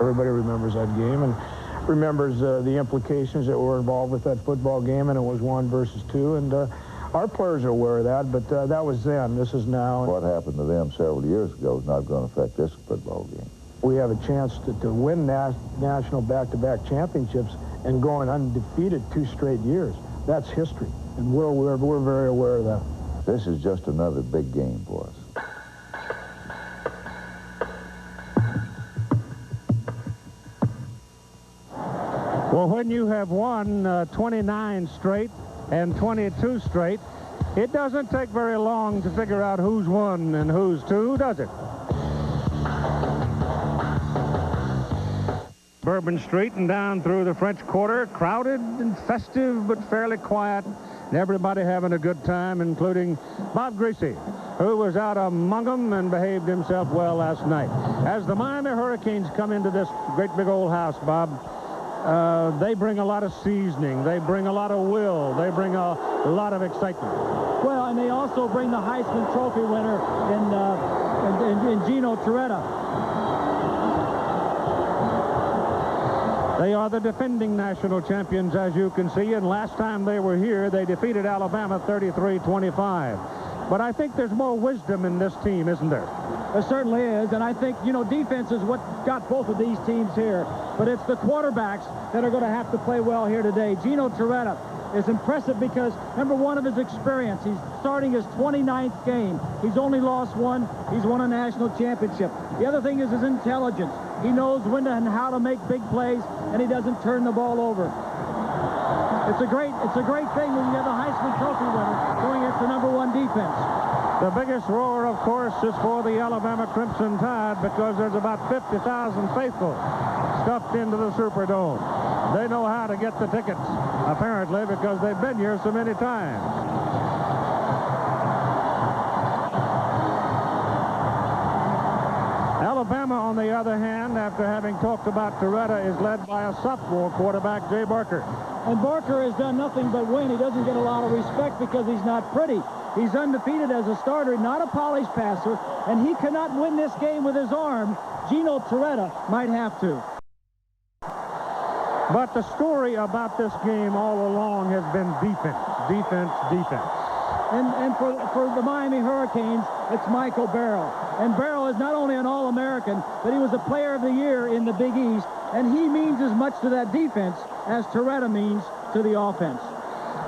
Everybody remembers that game and remembers the implications that were involved with that football game, and it was 1 versus 2, and our players are aware of that, but that was then. This is now. What happened to them several years ago is not going to affect this football game. We have a chance to win national back-to-back championships and going undefeated 2 straight years. That's history, and we're very aware of that. This is just another big game for us. Well, when you have won 29 straight and 22 straight, it doesn't take very long to figure out who's 1 and who's 2, does it? Bourbon Street and down through the French Quarter, crowded and festive but fairly quiet, and everybody having a good time, including Bob Greasy, who was out among them and behaved himself well last night. As the Miami Hurricanes come into this great big old house, Bob, they bring a lot of seasoning. They bring a lot of will. They bring a lot of excitement. Well, and they also bring the Heisman Trophy winner in Gino Torretta. They are the defending national champions, as you can see, and last time they were here, they defeated Alabama 33-25. But I think there's more wisdom in this team, isn't there? There certainly is, and I think, you know, defense is what got both of these teams here. But it's the quarterbacks that are going to have to play well here today. Gino Torretta is impressive because, number one, of his experience. He's starting his 29th game. He's only lost 1. He's won a national championship. The other thing is his intelligence. He knows when and how to make big plays, and he doesn't turn the ball over. It's a great thing when you have the Heisman Trophy winner going against the number 1 defense. The biggest roar, of course, is for the Alabama Crimson Tide because there's about 50,000 faithful stuffed into the Superdome. They know how to get the tickets, apparently, because they've been here so many times. Alabama, on the other hand, after having talked about Torretta, is led by a sophomore quarterback, Jay Barker. And Barker has done nothing but win. He doesn't get a lot of respect because he's not pretty. He's undefeated as a starter, not a polished passer, and he cannot win this game with his arm. Gino Torretta might have to. But the story about this game all along has been defense, defense, defense. And for the Miami Hurricanes, it's Michael Barrow. And Barrow is not only an All-American, but he was a Player of the Year in the Big East, and he means as much to that defense as Torretta means to the offense.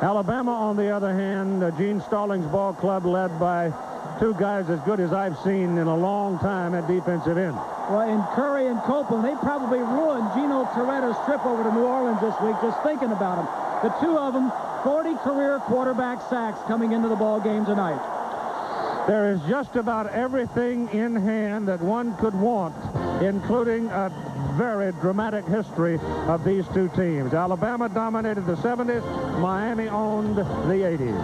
Alabama, on the other hand, Gene Stallings' ball club led by 2 guys as good as I've seen in a long time at defensive end. Well, in Curry and Copeland, they probably ruined Gino Torretta's trip over to New Orleans this week just thinking about him. The 2 of them, 40 career quarterback sacks coming into the ball game tonight. There is just about everything in hand that one could want, including a very dramatic history of these 2 teams. Alabama dominated the 70s. Miami owned the 80s.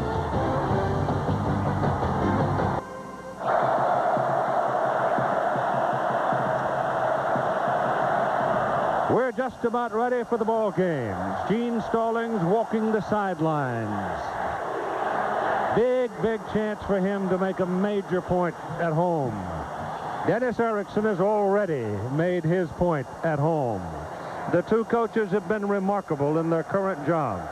We're just about ready for the ball game. Gene Stallings walking the sidelines. Big chance for him to make a major point at home. Dennis Erickson has already made his point at home. The 2 coaches have been remarkable in their current jobs.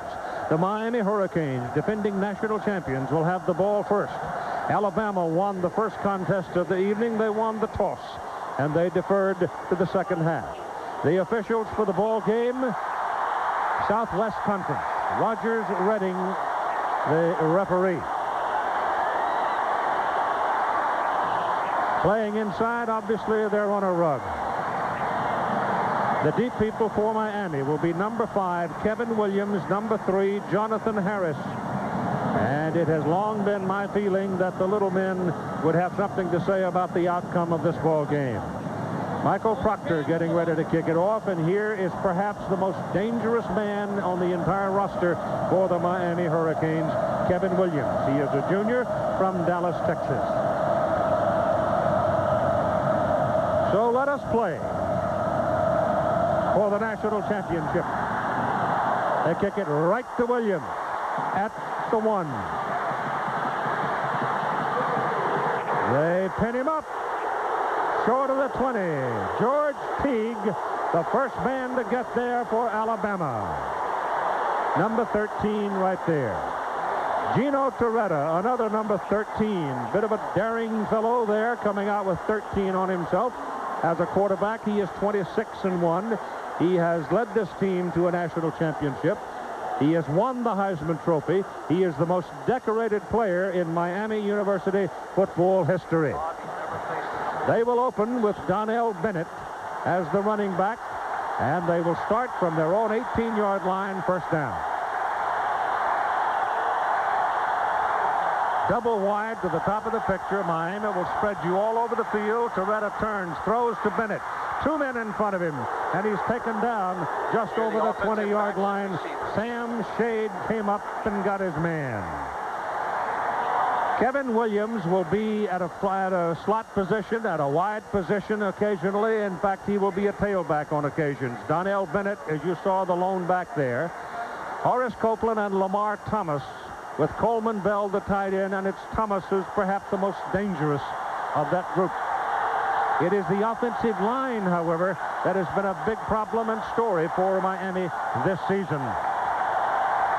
The Miami Hurricanes, defending national champions, will have the ball first. Alabama won the first contest of the evening. They won the toss, and they deferred to the second half. The officials for the ball game, Southwest Conference. Rogers Redding, the referee. Playing inside, obviously, they're on a rug. The deep people for Miami will be number 5, Kevin Williams, number 3, Jonathan Harris. And it has long been my feeling that the little men would have something to say about the outcome of this ball game. Michael Proctor getting ready to kick it off, and here is perhaps the most dangerous man on the entire roster for the Miami Hurricanes, Kevin Williams. He is a junior from Dallas, Texas. So let us play for the national championship. They kick it right to Williams at the 1. They pin him up short of the 20. George Teague The first man to get there for Alabama. Number 13 right there. Gino Torretta, another number 13. Bit of a daring fellow there, coming out with 13 on himself. As a quarterback, he is 26-1. He has led this team to a national championship. He has won the Heisman Trophy. He is the most decorated player in Miami University football history. They will open with Donnell Bennett as the running back, and they will start from their own 18-yard line, first down. Double wide to the top of the picture. Miami will spread you all over the field. Torretta turns, throws to Bennett. 2 men in front of him, and he's taken down just over the 20-yard line. Sam Shade came up and got his man. Kevin Williams will be at a slot position, at a wide position occasionally. In fact, he will be a tailback on occasions. Donnell Bennett, as you saw, the lone back there. Horace Copeland and Lamar Thomas, with Coleman Bell the tight end, and it's Thomas who's perhaps the most dangerous of that group. It is the offensive line, however, that has been a big problem and story for Miami this season.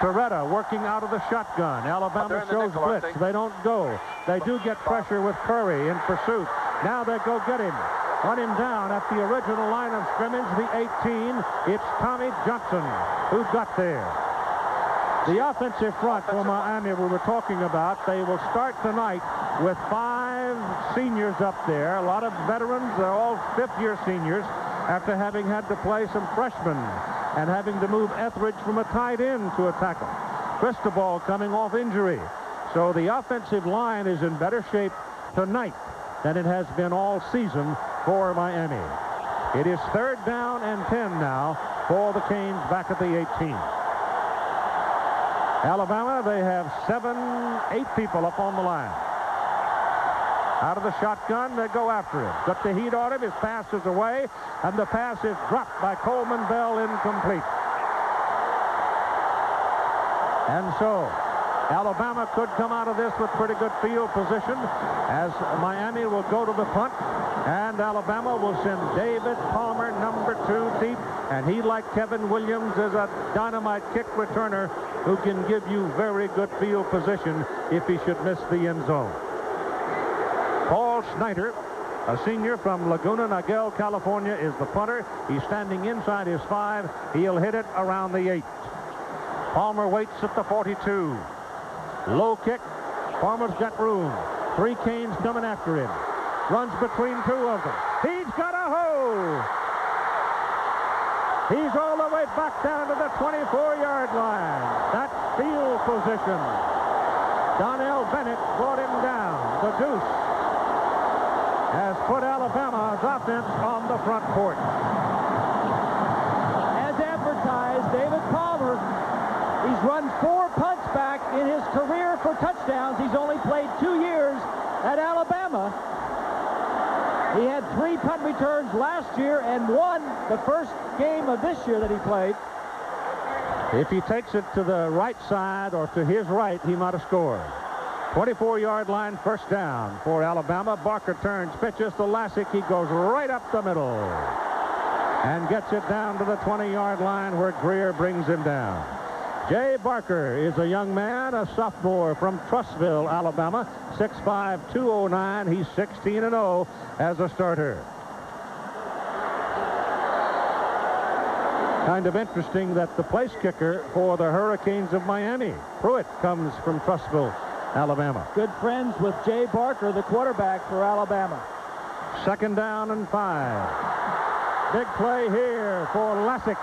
Torretta working out of the shotgun. Alabama shows blitz. They don't go. They do get pressure with Curry in pursuit. Now they go get him. Run him down at the original line of scrimmage, the 18. It's Tommy Johnson who got there. The offensive front for Miami we were talking about, they will start tonight with 5 seniors up there. A lot of veterans. They're all fifth-year seniors after having had to play some freshmen and having to move Etheridge from a tight end to a tackle. Cristobal coming off injury. So the offensive line is in better shape tonight than it has been all season for Miami. It is third down and 10 now for the Canes back at the 18. Alabama, they have 8 people up on the line. Out of the shotgun, they go after him. Got the heat on him. His pass is away, and the pass is dropped by Coleman Bell, incomplete. And so, Alabama could come out of this with pretty good field position, as Miami will go to the punt, and Alabama will send David Palmer, number 2, deep, and he, like Kevin Williams, is a dynamite kick returner who can give you very good field position if he should miss the end zone. Paul Snyder, a senior from Laguna Niguel, California, is the punter. He's standing inside his 5. He'll hit it around the 8. Palmer waits at the 42. Low kick. Palmer's got room. 3 Canes coming after him. Runs between 2 of them. He's got a hole. He's all the way back down to the 24-yard line. That's field position. Donnell Bennett brought him down. The deuce has put Alabama's offense on the front court. As advertised, David Palmer, he's run 4 punts back in his career for touchdowns. He's only played 2 years at Alabama. He had 3 punt returns last year and 1 the first game of this year that he played. If he takes it to the right side or to his right, he might have scored. 24-yard line, first down for Alabama. Barker turns, pitches to Lassick. He goes right up the middle and gets it down to the 20-yard line where Greer brings him down. Jay Barker is a young man, a sophomore from Trussville, Alabama, 6'5", 209. He's 16-0 as a starter. Kind of interesting that the place kicker for the Hurricanes of Miami, Pruitt, comes from Trussville, Alabama. Good friends with Jay Barker, the quarterback for Alabama. Second down and 5. Big play here for Lassick.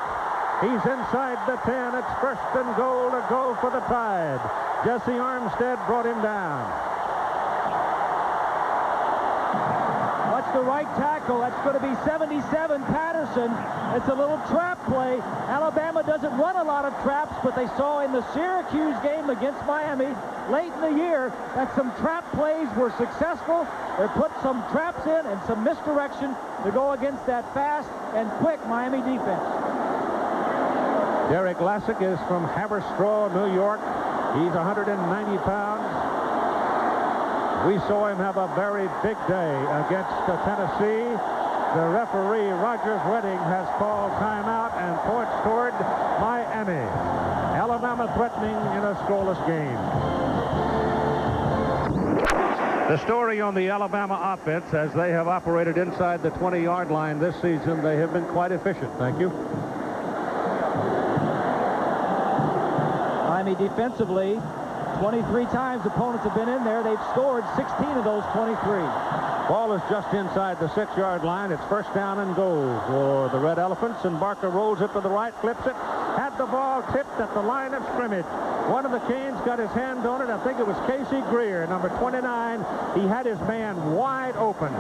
He's inside the 10. It's first and goal to go for the Tide. Jesse Armstead brought him down. Watch the right tackle. That's going to be 77, Patterson. It's a little trap play. Alabama doesn't run a lot of traps, but they saw in the Syracuse game against Miami late in the year that some trap plays were successful. They put some traps in and some misdirection to go against that fast and quick Miami defense. Derek Lassick is from Haverstraw, New York. He's 190 pounds. We saw him have a very big day against Tennessee. The referee, Rogers Redding, has called timeout and points toward Miami. Alabama threatening in a scoreless game. The story on the Alabama offense, as they have operated inside the 20-yard line this season, they have been quite efficient. Thank you. Miami defensively, 23 times opponents have been in there. They've scored 16 of those 23. Ball is just inside the 6-yard line. It's first down and goal for the Red Elephants, and Barker rolls it to the right, flips it, had the ball tipped at the line of scrimmage. One of the Canes got his hand on it. I think it was Casey Greer, number 29. He had his man wide open,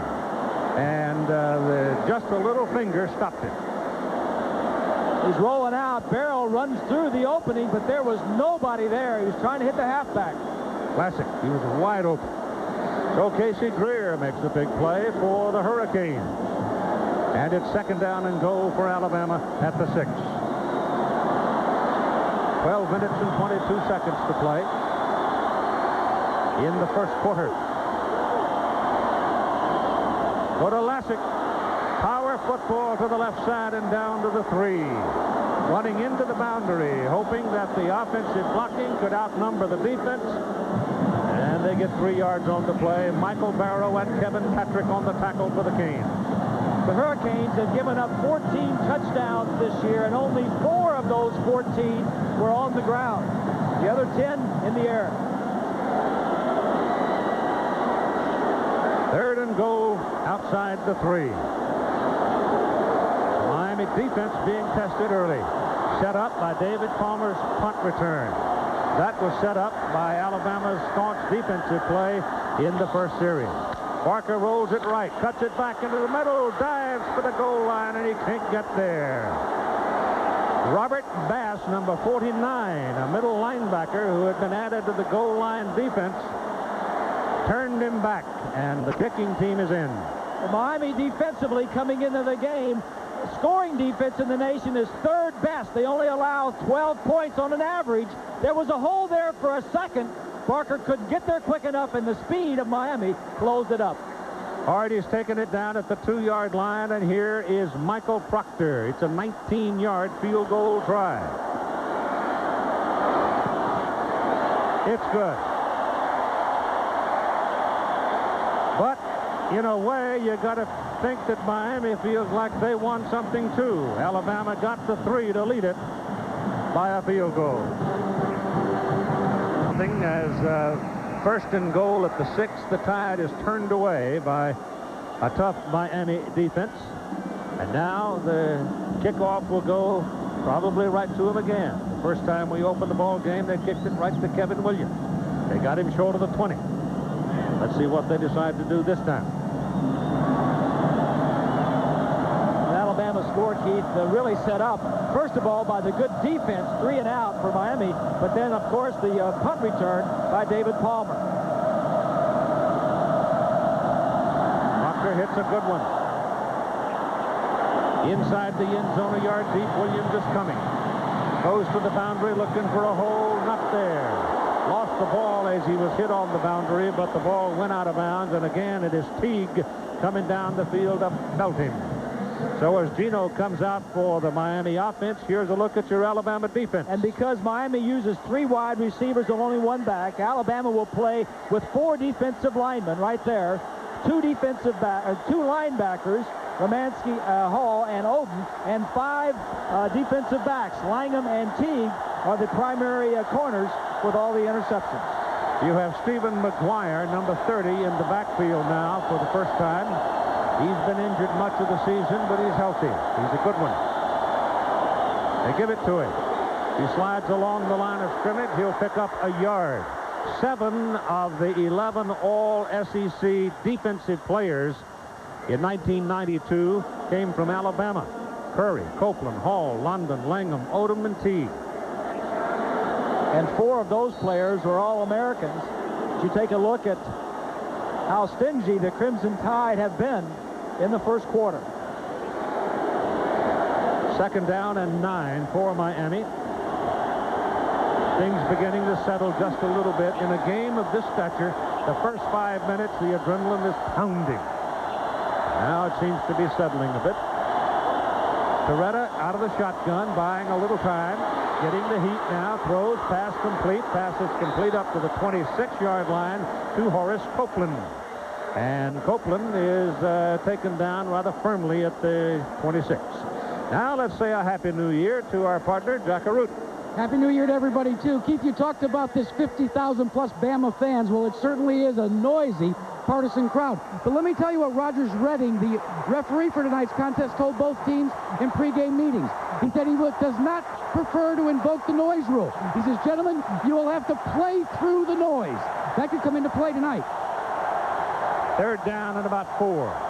and just a little finger stopped it. He's rolling out. Barrow runs through the opening, but there was nobody there. He was trying to hit the halfback. Classic. He was wide open. So Casey Greer makes the big play for the Hurricanes. And it's second down and goal for Alabama at the 6. 12 minutes and 22 seconds to play in the first quarter. Go to Lassick. Power football to the left side and down to the 3. Running into the boundary, hoping that the offensive blocking could outnumber the defense. And they get 3 yards on the play. Michael Barrow and Kevin Patrick on the tackle for the Canes. The Hurricanes have given up 14 touchdowns this year, and only 4 of those 14 were on the ground. The other 10 in the air. Third and goal outside the 3. Miami defense being tested early. Set up by David Palmer's punt return. That was set up by Alabama's staunch defensive play in the first series. Barker rolls it right, cuts it back into the middle, dives for the goal line, and he can't get there. Robert Bass, number 49, a middle linebacker who had been added to the goal line defense, turned him back, and the kicking team is in. Well, Miami defensively coming into the game, scoring defense in the nation is third best. They only allow 12 points on an average. There was a hole there for a second. Barker couldn't get there quick enough, and the speed of Miami closed it up. Hardy's taken it down at the 2-yard line, and here is Michael Proctor. It's a 19-yard field goal try. It's good. But in a way, you got to think that Miami feels like they won something too. Alabama got the 3 to lead it by a field goal. As first and goal at the 6, the Tide is turned away by a tough Miami defense. And now the kickoff will go probably right to him again. The first time we opened the ball game, they kicked it right to Kevin Williams. They got him short of the 20. Let's see what they decide to do this time. Alabama score, Keith, really set up, first of all, by the good defense, 3 and out for Miami, but then, of course, the punt return by David Palmer. Proctor hits a good one. Inside the end zone, a yard deep, Williams is coming. Goes to the boundary, looking for a hole, not there. Lost the ball as he was hit on the boundary, but the ball went out of bounds, and again, it is Teague coming down the field to belt him. So as Gino comes out for the Miami offense, here's a look at your Alabama defense. And because Miami uses 3 wide receivers and only 1 back, Alabama will play with 4 defensive linemen right there, 2 linebackers, Romansky, Hall, and Oden, and 5 defensive backs. Langham and Teague are the primary corners with all the interceptions. You have Stephen McGuire, number 30, in the backfield now for the first time. He's been injured much of the season, but he's healthy. He's a good one. They give it to him. He slides along the line of scrimmage. He'll pick up a yard. 7 of the 11 all-SEC defensive players in 1992 came from Alabama. Curry, Copeland, Hall, London, Langham, Odom, and Teague. And 4 of those players were All-Americans. You take a look at how stingy the Crimson Tide have been in the first quarter. Second down and 9 for Miami. Things beginning to settle just a little bit. In a game of this stature, the first 5 minutes, the adrenaline is pounding. Now it seems to be settling a bit. Torretta out of the shotgun, buying a little time, getting the heat now, throws, pass complete, passes complete up to the 26-yard line to Horace Copeland. And Copeland is taken down rather firmly at the 26. Now let's say a Happy New Year to our partner, Jack Arute. Happy New Year to everybody, too. Keith, you talked about this 50,000-plus Bama fans. Well, it certainly is a noisy, partisan crowd. But let me tell you what Rogers Redding, the referee for tonight's contest, told both teams in pregame meetings. He said he does not prefer to invoke the noise rule. He says, gentlemen, you will have to play through the noise. That could come into play tonight. Third down and about 4.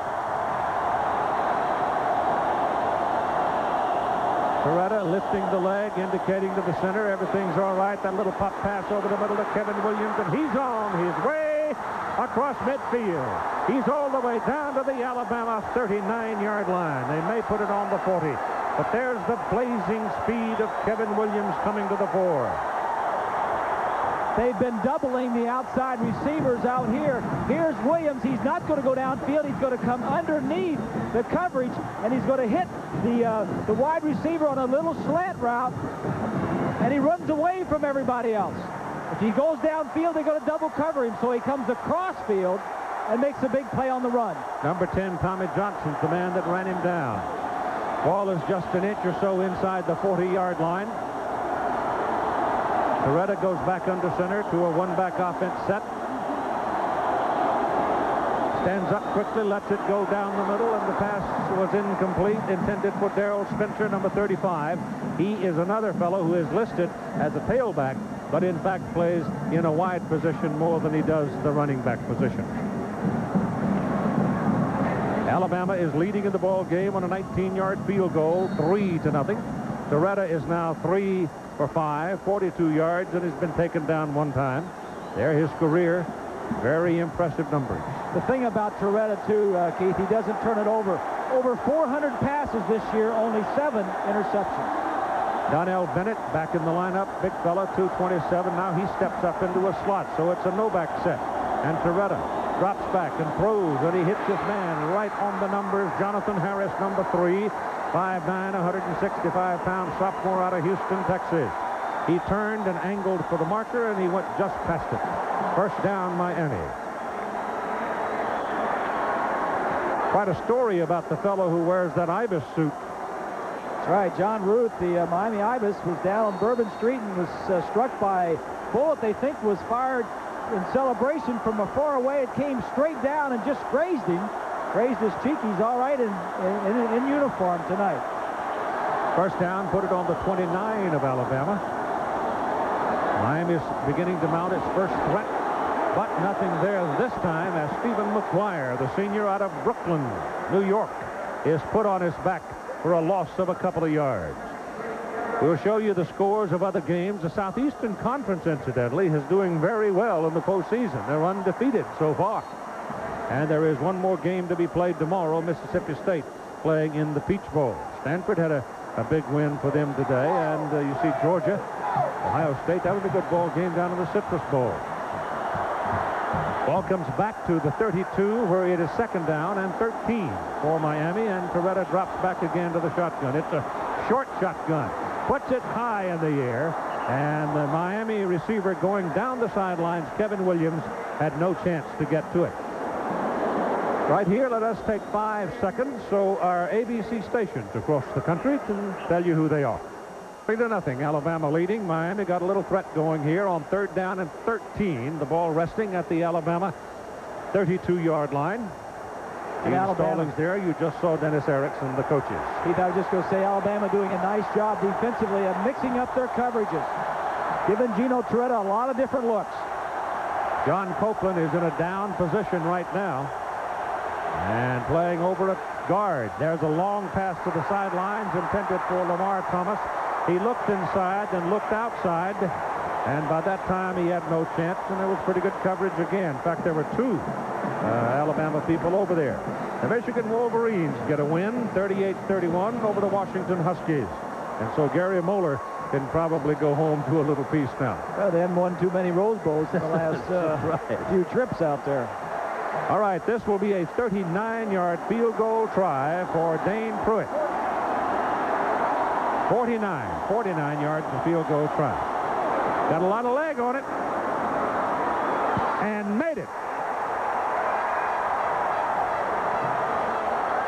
Torretta lifting the leg, indicating to the center everything's all right. That little pop pass over the middle to Kevin Williams, and he's on his way across midfield. He's all the way down to the Alabama 39-yard line. They may put it on the 40, but there's the blazing speed of Kevin Williams coming to the fore. They've been doubling the outside receivers out here. Here's Williams. He's not going to go downfield. He's going to come underneath the coverage, and he's going to hit the wide receiver on a little slant route, and he runs away from everybody else. If he goes downfield, they're going to double cover him, so he comes across field and makes a big play on the run. Number 10, Tommy Johnson's the man that ran him down. Ball is just an inch or so inside the 40-yard line. Torretta goes back under center to a one-back offense set. Stands up quickly, lets it go down the middle, and the pass was incomplete, intended for Darrell Spencer, number 35. He is another fellow who is listed as a tailback, but in fact plays in a wide position more than he does the running back position. Alabama is leading in the ball game on a 19-yard field goal, 3-0. Torretta is now 3 for 5, 42 yards, and has been taken down one time. There, his career, very impressive numbers. The thing about Torretta, too, Keith, he doesn't turn it over. Over 400 passes this year, only 7 interceptions. Donnell Bennett back in the lineup, big fella, 227. Now he steps up into a slot, so it's a no-back set. And Torretta drops back and throws, and he hits his man right on the numbers. Jonathan Harris, number 3, 5'9", 165-pound sophomore out of Houston, Texas. He turned and angled for the marker, and he went just past it. First down, Miami. Quite a story about the fellow who wears that Ibis suit. That's right. John Ruth, the Miami Ibis, was down on Bourbon Street and was struck by a bullet they think was fired in celebration from far away. It came straight down and just grazed him. Grazed his cheek. He's all right in uniform tonight. First down, put it on the 29 of Alabama. Miami is beginning to mount its first threat, but nothing there this time as Stephen McGuire, the senior out of Brooklyn, New York, is put on his back for a loss of a couple of yards. We'll show you the scores of other games. The Southeastern Conference, incidentally, is doing very well in the postseason. They're undefeated so far. And there is one more game to be played tomorrow. Mississippi State playing in the Peach Bowl. Stanford had a big win for them today. And you see Georgia, Ohio State. That was a good ball game down in the Citrus Bowl. Ball comes back to the 32, where it is second down and 13 for Miami. And Torretta drops back again to the shotgun. It's a short shotgun. Puts it high in the air. And the Miami receiver going down the sidelines, Kevin Williams, had no chance to get to it. Right here, let us take 5 seconds so our ABC stations across the country can tell you who they are. 3-0, Alabama leading. Miami got a little threat going here on third down and 13. The ball resting at the Alabama 32-yard line. The installings there, you just saw Dennis Erickson, the coaches. Keith, I was just going to say Alabama doing a nice job defensively of mixing up their coverages, giving Gino Torretta a lot of different looks. John Copeland is in a down position right now. And playing over a guard. There's a long pass to the sidelines intended for Lamar Thomas. He looked inside, then looked outside, and by that time he had no chance, and there was pretty good coverage again. In fact, there were 2 Alabama people over there. The Michigan Wolverines get a win, 38-31 over the Washington Huskies. And so Gary Moeller can probably go home to a little peace now. Well, they haven't won too many Rose Bowls in the last few trips out there. All right, this will be a 39-yard field goal try for Dane Pruitt. 49 yards of field goal try. Got a lot of leg on it. And made it.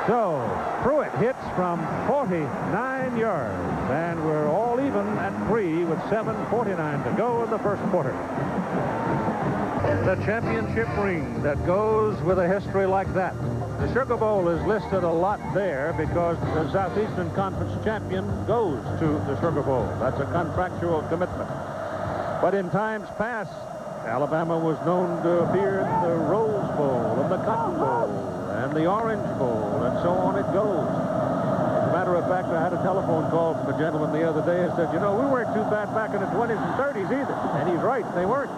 So Pruitt hits from 49 yards, and we're all even at 3 with 7:49 to go in the first quarter. The championship ring that goes with a history like that. The Sugar Bowl is listed a lot there because the Southeastern Conference champion goes to the Sugar Bowl. That's a contractual commitment. But in times past, Alabama was known to appear in the Rose Bowl and the Cotton Bowl and the Orange Bowl, and so on it goes. As a matter of fact, I had a telephone call from a gentleman the other day and said, you know, we weren't too bad back in the 20s and 30s either. And he's right, they weren't.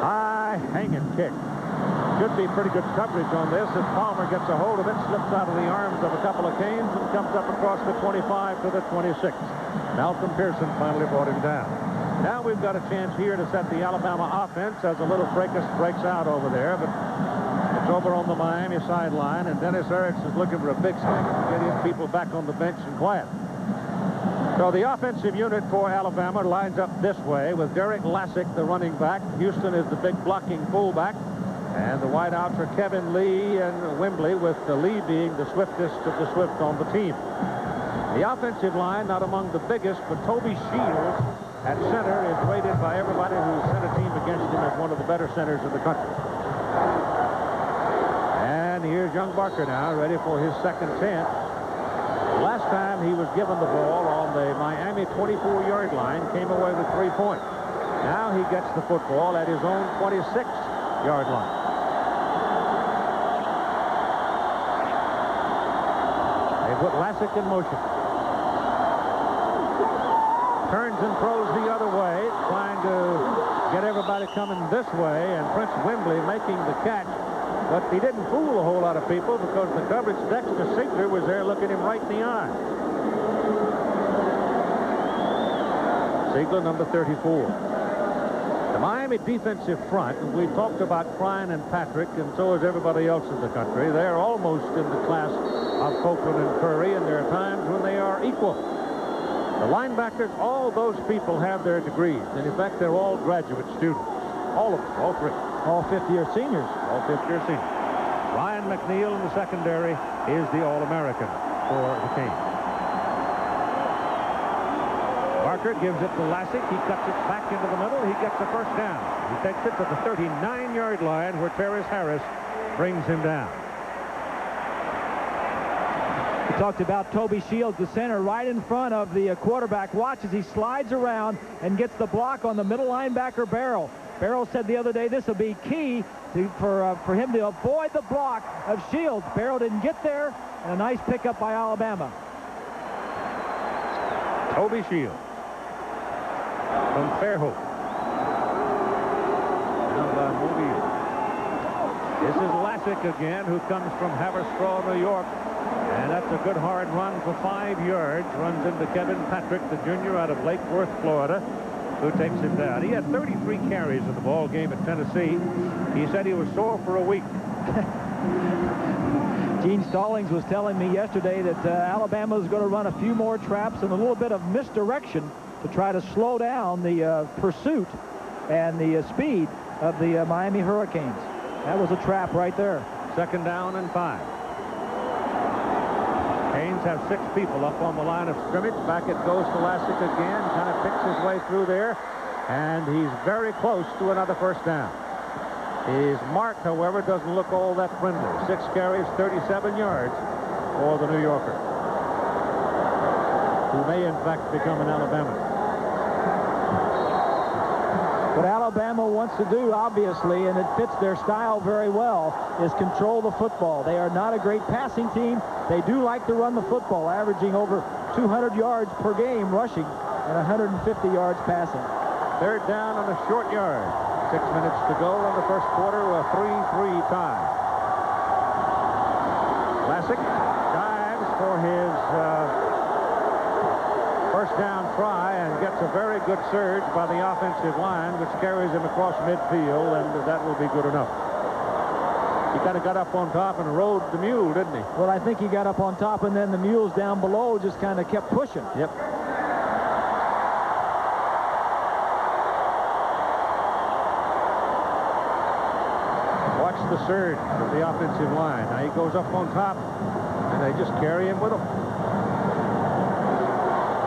High hanging kick. Should be pretty good coverage on this. If Palmer gets a hold of it, slips out of the arms of a couple of Canes and comes up across the 25 to the 26. Malcolm Pearson finally brought him down. Now we've got a chance here to set the Alabama offense as a little fracas breaks out over there, but it's over on the Miami sideline, and Dennis Erickson is looking for a big swing to get in people back on the bench and quiet. So the offensive unit for Alabama lines up this way with Derek Lassick, the running back. Houston is the big blocking fullback. And the wideouts are Kevin Lee and Wembley, with the Lee being the swiftest of the swift on the team. The offensive line, not among the biggest, but Toby Shields at center is rated by everybody who's sent a team against him as one of the better centers in the country. And here's young Barker now, ready for his second chance. Last time he was given the ball on the Miami 24-yard line, came away with 3 points. Now he gets the football at his own 26-yard line. They put Lassick in motion. Turns and throws the other way, trying to get everybody coming this way, and Prince Wembley making the catch. But he didn't fool a whole lot of people because the coverage, Dexter Siegler was there looking him right in the eye. Siegler, number 34. The Miami defensive front, and we talked about Klein and Patrick, and so is everybody else in the country. They're almost in the class of Copeland and Curry, and there are times when they are equal. The linebackers, all those people have their degrees, and in fact, they're all graduate students. All of them, all three. All fifth-year seniors. All fifth-year seniors. Ryan McNeil in the secondary is the All-American for the Canes. Barker gives it to Lassick. He cuts it back into the middle. He gets a first down. He takes it to the 39-yard line where Terrace Harris brings him down. We talked about Toby Shields, the center, right in front of the quarterback. Watch as he slides around and gets the block on the middle linebacker, Barrow. Barrow said the other day this will be key for him to avoid the block of Shields. Barrow didn't get there, and a nice pickup by Alabama. Toby Shields from Fairhope. Now by Mobile. This is Lassick again, who comes from Haverstraw, New York. And that's a good hard run for 5 yards. Runs into Kevin Patrick, the junior out of Lake Worth, Florida, who takes him down. He had 33 carries in the ball game at Tennessee. He said he was sore for a week. Gene Stallings was telling me yesterday that Alabama is going to run a few more traps and a little bit of misdirection to try to slow down the pursuit and the speed of the Miami Hurricanes. That was a trap right there. 2nd down and 5. Canes have 6 people up on the line of scrimmage. Back it goes to Lassick again. Kind of picks his way through there. And he's very close to another first down. His mark, however, doesn't look all that friendly. 6 carries, 37 yards for the New Yorker, who may, in fact, become an Alabama. What Alabama wants to do, obviously, and it fits their style very well, is control the football. They are not a great passing team. They do like to run the football, averaging over 200 yards per game rushing and 150 yards passing. 3rd down on a short yard. 6 minutes to go in the first quarter, a 3-3 tie. Lassick dives for his first down try and gets a very good surge by the offensive line, which carries him across midfield, and that will be good enough. He kind of got up on top and rode the mule, didn't he? Well, I think he got up on top, and then the mules down below just kind of kept pushing. Yep. Watch the surge of the offensive line. Now he goes up on top, and they just carry him with him.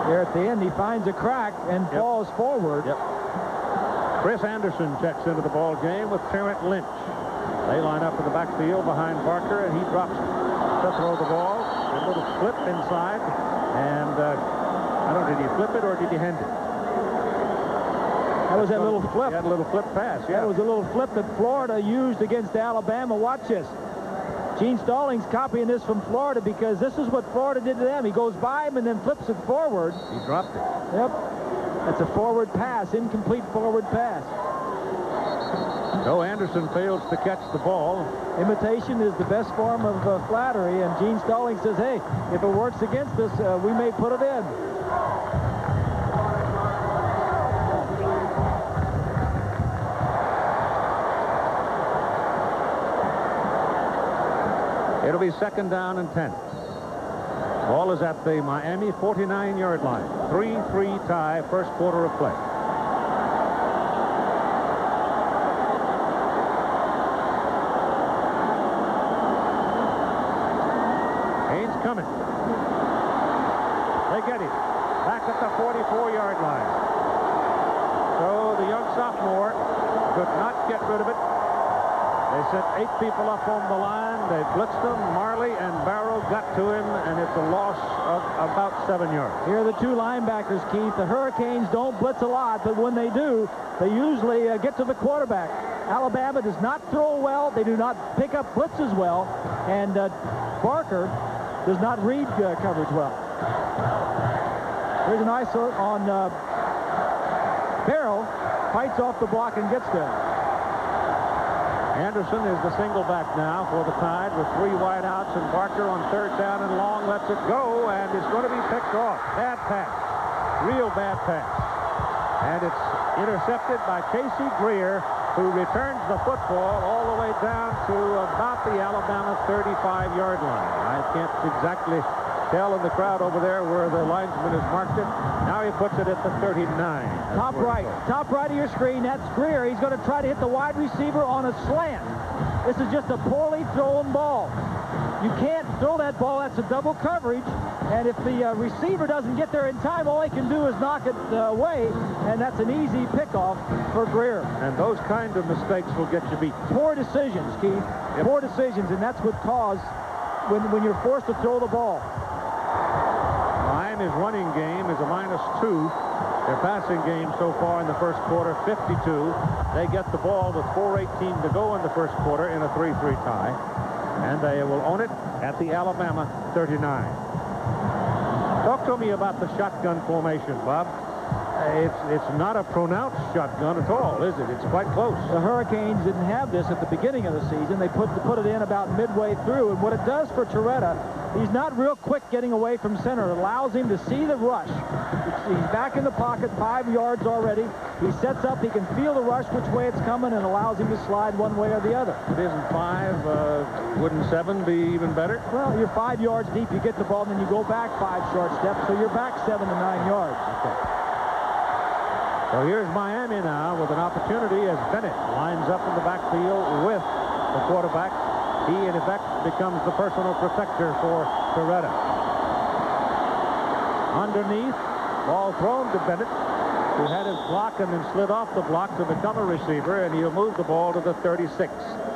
There at the end, he finds a crack and falls forward. Yep. Chris Anderson checks into the ball game with Terrence Lynch. They line up in the backfield behind Barker, and he drops to throw the ball. A little flip inside, and I don't know, did he flip it or did he hand it? That was that little flip. He had a little flip pass, yeah. That was a little flip that Florida used against Alabama. Watch this. Gene Stallings copying this from Florida because this is what Florida did to them. He goes by him and then flips it forward. He dropped it. Yep. That's a forward pass, incomplete forward pass. Joe Anderson fails to catch the ball. Imitation is the best form of flattery, and Gene Stallings says, hey, if it works against us, we may put it in. It'll be 2nd down and 10. Ball is at the Miami 49-yard line. 3-3 tie, first quarter of play. Haynes coming. They get him. Back at the 44-yard line. So the young sophomore could not get rid of it. They sent 8 people up on the line. They blitzed them. Marley and Barrow got to him, and it's a loss of about 7 yards. Here are the 2 linebackers, Keith. The Hurricanes don't blitz a lot, but when they do, they usually get to the quarterback. Alabama does not throw well. They do not pick up blitzes well, and Barker does not read coverage well. Here's an ISO on Barrow. Fights off the block and gets there. Anderson is the single back now for the Tide with 3 wideouts, and Barker on 3rd down and long lets it go, and it's going to be picked off. Bad pass. Real bad pass. And it's intercepted by Casey Greer, who returns the football all the way down to about the Alabama 35-yard line. I can't exactly tell in the crowd over there where the linesman has marked it. Now he puts it at the 39. Top right of your screen, that's Greer. He's going to try to hit the wide receiver on a slant. This is just a poorly thrown ball. You can't throw that ball. That's a double coverage. And if the receiver doesn't get there in time, all he can do is knock it away, and that's an easy pickoff for Greer. And those kind of mistakes will get you beat. Poor decisions, Keith. Yep. Poor decisions, and that's what caused when you're forced to throw the ball. Miami's running game is a -2. Their passing game so far in the first quarter, 52. They get the ball with 4:18 to go in the first quarter in a 3-3 tie. And they will own it at the Alabama 39. Talk to me about the shotgun formation, Bob. It's not a pronounced shotgun at all, is it? It's quite close. The Hurricanes didn't have this at the beginning of the season. They put it in about midway through, and what it does for Torretta, he's not real quick getting away from center. It allows him to see the rush. He's back in the pocket, 5 yards already. He sets up, he can feel the rush, which way it's coming, and allows him to slide one way or the other. If it isn't 5, wouldn't 7 be even better? Well, you're 5 yards deep, you get the ball, and then you go back 5 short steps, so you're back 7 to 9 yards. Okay. So here's Miami now with an opportunity as Bennett lines up in the backfield with the quarterback. He, in effect, becomes the personal protector for Torretta. Underneath, ball thrown to Bennett, who had his block and then slid off the block to become a receiver, and he'll move the ball to the 36.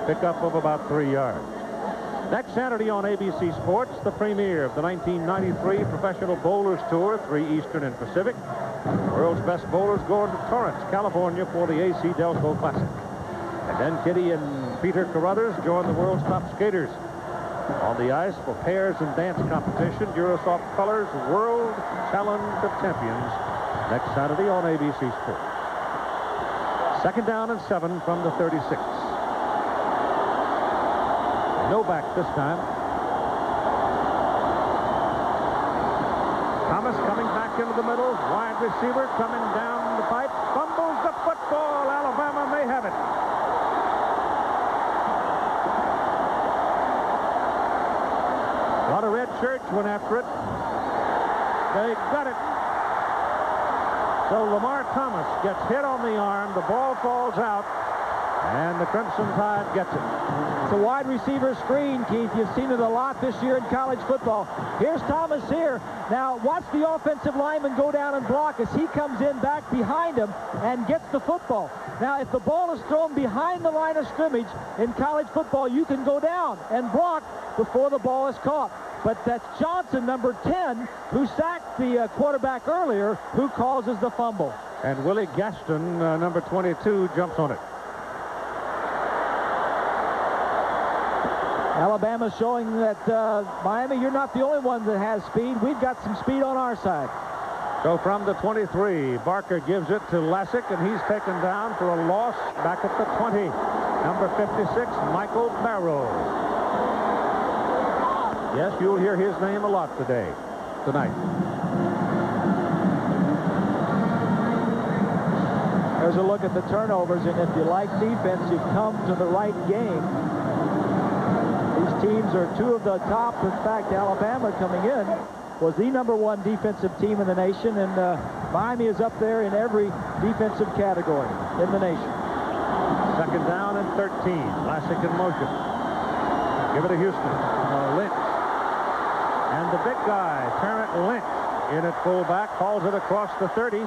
Pickup of about 3 yards. Next Saturday on ABC Sports, the premiere of the 1993 Professional Bowlers Tour, 3 Eastern and Pacific. World's best bowlers going to Torrance, California for the AC Delco Classic. And then Kitty and Peter Carruthers join the world's top skaters on the ice for pairs and dance competition. Durasoft Colors World Challenge of Champions next Saturday on ABC Sports. 2nd down and 7 from the 36. No back this time. Thomas coming back into the middle. Wide receiver coming down the pipe. Fumbles the football. Alabama may have it. Church went after it. They got it. So Lamar Thomas gets hit on the arm. The ball falls out, and the Crimson Tide gets it. It's a wide receiver screen, Keith. You've seen it a lot this year in college football. Here's Thomas here. Now, watch the offensive lineman go down and block as he comes in back behind him and gets the football. Now, if the ball is thrown behind the line of scrimmage in college football, you can go down and block before the ball is caught. But that's Johnson, number 10, who sacked the quarterback earlier, who causes the fumble. And Willie Gaston, number 22, jumps on it. Alabama showing that, Miami, you're not the only one that has speed. We've got some speed on our side. So from the 23, Barker gives it to Lassick, and he's taken down for a loss back at the 20. Number 56, Michael Barrow. Yes, you'll hear his name a lot tonight. There's a look at the turnovers, and if you like defense, you've come to the right game. These teams are two of the top. In fact, Alabama coming in was the #1 defensive team in the nation, and Miami is up there in every defensive category in the nation. Second down and 13. Lassick in motion. Give it to Houston. Lynch. And the big guy, Terrence Lynch, in at fullback, hauls it across the 30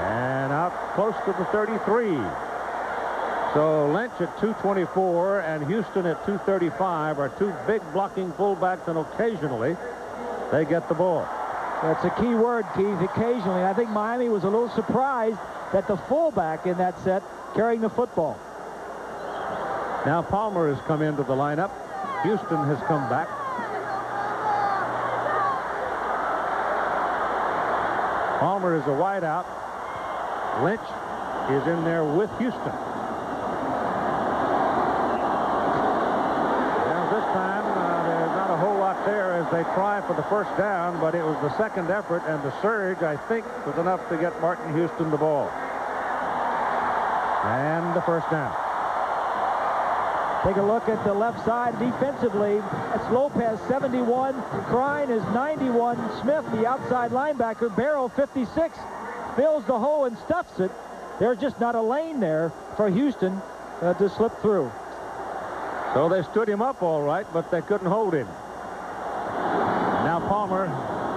and out close to the 33. So Lynch at 224 and Houston at 235 are two big blocking fullbacks, and occasionally they get the ball. That's a key word, Keith, occasionally. I think Miami was a little surprised that the fullback in that set carrying the football. Now Palmer has come into the lineup. Houston has come back. Palmer is a wideout. Lynch is in there with Houston. Now this time there's not a whole lot there as they try for the first down, but it was the second effort, and the surge, I think, was enough to get Martin Houston the ball. And the first down. Take a look at the left side defensively. That's Lopez, 71. Crine is 91. Smith, the outside linebacker. Barrow, 56. Fills the hole and stuffs it. There's just not a lane there for Houston to slip through. So they stood him up all right, but they couldn't hold him. Now Palmer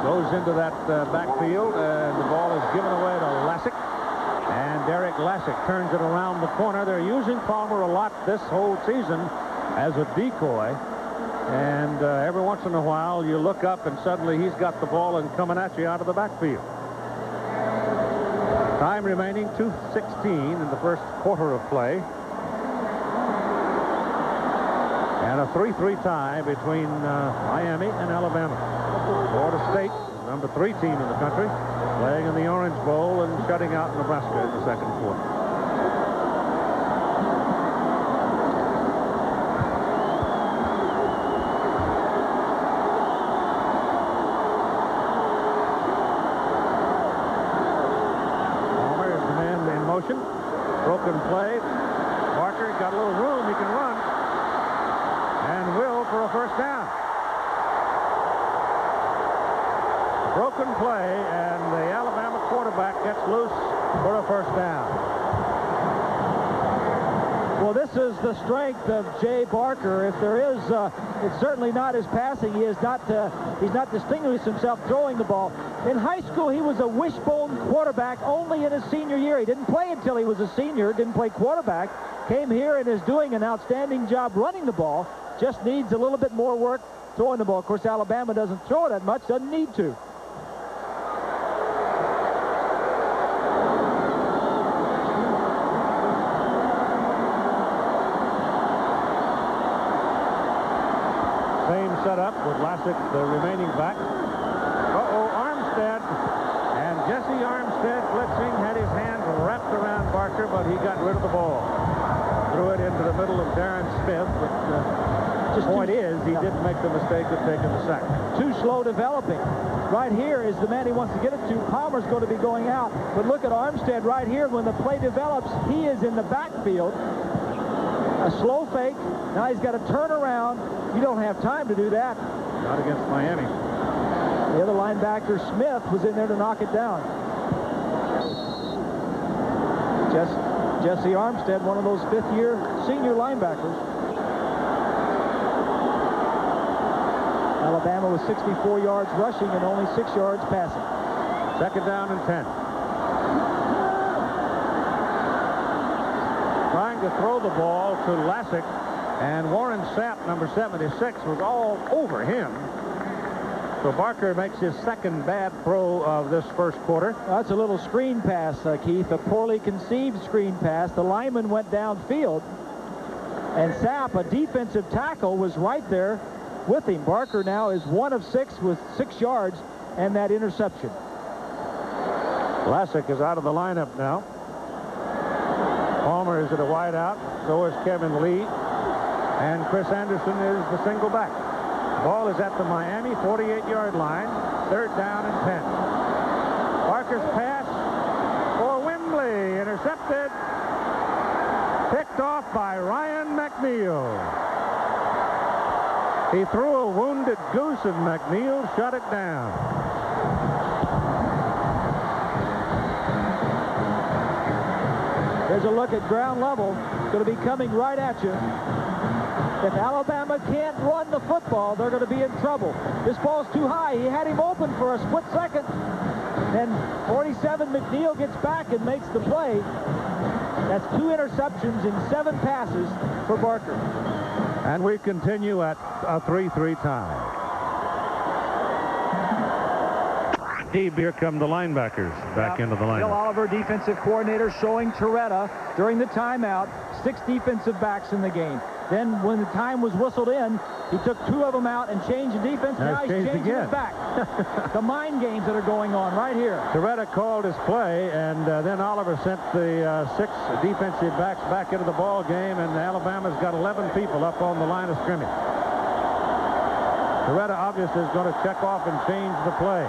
goes into that backfield, and the ball is given away to Lassick. And Derek Lassick turns it around the corner. They're using Palmer a lot this whole season as a decoy. And every once in a while, you look up and suddenly he's got the ball and coming at you out of the backfield. Time remaining, 2:16 in the first quarter of play. And a 3-3 tie between Miami and Alabama. Florida State, number 3 team in the country, playing in the Orange Bowl and shutting out Nebraska in the second quarter. Palmer is the man in motion. Broken play. Barker got a little room. He can run. And will for a first down. Broken play, and the Alabama quarterback gets loose for a first down. Well, this is the strength of Jay Barker. If there is, it's certainly not his passing. He's not distinguished himself throwing the ball. In high school, he was a wishbone quarterback only in his senior year. He didn't play until he was a senior, didn't play quarterback. Came here and is doing an outstanding job running the ball. Just needs a little bit more work throwing the ball. Of course, Alabama doesn't throw it that much, doesn't need to. Setup with Lassick, the remaining back. Armstead. And Jesse Armstead, blitzing, had his hand wrapped around Barker, but he got rid of the ball. Threw it into the middle of Darren Smith, but the point is he didn't make the mistake of taking the sack. Too slow developing. Right here is the man he wants to get it to. Palmer's going to be going out. But look at Armstead right here. When the play develops, he is in the backfield. A slow fake. Now he's got to turn around. You don't have time to do that. Not against Miami. The other linebacker, Smith, was in there to knock it down. Jesse Armstead, one of those fifth-year senior linebackers. Alabama was 64 yards rushing and only 6 yards passing. Second down and 10. Trying to throw the ball to Lassick, and Warren Sapp, number 76, was all over him. So Barker makes his second bad throw of this first quarter. That's a little screen pass, Keith, a poorly conceived screen pass. The lineman went downfield, and Sapp, a defensive tackle, was right there with him. Barker now is 1 of 6 with 6 yards and that interception. Lassick is out of the lineup now. Palmer is at a wideout. So is Kevin Lee. And Chris Anderson is the single back. Ball is at the Miami 48-yard line. Third down and 10. Barker's pass for Wembley. Intercepted. Picked off by Ryan McNeil. He threw a wounded goose, and McNeil shut it down. There's a look at ground level. It's going to be coming right at you. If Alabama can't run the football, they're going to be in trouble. This ball's too high. He had him open for a split second. Then 47 McNeil gets back and makes the play. That's 2 interceptions in 7 passes for Barker. And we continue at a 3-3 tie. Here come the linebackers back into the Bill lineup. Oliver, defensive coordinator, showing Torretta during the timeout 6 defensive backs in the game. Then when the time was whistled in, he took 2 of them out and changed the defense. Now he's changing it back. The mind games that are going on right here. Torretta called his play, and then Oliver sent the 6 defensive backs back into the ball game, and Alabama's got 11 people up on the line of scrimmage. Torretta obviously is going to check off and change the play.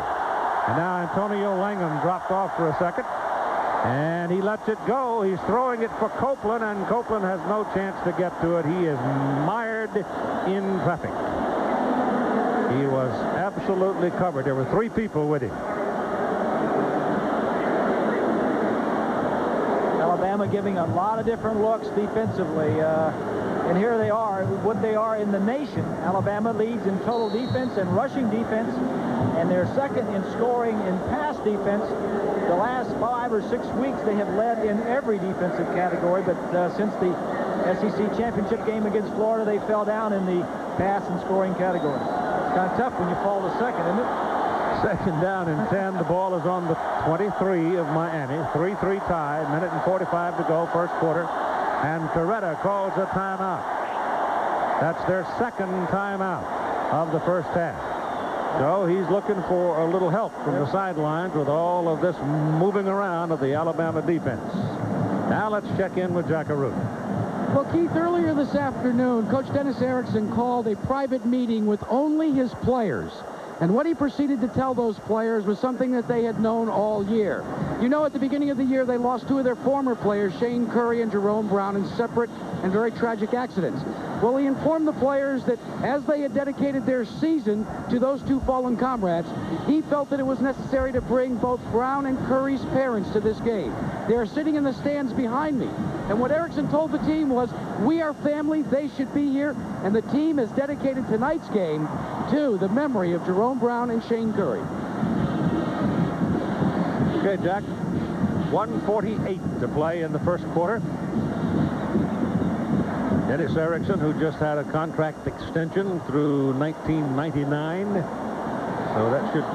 And now Antonio Langham dropped off for a second, and he lets it go. He's throwing it for Copeland, and Copeland has no chance to get to it. He is mired in traffic. He was absolutely covered. There were 3 people with him. Alabama giving a lot of different looks defensively. And here they are, what they are in the nation. Alabama leads in total defense and rushing defense, and they're second in scoring in pass defense. The last 5 or 6 weeks, they have led in every defensive category, but since the SEC championship game against Florida, they fell down in the pass and scoring category. It's kind of tough when you fall to second, isn't it? Second down and 10. The ball is on the 23 of Miami. 3-3 tie. Minute and 45 to go, first quarter. And Torretta calls a timeout. That's their second timeout of the first half. So he's looking for a little help from the sidelines with all of this moving around of the Alabama defense. Now let's check in with Jack Arute. Well, Keith, earlier this afternoon, Coach Dennis Erickson called a private meeting with only his players. And what he proceeded to tell those players was something that they had known all year. You know, at the beginning of the year, they lost 2 of their former players, Shane Curry and Jerome Brown, in separate and very tragic accidents. Well, he informed the players that as they had dedicated their season to those 2 fallen comrades, he felt that it was necessary to bring both Brown and Curry's parents to this game. They are sitting in the stands behind me. And what Erickson told the team was, we are family, they should be here, and the team has dedicated tonight's game to the memory of Jerome Brown and Shane Curry. Okay, Jack. 1:48 to play in the first quarter. Dennis Erickson, who just had a contract extension through 1999. So that should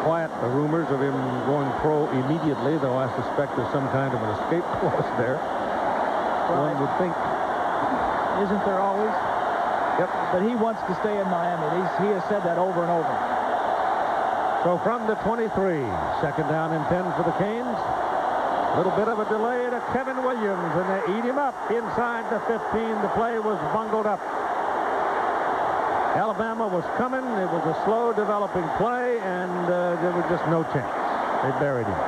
quiet the rumors of him going pro immediately, though I suspect there's some kind of an escape clause there. One would think. Isn't there always? Yep. But he wants to stay in Miami. He has said that over and over. So from the 23, second down and 10 for the Canes. A little bit of a delay to Kevin Williams, and they eat him up inside the 15. The play was bungled up. Alabama was coming. It was a slow developing play, and there was just no chance. They buried him.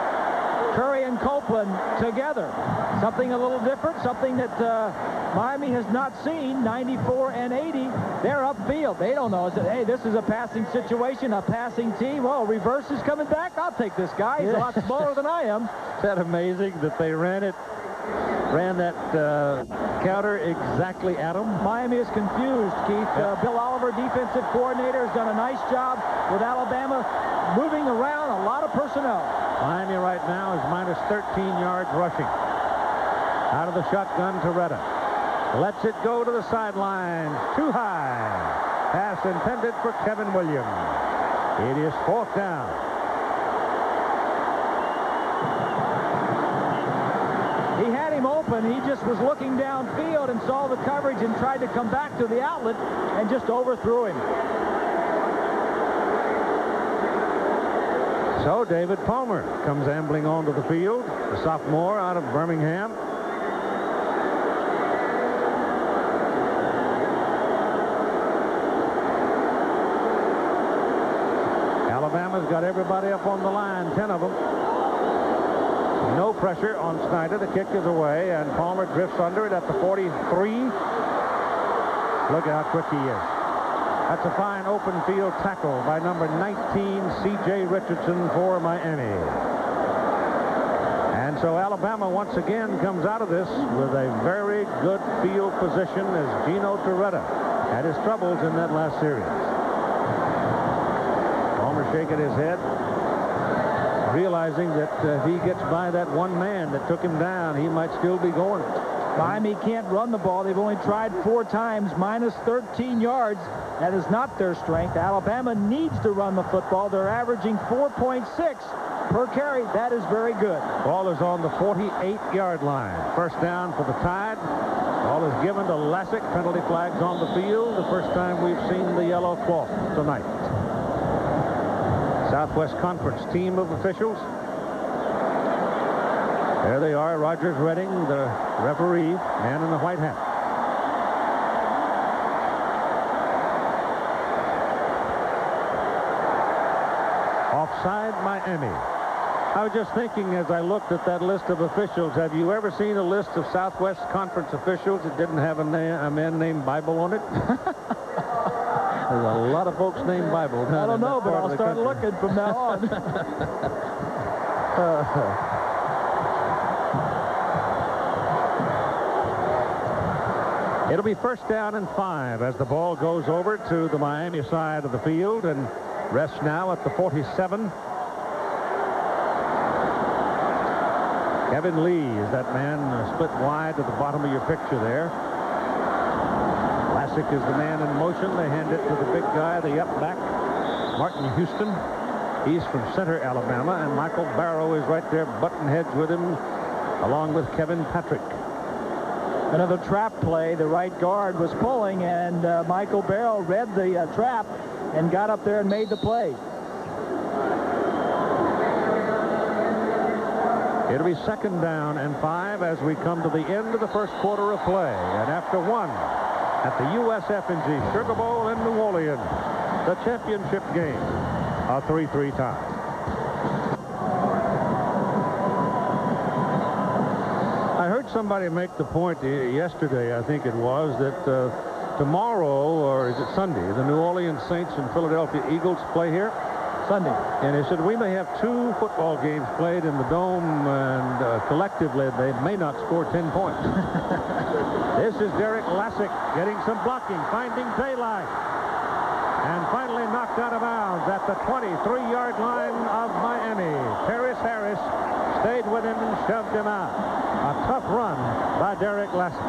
Curry and Copeland together. Something a little different, something that Miami has not seen. 94 and 80. They're upfield. They don't know. Hey, this is a passing situation, a passing team. Well, reverse is coming back. I'll take this guy. He's a lot smaller than I am. Isn't that amazing that they ran that counter exactly at him? Miami is confused, Keith. Bill Oliver, defensive coordinator, has done a nice job with Alabama moving around a lot of personnel. Miami right now is minus 13 yards rushing. Out of the shotgun, Toretta lets it go to the sideline. Too high. Pass intended for Kevin Williams. It is 4th down. He had him open. He just was looking downfield and saw the coverage and tried to come back to the outlet and just overthrew him. So David Palmer comes ambling onto the field, the sophomore out of Birmingham. Alabama's got everybody up on the line, 10 of them. No pressure on Snyder. The kick is away, and Palmer drifts under it at the 43. Look at how quick he is. That's a fine open field tackle by number 19, C.J. Richardson for Miami. And so Alabama once again comes out of this with a very good field position as Gino Toretta had his troubles in that last series. Palmer shaking his head, realizing that if he gets by that one man that took him down, he might still be going. Miami can't run the ball. They've only tried 4 times, minus 13 yards. That is not their strength. Alabama needs to run the football. They're averaging 4.6 per carry. That is very good. Ball is on the 48-yard line. First down for the Tide. Ball is given to Lassick. Penalty flags on the field. The first time we've seen the yellow cloth tonight. Southwest Conference team of officials. There they are, Rogers Redding, the referee, man in the white hat. Offside, Miami. I was just thinking as I looked at that list of officials, have you ever seen a list of Southwest Conference officials that didn't have a man named Bible on it? There's a lot of folks named Bible. I don't know, but I'll start looking from now on. It'll be first down and 5 as the ball goes over to the Miami side of the field and rests now at the 47. Kevin Lee is that man split wide to the bottom of your picture there. Lassick is the man in motion. They hand it to the big guy, the up back, Martin Houston. He's from Center, Alabama, and Michael Barrow is right there button heads with him, along with Kevin Patrick. Another trap play. The right guard was pulling, and Michael Barrow read the trap and got up there and made the play. It'll be second down and 5 as we come to the end of the first quarter of play. And after 1 at the USF&G Sugar Bowl in New Orleans, the championship game, a 3-3 tie. I heard somebody make the point yesterday, I think it was, that tomorrow, or is it Sunday, the New Orleans Saints and Philadelphia Eagles play here? Sunday. And he said we may have 2 football games played in the Dome, and collectively they may not score 10 points. This is Derek Lassick getting some blocking, finding daylight, and finally knocked out of bounds at the 23-yard line of Miami. Paris Harris stayed with him and shoved him out. A tough run by Derek Lassick.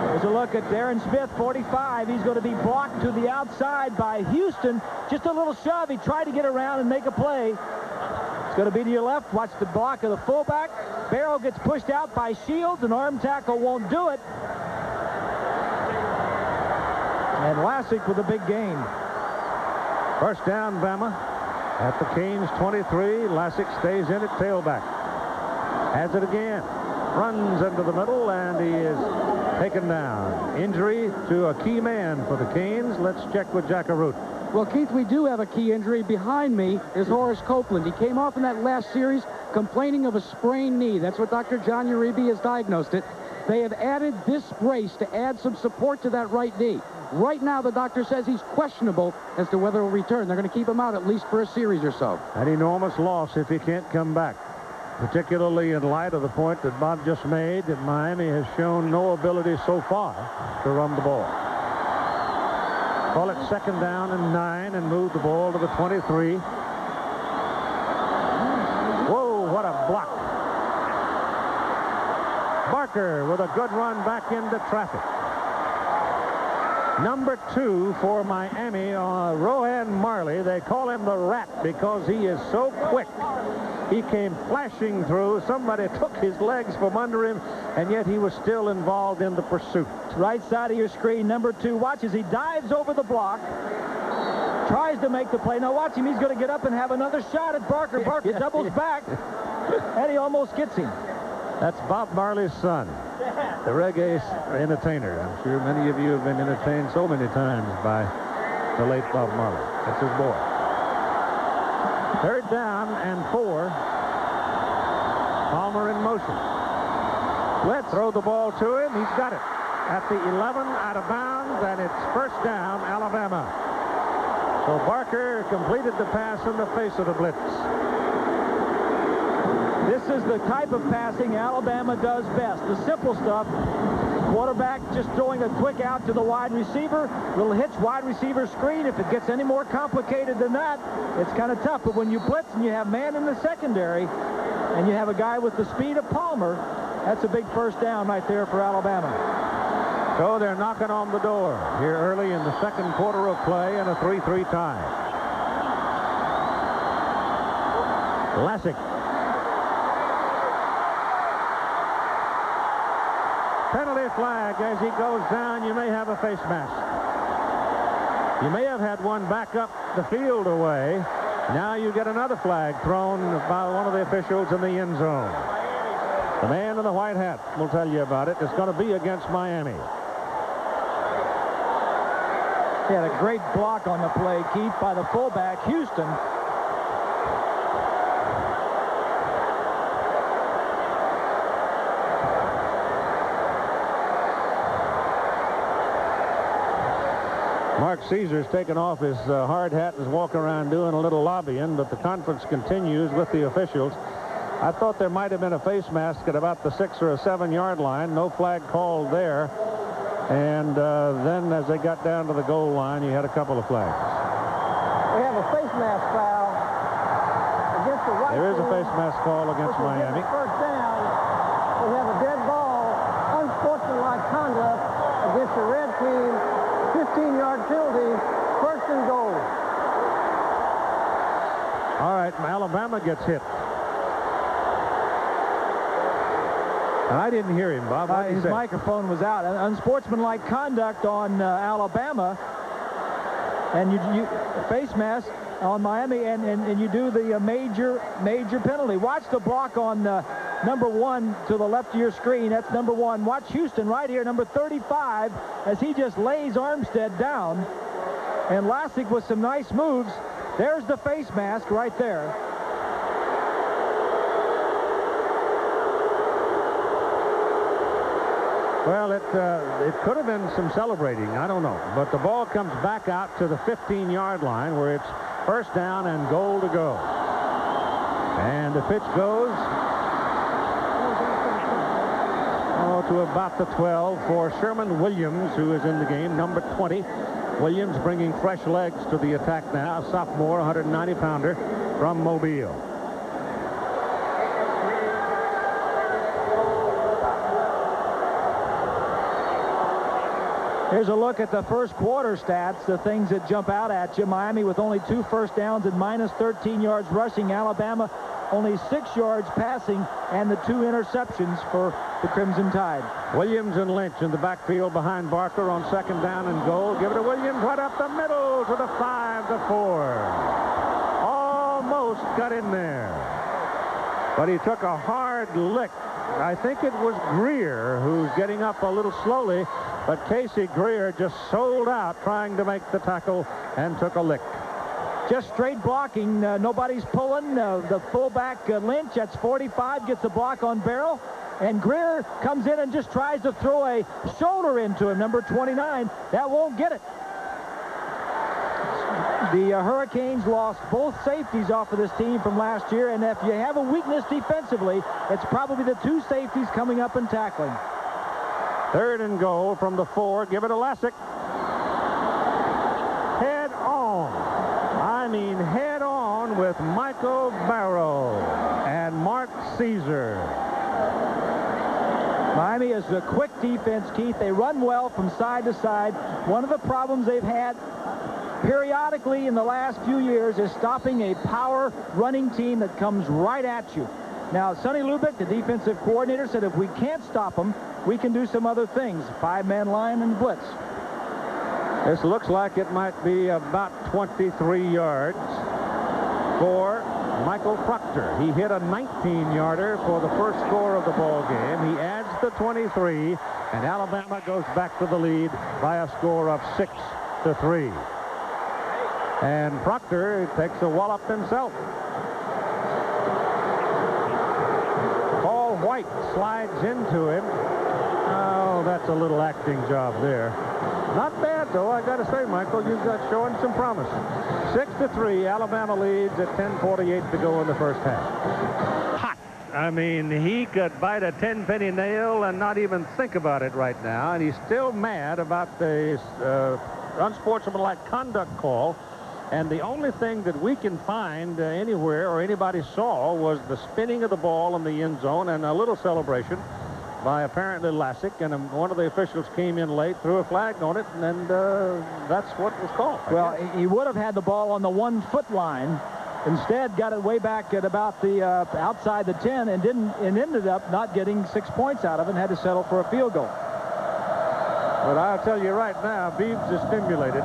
There's a look at Darren Smith, 45. He's going to be blocked to the outside by Houston. Just a little shove. He tried to get around and make a play. It's going to be to your left. Watch the block of the fullback. Barrow gets pushed out by Shields. An arm tackle won't do it. And Lassick with a big gain. First down, Bama. At the Canes 23, Lassick stays in at tailback. Has it again. Runs into the middle, and he is taken down. Injury to a key man for the Canes. Let's check with Jack Arute. Well, Keith, we do have a key injury. Behind me is Horace Copeland. He came off in that last series complaining of a sprained knee. That's what Dr. John Uribe has diagnosed it. They have added this brace to add some support to that right knee. Right now, the doctor says he's questionable as to whether he'll return. They're going to keep him out at least for a series or so. An enormous loss if he can't come back, particularly in light of the point that Bob just made, that Miami has shown no ability so far to run the ball. Call it 2nd down and 9 and move the ball to the 23. Whoa, what a block. Barker with a good run back into traffic. Number 2 for Miami, Rohan Marley. They call him the Rat because he is so quick. He came flashing through. Somebody took his legs from under him, and yet he was still involved in the pursuit. Right side of your screen, number 2. Watch as he dives over the block. Tries to make the play. Now watch him. He's going to get up and have another shot at Barker. Barker doubles back, and he almost gets him. That's Bob Marley's son, the reggae entertainer. I'm sure many of you have been entertained so many times by the late Bob Marley. That's his boy. 3rd down and 4. Palmer in motion. Let's throw the ball to him. He's got it. At the 11, out of bounds, and it's 1st down, Alabama. So Barker completed the pass in the face of the blitz. This is the type of passing Alabama does best. The simple stuff. Quarterback just throwing a quick out to the wide receiver. Little hitch, wide receiver screen. If it gets any more complicated than that, it's kind of tough. But when you blitz and you have man in the secondary and you have a guy with the speed of Palmer, that's a big 1st down right there for Alabama. So they're knocking on the door here early in the 2nd quarter of play and a 3-3 tie. Lassick. Penalty flag as he goes down. You may have a face mask. You may have had one back up the field away. Now you get another flag thrown by one of the officials in the end zone. The man in the white hat will tell you about it. It's going to be against Miami. He had a great block on the play, Keith, by the fullback, Houston. Mark Caesar's taken off his hard hat and is walking around doing a little lobbying, but the conference continues with the officials. I thought there might have been a face mask at about the 6 or 7 yard line. No flag called there. And then as they got down to the goal line, you had a couple of flags. We have a face mask foul against the right. There is a face mask call against Miami. 1st down. We have a dead ball, unsportsmanlike conduct against the red team. 15-yard penalty, 1st and goal. All right, Alabama gets hit. And I didn't hear him, Bob. What did he His say? microphone was out. Unsportsmanlike conduct on Alabama. And you face mask on Miami, and you do the major penalty. Watch the block on number 1 to the left of your screen. That's number 1. Watch Houston right here, number 35, as he just lays Armstead down. And Lassick with some nice moves. There's the face mask right there. Well, it could have been some celebrating. I don't know. But the ball comes back out to the 15-yard line where it's 1st down and goal to go. And the pitch goes to about the 12 for Sherman Williams, who is in the game, number 20. Williams bringing fresh legs to the attack now. A sophomore, 190-pounder from Mobile. Here's a look at the 1st quarter stats, the things that jump out at you. Miami with only 2 first downs and minus 13 yards rushing. Alabama only 6 yards passing, and the 2 interceptions for the Crimson Tide. Williams and Lynch in the backfield behind Barker on 2nd down and goal. Give it to Williams right up the middle to the 5-4. Almost got in there. But he took a hard lick. I think it was Greer who's getting up a little slowly. But Casey Greer just sold out trying to make the tackle and took a lick. Just straight blocking. Nobody's pulling. The fullback, Lynch, that's 45, gets a block on Barrow. And Greer comes in and just tries to throw a shoulder into him, number 29. That won't get it. The Hurricanes lost both safeties off of this team from last year, and if you have a weakness defensively, it's probably the two safeties coming up and tackling. 3rd and goal from the 4. Give it to Lassick. Head on. I mean head on with Michael Barrow and Mark Caesar. Miami is a quick defense, Keith. They run well from side to side. One of the problems they've had periodically in the last few years is stopping a power running team that comes right at you. Now, Sonny Lubick, the defensive coordinator, said if we can't stop them, we can do some other things. 5-man line and blitz. This looks like it might be about 23 yards for Michael Proctor. He hit a 19-yarder for the first score of the ball game. He adds the 23, and Alabama goes back to the lead by a score of 6-3. And Proctor takes a wallop himself. Paul White slides into him. Oh, that's a little acting job there. Not bad, though, I got to say, Michael. You've got showing some promise. 6-3, Alabama leads at 10:48 to go in the first half. Hot. I mean, he could bite a 10-penny nail and not even think about it right now, and he's still mad about the unsportsmanlike conduct call. And the only thing that we can find anywhere or anybody saw was the spinning of the ball in the end zone and a little celebration by apparently Lassick, and one of the officials came in late, threw a flag on it, and that's what was called. Well, he would have had the ball on the 1-foot line. Instead, got it way back at about the outside the 10, and ended up not getting 6 points out of it and had to settle for a field goal. But I'll tell you right now, Beebs is stimulated.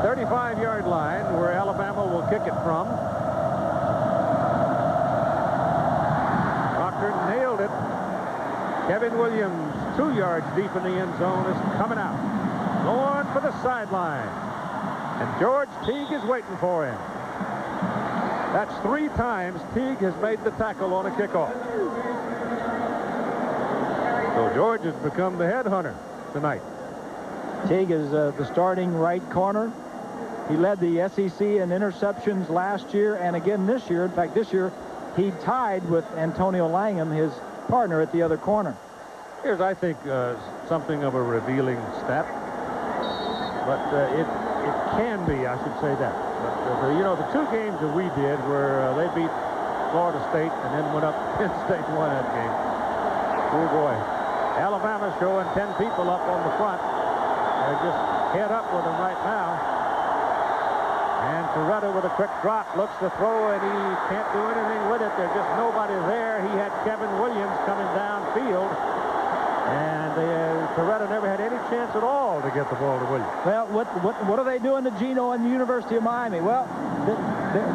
35-yard line where Alabama will kick it from. Proctor nailed it. Kevin Williams, 2 yards deep in the end zone, is coming out. Going for the sideline. And George Teague is waiting for him. That's 3 times Teague has made the tackle on a kickoff. So George has become the headhunter tonight. Teague is the starting right corner. He led the SEC in interceptions last year and again this year. In fact, this year he tied with Antonio Langham, his partner at the other corner. Here's, I think, something of a revealing stat. But it can be, I should say that. But, you know, the 2 games that we did where they beat Florida State and then went up to Penn State and won that game. Oh, boy. Alabama's showing 10 people up on the front. They're just head up with them right now. And Toretta with a quick drop looks to throw, and he can't do anything with it. There's just nobody there. He had Kevin Williams coming downfield, and Toretta never had any chance at all to get the ball to Williams. Well, what are they doing to Gino and the University of Miami? Well,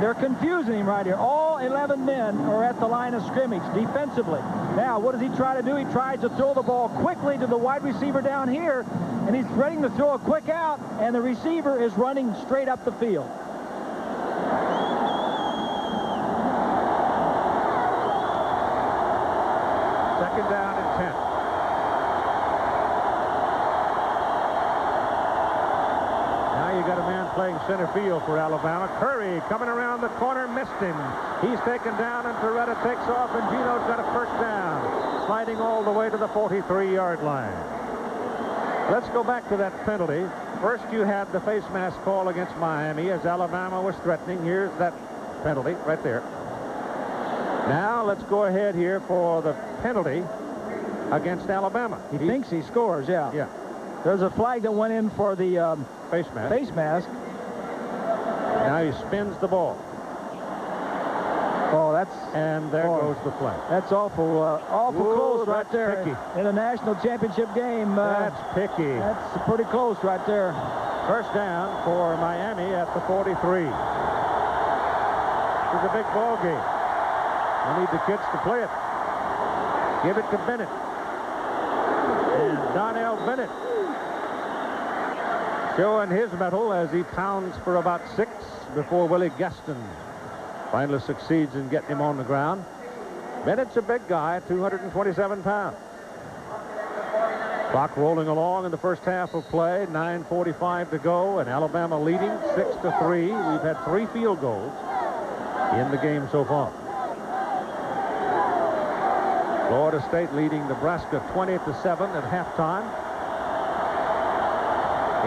they're confusing him right here. All 11 men are at the line of scrimmage defensively. Now, what does he try to do? He tries to throw the ball quickly to the wide receiver down here, and he's ready to throw a quick out, and the receiver is running straight up the field. Second down and 10. Now you got a man playing center field for Alabama. Curry coming around the corner, missed him. He's taken down, and Toretta takes off, and Gino's got a first down, sliding all the way to the 43-yard line. Let's go back to that penalty. First, you had the face mask call against Miami as Alabama was threatening. Here's that penalty right there. Now let's go ahead here for the penalty against Alabama. He thinks he scores, yeah. Yeah. There's a flag that went in for the face mask. Face mask. Now he spins the ball. Oh, and there goes the flag. That's awful close right there picky. in a national championship game. That's picky. That's pretty close right there. First down for Miami at the 43. This is a big ball game. We need the kids to play it. Give it to Bennett. And Donnell Bennett showing his mettle as he pounds for about 6 before Willie Gaston finally succeeds in getting him on the ground. Bennett's a big guy, 227 pounds. Clock rolling along in the first half of play, 9:45 to go, and Alabama leading 6-3. We've had 3 field goals in the game so far. Florida State leading Nebraska 20-7 at halftime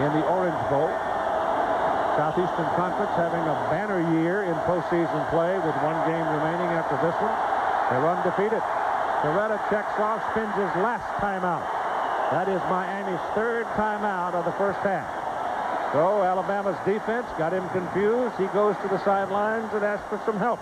in the Orange Bowl. Southeastern Conference having a banner year in postseason play with 1 game remaining after this one. They're undefeated. Toretta checks off, spins his last timeout. That is Miami's 3rd timeout of the first half. So Alabama's defense got him confused. He goes to the sidelines and asks for some help.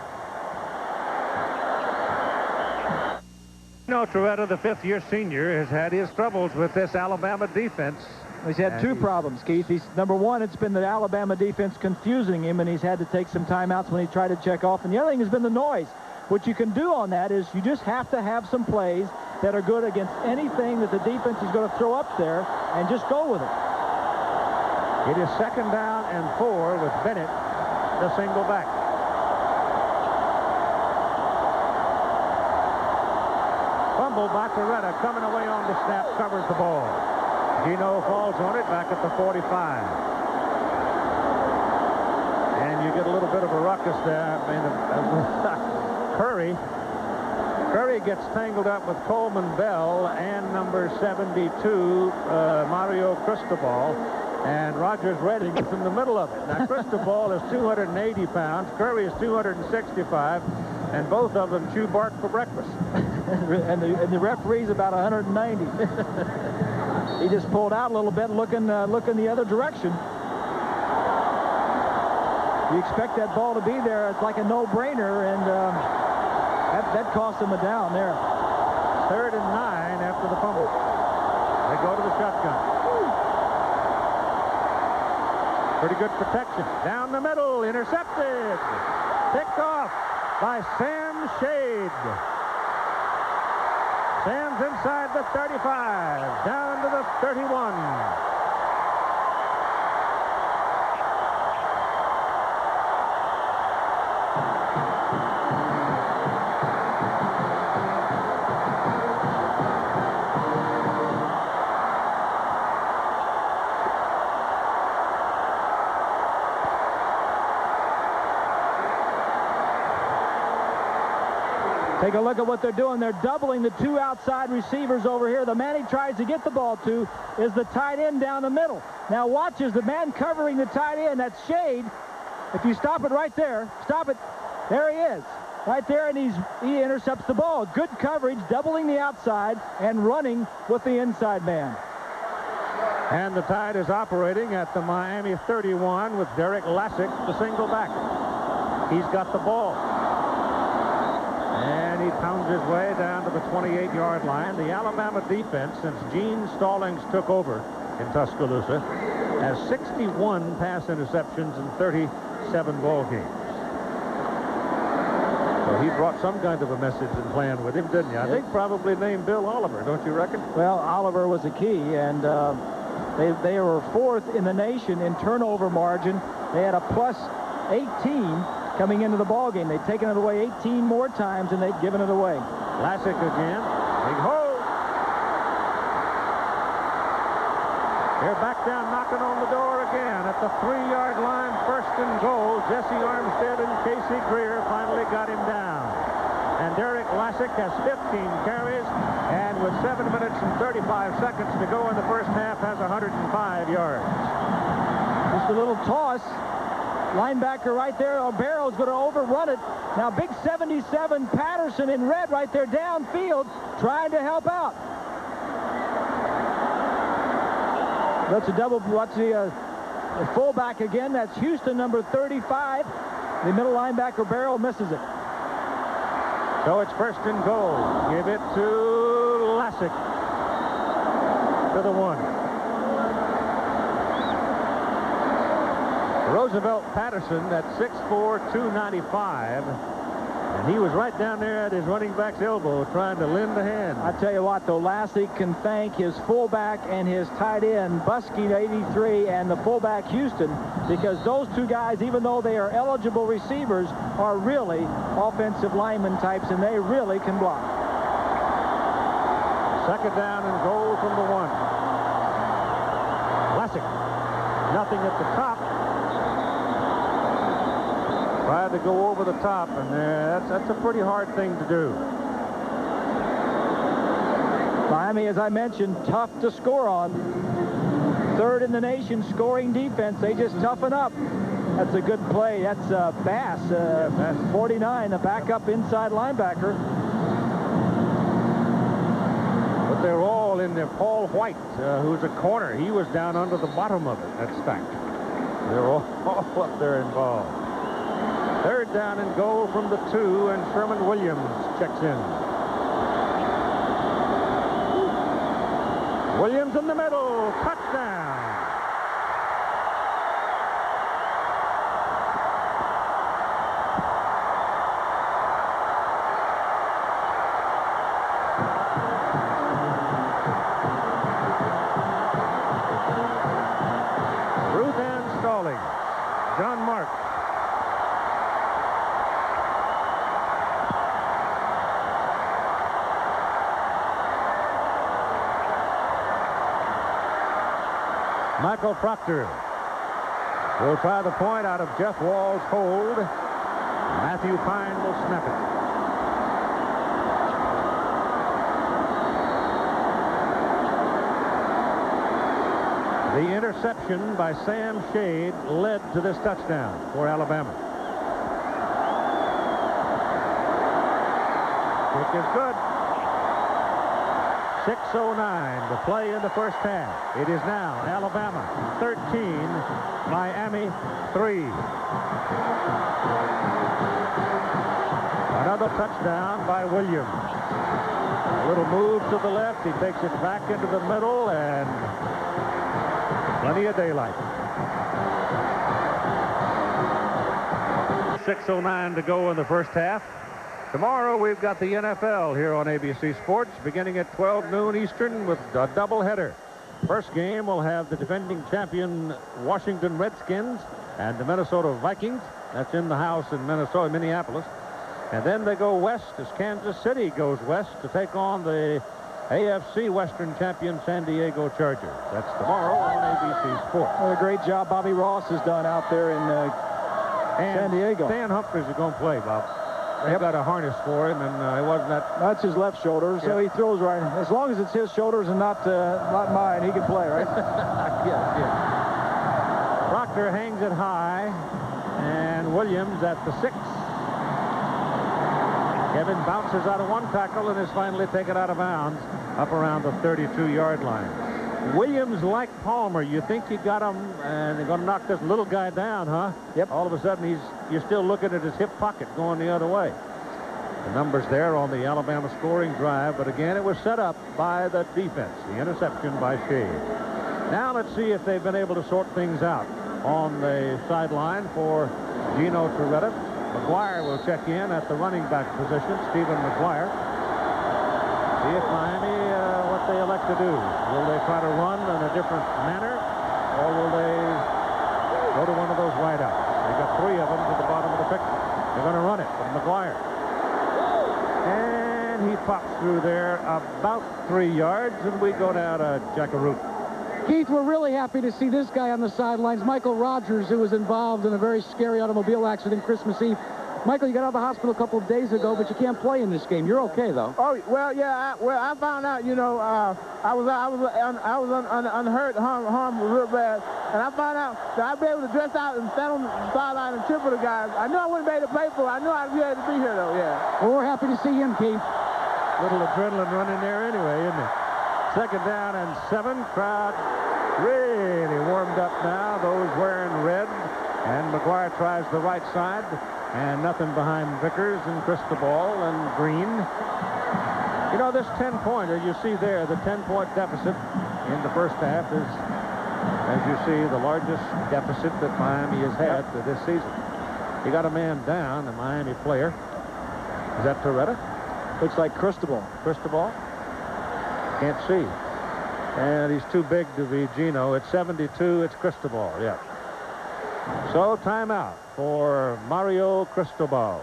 Toretta, the 5th-year senior, has had his troubles with this Alabama defense. He's had 2 problems, Keith. Number 1, it's been the Alabama defense confusing him, and he's had to take some timeouts when he tried to check off. And the other thing has been the noise. What you can do on that is you just have to have some plays that are good against anything that the defense is going to throw up there, and just go with it. It is 2nd down and 4 with Bennett, the single back. Fumble by Toretta, coming away on the snap, covers the ball. Gino falls on it back at the 45. And you get a little bit of a ruckus there. Curry gets tangled up with Coleman Bell and number 72, Mario Cristobal. And Rogers Redding is in the middle of it. Now, Cristobal is 280 pounds. Curry is 265. And both of them chew bark for breakfast. and the referee's about 190. He just pulled out a little bit, looking the other direction. You expect that ball to be there. It's like a no-brainer, and that cost him a down there. 3rd and 9 after the fumble. They go to the shotgun. Pretty good protection. Down the middle, intercepted. Picked off by Sam Shade. Sam's inside the 35, down to the 31. Take a look at what they're doing. They're doubling the 2 outside receivers over here. The man he tries to get the ball to is the tight end down the middle. Now watch as the man covering the tight end, that's Shade. If you stop it right there, stop it. There he is, right there, and he intercepts the ball. Good coverage, doubling the outside and running with the inside man. And the Tide is operating at the Miami 31 with Derek Lassick, the single back. He's got the ball. And he pounds his way down to the 28-yard line. The Alabama defense, since Gene Stallings took over in Tuscaloosa, has 61 pass interceptions in 37 ball games. So he brought some kind of a message in playing with him, didn't you? I think probably named Bill Oliver, don't you reckon? Well, Oliver was a key, and they were 4th in the nation in turnover margin. They had a plus 18 coming into the ball game. They'd taken it away 18 more times, and they'd given it away. Lassick again. Big hole. They're back down, knocking on the door again at the 3-yard line. 1st and goal. Jesse Armstead and Casey Greer finally got him down. And Derek Lassick has 15 carries, and with 7 minutes and 35 seconds to go in the first half, has 105 yards. Just a little toss. Linebacker right there. Barrow's going to overrun it. Now big 77 Patterson in red right there downfield trying to help out. That's a double. Watch the fullback again. That's Houston, number 35. The middle linebacker Barrow misses it. So it's 1st and goal. Give it to Lassick. To the 1. Roosevelt Patterson, at 6'4", 295, And he was right down there at his running back's elbow trying to lend a hand. I tell you what, though, Lassie can thank his fullback and his tight end, Buskey, 83, and the fullback, Houston, because those two guys, even though they are eligible receivers, are really offensive lineman types, and they really can block. Second down and goal from the 1. Lassick, nothing at the top. Tried to go over the top, and that's a pretty hard thing to do. Miami, as I mentioned, tough to score on. Third in the nation scoring defense. They just toughen up. That's a good play. That's Bass, 49, the backup inside linebacker. But they're all in there. Paul White, who's a corner, he was down under the bottom of it. That's stacked. They're all up there involved. Third down and goal from the 2, and Sherman Williams checks in. Williams in the middle, touchdown. Ruth Ann Stalling, John Mark. Michael Proctor will try the point out of Jeff Wall's hold. Matthew Pine will snap it. The interception by Sam Shade led to this touchdown for Alabama. Kick is good. 6:09 to play in the first half. It is now Alabama 13, Miami 3. Another touchdown by Williams. A little move to the left. He takes it back into the middle, and plenty of daylight. 6:09 to go in the first half. Tomorrow we've got the NFL here on ABC Sports beginning at 12 noon Eastern with a doubleheader. First game will have the defending champion Washington Redskins and the Minnesota Vikings. That's in the house in Minneapolis. And then they go west as Kansas City goes west to take on the AFC Western champion San Diego Chargers. That's tomorrow on ABC Sports. What a great job Bobby Ross has done out there in San Diego. Stan Humphries is going to play, Bob. They've got a harness for him, and it wasn't that. That's his left shoulder, so he throws right. As long as it's his shoulders and not mine, he can play, right? Yes. Proctor hangs it high, and Williams at the 6. Kevin bounces out of one tackle and is finally taken out of bounds up around the 32-yard line. Williams, like Palmer, you think you got him, and they're going to knock this little guy down, huh? Yep. All of a sudden, you're still looking at his hip pocket going the other way. The numbers there on the Alabama scoring drive, but again, it was set up by the defense. The interception by Shade. Now let's see if they've been able to sort things out on the sideline for Gino Torretta. McGuire will check in at the running back position, Stephen McGuire. See if Miami, what they elect to do. Will they try to run in a different manner, or will they go to one of those wideouts? They've got 3 of them to the bottom of the picture. They're going to run it with McGuire. And he pops through there about 3 yards, and we go down to Jackaroot. Keith, we're really happy to see this guy on the sidelines, Michael Rogers, who was involved in a very scary automobile accident Christmas Eve. Michael, you got out of the hospital a couple of days ago, but you can't play in this game. You're okay, though. Oh, well, yeah. I found out, I was unhurt, harmed real bad, and I found out that I'd be able to dress out and stand on the sideline and cheer for the guys. I knew I wouldn't be able to play for it. I knew I'd be able to be here, though. Yeah. Well, we're happy to see him, Keith. Little adrenaline running there anyway, isn't it? Second down and 7. Crowd really warmed up now. Those wearing red, and McGuire tries the right side. And nothing behind Vickers and Cristobal and Green. You know, this 10-pointer you see there, the 10-point deficit in the first half is, as you see, the largest deficit that Miami has had this season. He got a man down, a Miami player. Is that Toretta? Looks like Cristobal. Cristobal? Can't see. And he's too big to be Gino. It's 72. It's Cristobal. Yeah. So timeout for Mario Cristobal.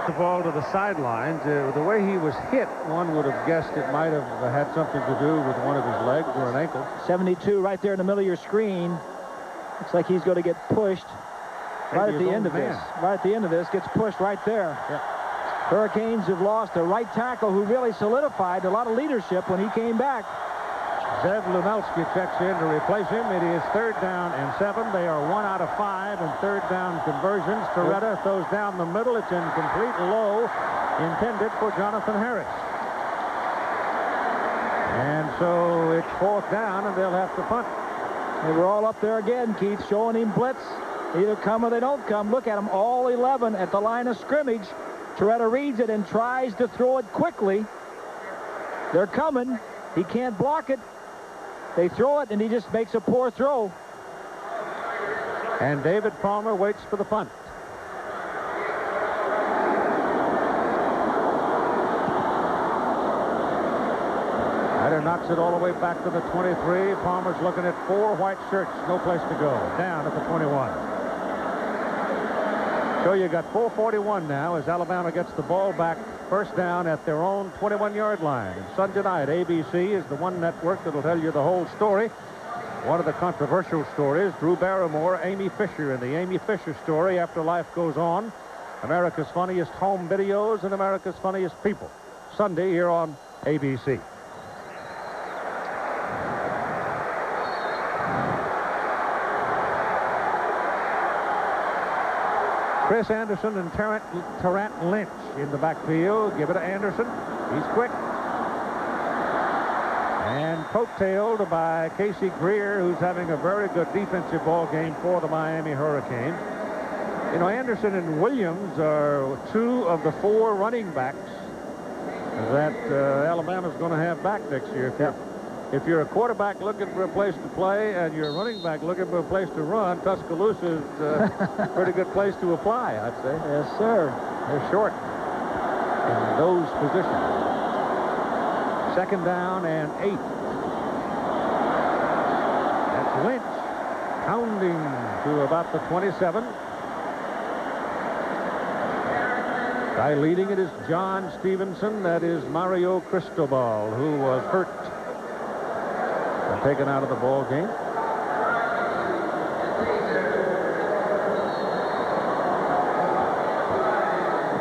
The ball to the sidelines. The way he was hit, one would have guessed it might have had something to do with one of his legs or an ankle. 72 right there in the middle of your screen. Looks like he's going to get pushed right at the end of this. Right at the end of this, gets pushed right there. Yeah. Hurricanes have lost a right tackle who really solidified a lot of leadership when he came back. Zev Lumelski checks in to replace him. It is 3rd down and 7. They are 1 out of 5 in 3rd down conversions. Toretta throws down the middle. It's incomplete, low, intended for Jonathan Harris. And so it's 4th down, and they'll have to punt. They were all up there again, Keith, showing him blitz. Either come or they don't come. Look at them, all 11 at the line of scrimmage. Toretta reads it and tries to throw it quickly. They're coming. He can't block it. They throw it, and he just makes a poor throw. And David Palmer waits for the punt. Ryder knocks it all the way back to the 23. Palmer's looking at 4 white shirts. No place to go. Down at the 21. So you got 4:41 now as Alabama gets the ball back. 1st down at their own 21-yard line. And Sunday night, ABC is the one network that'll tell you the whole story. One of the controversial stories, Drew Barrymore, Amy Fisher, and the Amy Fisher story, After Life Goes On. America's Funniest Home Videos and America's Funniest People. Sunday here on ABC. Chris Anderson and Tarrant Lynch in the backfield. Give it to Anderson. He's quick. And coattailed by Casey Greer, who's having a very good defensive ball game for the Miami Hurricanes. You know, Anderson and Williams are 2 of the 4 running backs that Alabama's going to have back next year. If you're a quarterback looking for a place to play and you're a running back looking for a place to run, Tuscaloosa is a pretty good place to apply, I'd say. Yes, sir. They're short in those positions. 2nd down and 8. That's Lynch pounding to about the 27. Guy leading it is John Stevenson. That is Mario Cristobal, who was hurt. Taken out of the ball game.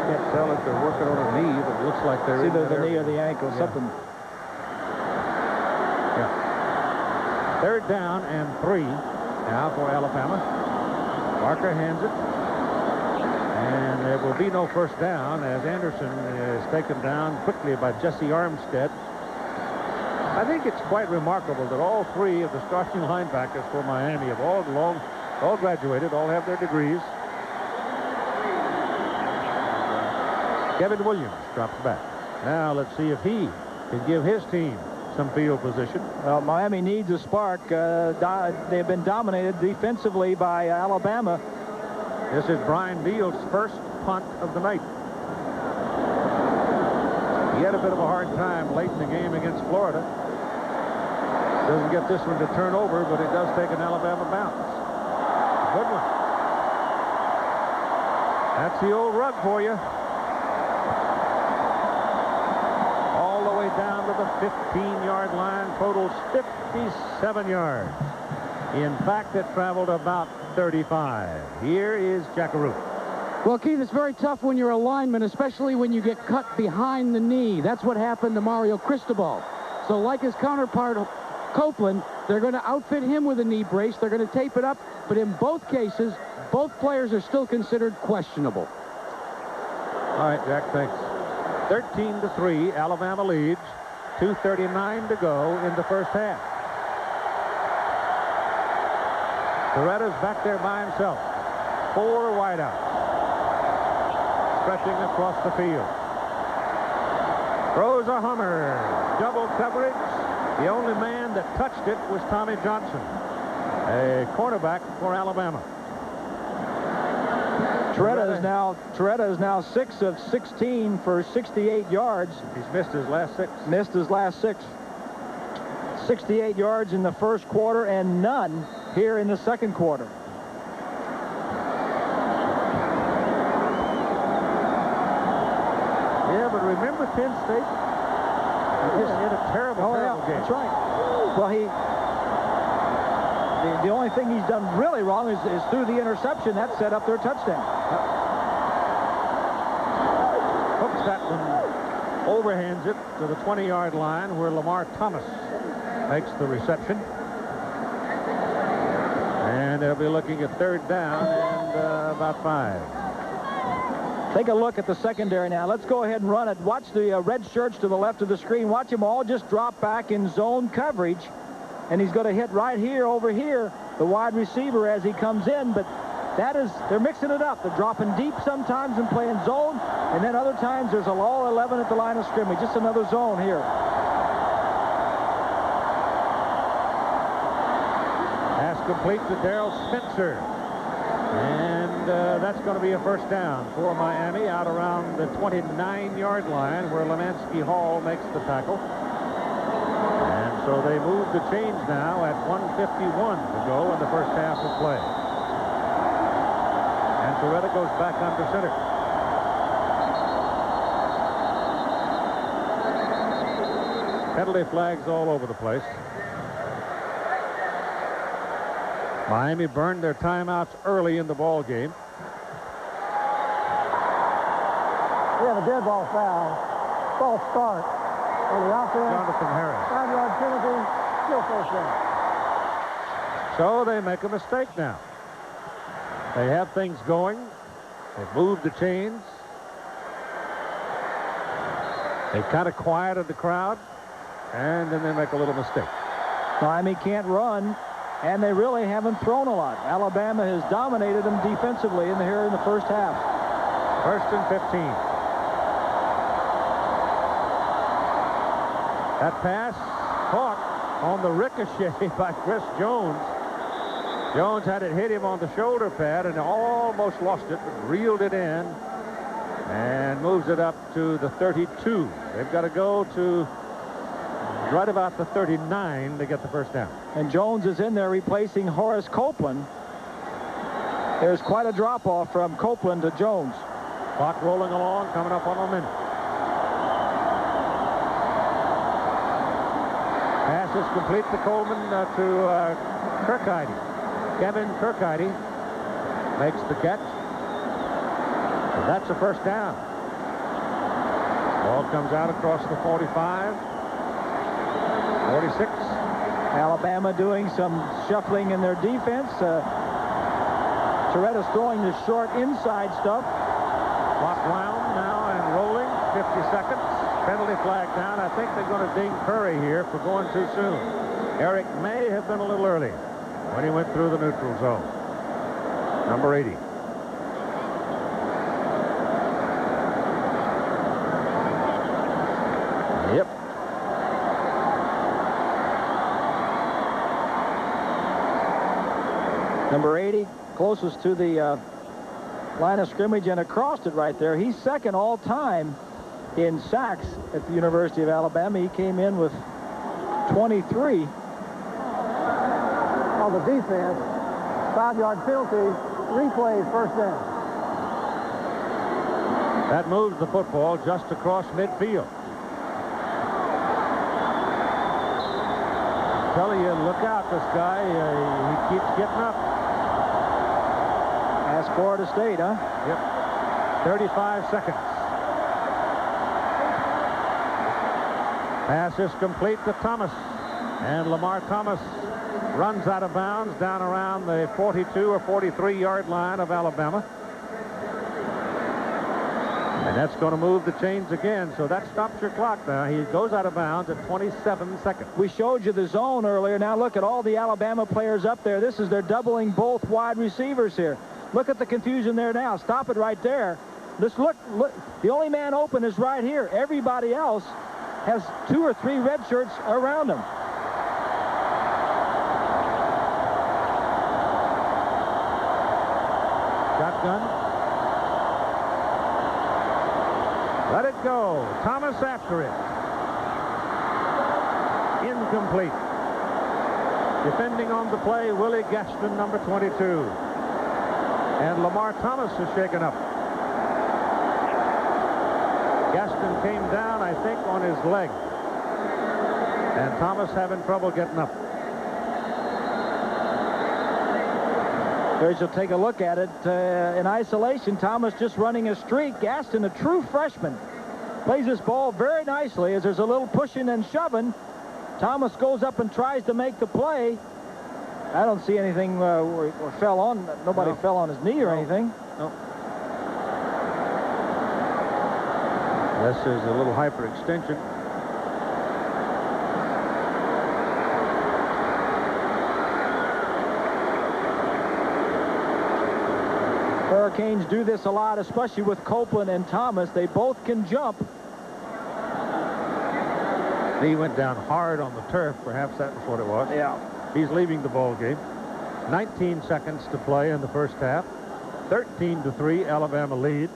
Can't tell if they're working on a knee, but it looks like they're either the knee or the ankle, something. Yeah. 3rd down and 3 now for Alabama. Barker hands it. And there will be no 1st down as Anderson is taken down quickly by Jesse Armstead. I think it's quite remarkable that all 3 of the starting linebackers for Miami have all graduated, all have their degrees. Kevin Williams drops back. Now let's see if he can give his team some field position. Well, Miami needs a spark. They've been dominated defensively by Alabama. This is Brian Beal's 1st punt of the night. He had a bit of a hard time late in the game against Florida. Doesn't get this one to turn over, but it does take an Alabama bounce. Good one. That's the old rug for you. All the way down to the 15-yard line. Totals 57 yards. In fact, it traveled about 35. Here is Jackaroo. Well, Keith, it's very tough when you're a lineman, especially when you get cut behind the knee. That's what happened to Mario Cristobal. So like his counterpart, Copeland, they're going to outfit him with a knee brace. They're going to tape it up. But in both cases, both players are still considered questionable. All right, Jack, thanks. 13-3, Alabama leads. 2:39 to go in the 1st half. Toretta's back there by himself. 4 wideouts. Stretching across the field. Throws a hummer. Double coverage. The only man that touched it was Tommy Johnson, a cornerback for Alabama. Toretta is now 6 of 16 for 68 yards. He's missed his last 6. Missed his last 6. 68 yards in the first quarter and none here in the second quarter. Yeah, but remember Penn State? He had a terrible game. That's right. Well, the only thing he's done really wrong is through the interception. That set up their touchdown. Hooks that one, overhands it to the 20-yard line where Lamar Thomas makes the reception. And they'll be looking at third down and about 5. Take a look at the secondary now. Let's go ahead and run it. Watch the red shirts to the left of the screen. Watch them all just drop back in zone coverage. And he's going to hit right here, over here, the wide receiver as he comes in. But they're mixing it up. They're dropping deep sometimes and playing zone. And then other times there's a all 11 at the line of scrimmage. Just another zone here. Pass complete to Darrell Spencer. And that's going to be a first down for Miami out around the 29-yard line where Lemansky Hall makes the tackle. And so they move the chains now at 1:51 to go in the first half of play. And Toretta goes back under center. Penalty flags all over the place. Miami burned their timeouts early in the ball game. We have a dead ball foul. False start on the offense. Jonathan Harris. 5-yard penalty. Still first down. So they make a mistake now. They have things going. They've moved the chains. They've kind of quieted the crowd. And then they make a little mistake. Miami can't run. And they really haven't thrown a lot. Alabama has dominated them defensively here in the first half. First and 15. That pass caught on the ricochet by Chris Jones. Jones had it hit him on the shoulder pad and almost lost it, but reeled it in and moves it up to the 32. They've got to go to right about the 39 to get the first down. And Jones is in there replacing Horace Copeland. There's quite a drop-off from Copeland to Jones. Clock rolling along, coming up on a minute. Pass is complete to Coleman to Kirkheide. Kevin Kirkheide makes the catch. So that's a first down. Ball comes out across the 45. 46. Alabama doing some shuffling in their defense. Toretta's throwing the short inside stuff. Clock wound now and rolling. 50 seconds. Penalty flag down. I think they're going to ding Curry here for going too soon. Eric may have been a little early when he went through the neutral zone. Number 80. Yep. Number 80, closest to the line of scrimmage and across it right there. He's second all time in sacks at the University of Alabama. He came in with 23. On the defense, 5-yard penalty, replay, first down. That moves the football just across midfield. I'm telling you, look out, this guy. He keeps getting up. That's Florida State, huh? Yep. 35 seconds. Pass is complete to Thomas. And Lamar Thomas runs out of bounds down around the 42 or 43-yard line of Alabama. And that's going to move the chains again, so that stops your clock now. He goes out of bounds at 27 seconds. We showed you the zone earlier. Now look at all the Alabama players up there. They're doubling both wide receivers here. Look at the confusion there now. Stop it right there. Just look. The only man open is right here. Everybody else has 2 or 3 red shirts around them. Shotgun. Let it go. Thomas after it. Incomplete. Defending on the play, Willie Gaston, number 22. And Lamar Thomas is shaken up. Gaston came down, I think, on his leg. And Thomas having trouble getting up. There's you'll take a look at it in isolation. Thomas just running a streak. Gaston, a true freshman, plays this ball very nicely as there's a little pushing and shoving. Thomas goes up and tries to make the play. I don't see anything where fell on. Nobody fell on his knee or anything. No. This is a little hyperextension. Hurricanes do this a lot, especially with Copeland and Thomas. They both can jump. He went down hard on the turf. Perhaps that was what it was. Yeah. He's leaving the ball game. 19 seconds to play in the first half. 13-3, Alabama leads.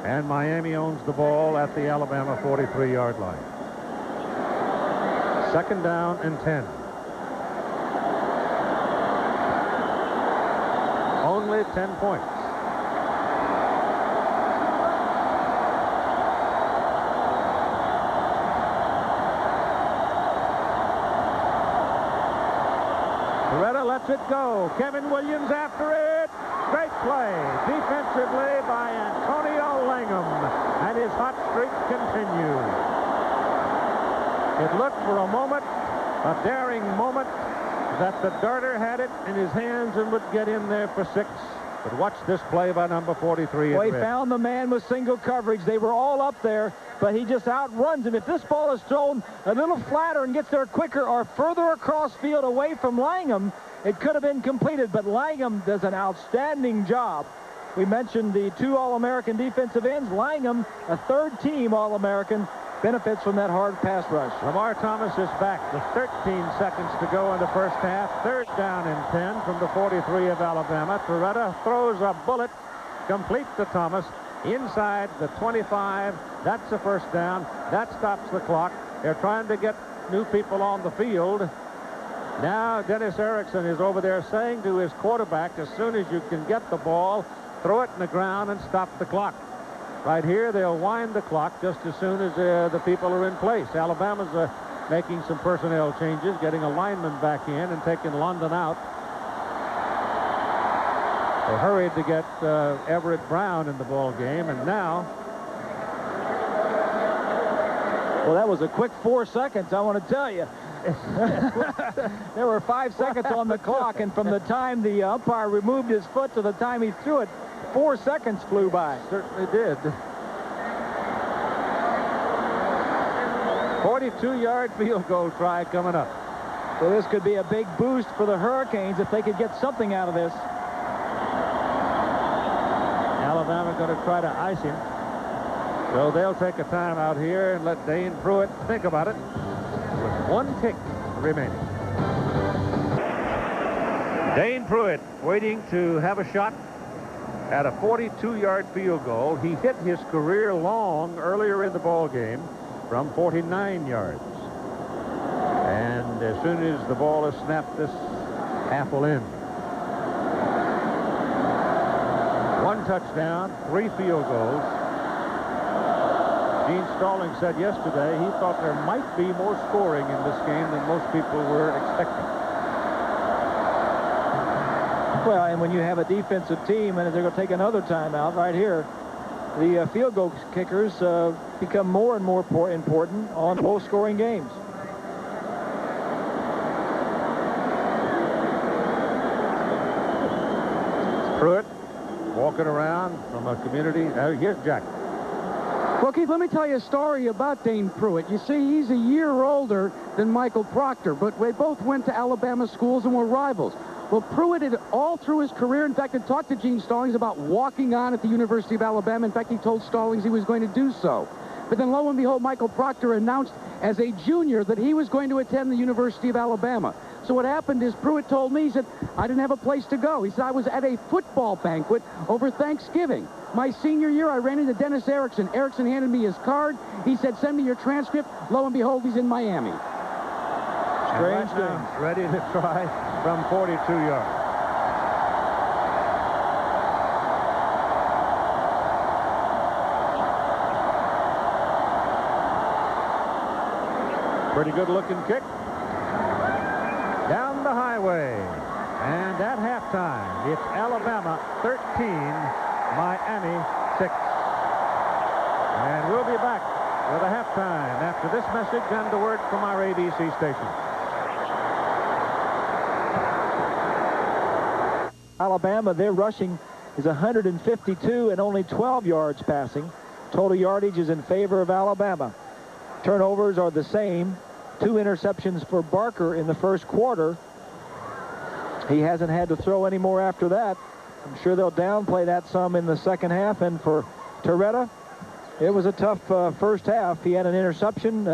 And Miami owns the ball at the Alabama 43-yard line. Second down and 10. Only 10 points. Loretta lets it go. Kevin Williams after it. Great play defensively by Antonio Langham. And his hot streak continues. It looked for a moment, a daring moment, that the darter had it in his hands and would get in there for 6. But watch this play by number 43. Well, he found the man with single coverage. They were all up there, but he just outruns him. If this ball is thrown a little flatter and gets there quicker or further across field away from Langham, it could have been completed. But Langham does an outstanding job. We mentioned the 2 All-American defensive ends. Langham, a third-team All-American, benefits from that hard pass rush. Lamar Thomas is back with 13 seconds to go in the first half. Third down and 10 from the 43 of Alabama. Torretta throws a bullet complete to Thomas inside the 25. That's a first down. That stops the clock. They're trying to get new people on the field. Now Dennis Erickson is over there saying to his quarterback, as soon as you can get the ball, throw it in the ground and stop the clock. Right here, they'll wind the clock just as soon as the people are in place. Alabama's making some personnel changes, getting a lineman back in and taking London out. They hurried to get Everett Brown in the ball game, and now... Well, that was a quick 4 seconds, I want to tell you. There were 5 seconds on the clock, and from the time the umpire removed his foot to the time he threw it, 4 seconds flew by. Certainly did. 42-yard field goal try coming up. So this could be a big boost for the Hurricanes if they could get something out of this. Alabama going to try to ice him. So they'll take a timeout here and let Dane Pruitt think about it with 1 tick remaining. Dane Pruitt waiting to have a shot at a 42-yard field goal. He hit his career long earlier in the ball game from 49 yards. And as soon as the ball is snapped, this half will end. 1 touchdown, 3 field goals. Gene Stallings said yesterday he thought there might be more scoring in this game than most people were expecting. Well, and when you have a defensive team and they're going to take another timeout right here, the field goal kickers become more and more important on low-scoring games. Pruitt walking around from a community. Here's Jack. Well, Keith, let me tell you a story about Dane Pruitt. You see, he's a year older than Michael Proctor, but they both went to Alabama schools and were rivals. Well, Pruitt had all through his career, in fact, had talked to Gene Stallings about walking on at the University of Alabama. In fact, he told Stallings he was going to do so. But then, lo and behold, Michael Proctor announced as a junior that he was going to attend the University of Alabama. So what happened is Pruitt told me, he said, I didn't have a place to go. He said, I was at a football banquet over Thanksgiving. My senior year, I ran into Dennis Erickson. Erickson handed me his card. He said, send me your transcript. Lo and behold, he's in Miami. Strange things. Ready to try from 42 yards. Pretty good looking kick. Down the highway. And at halftime, it's Alabama 13, Miami 6. And we'll be back with a halftime after this message and a word from our ABC station. Alabama, their rushing is 152 and only 12 yards passing. Total yardage is in favor of Alabama. Turnovers are the same. 2 interceptions for Barker in the first quarter. He hasn't had to throw any more after that. I'm sure they'll downplay that some in the second half. And for Torretta, it was a tough first half. He had an interception.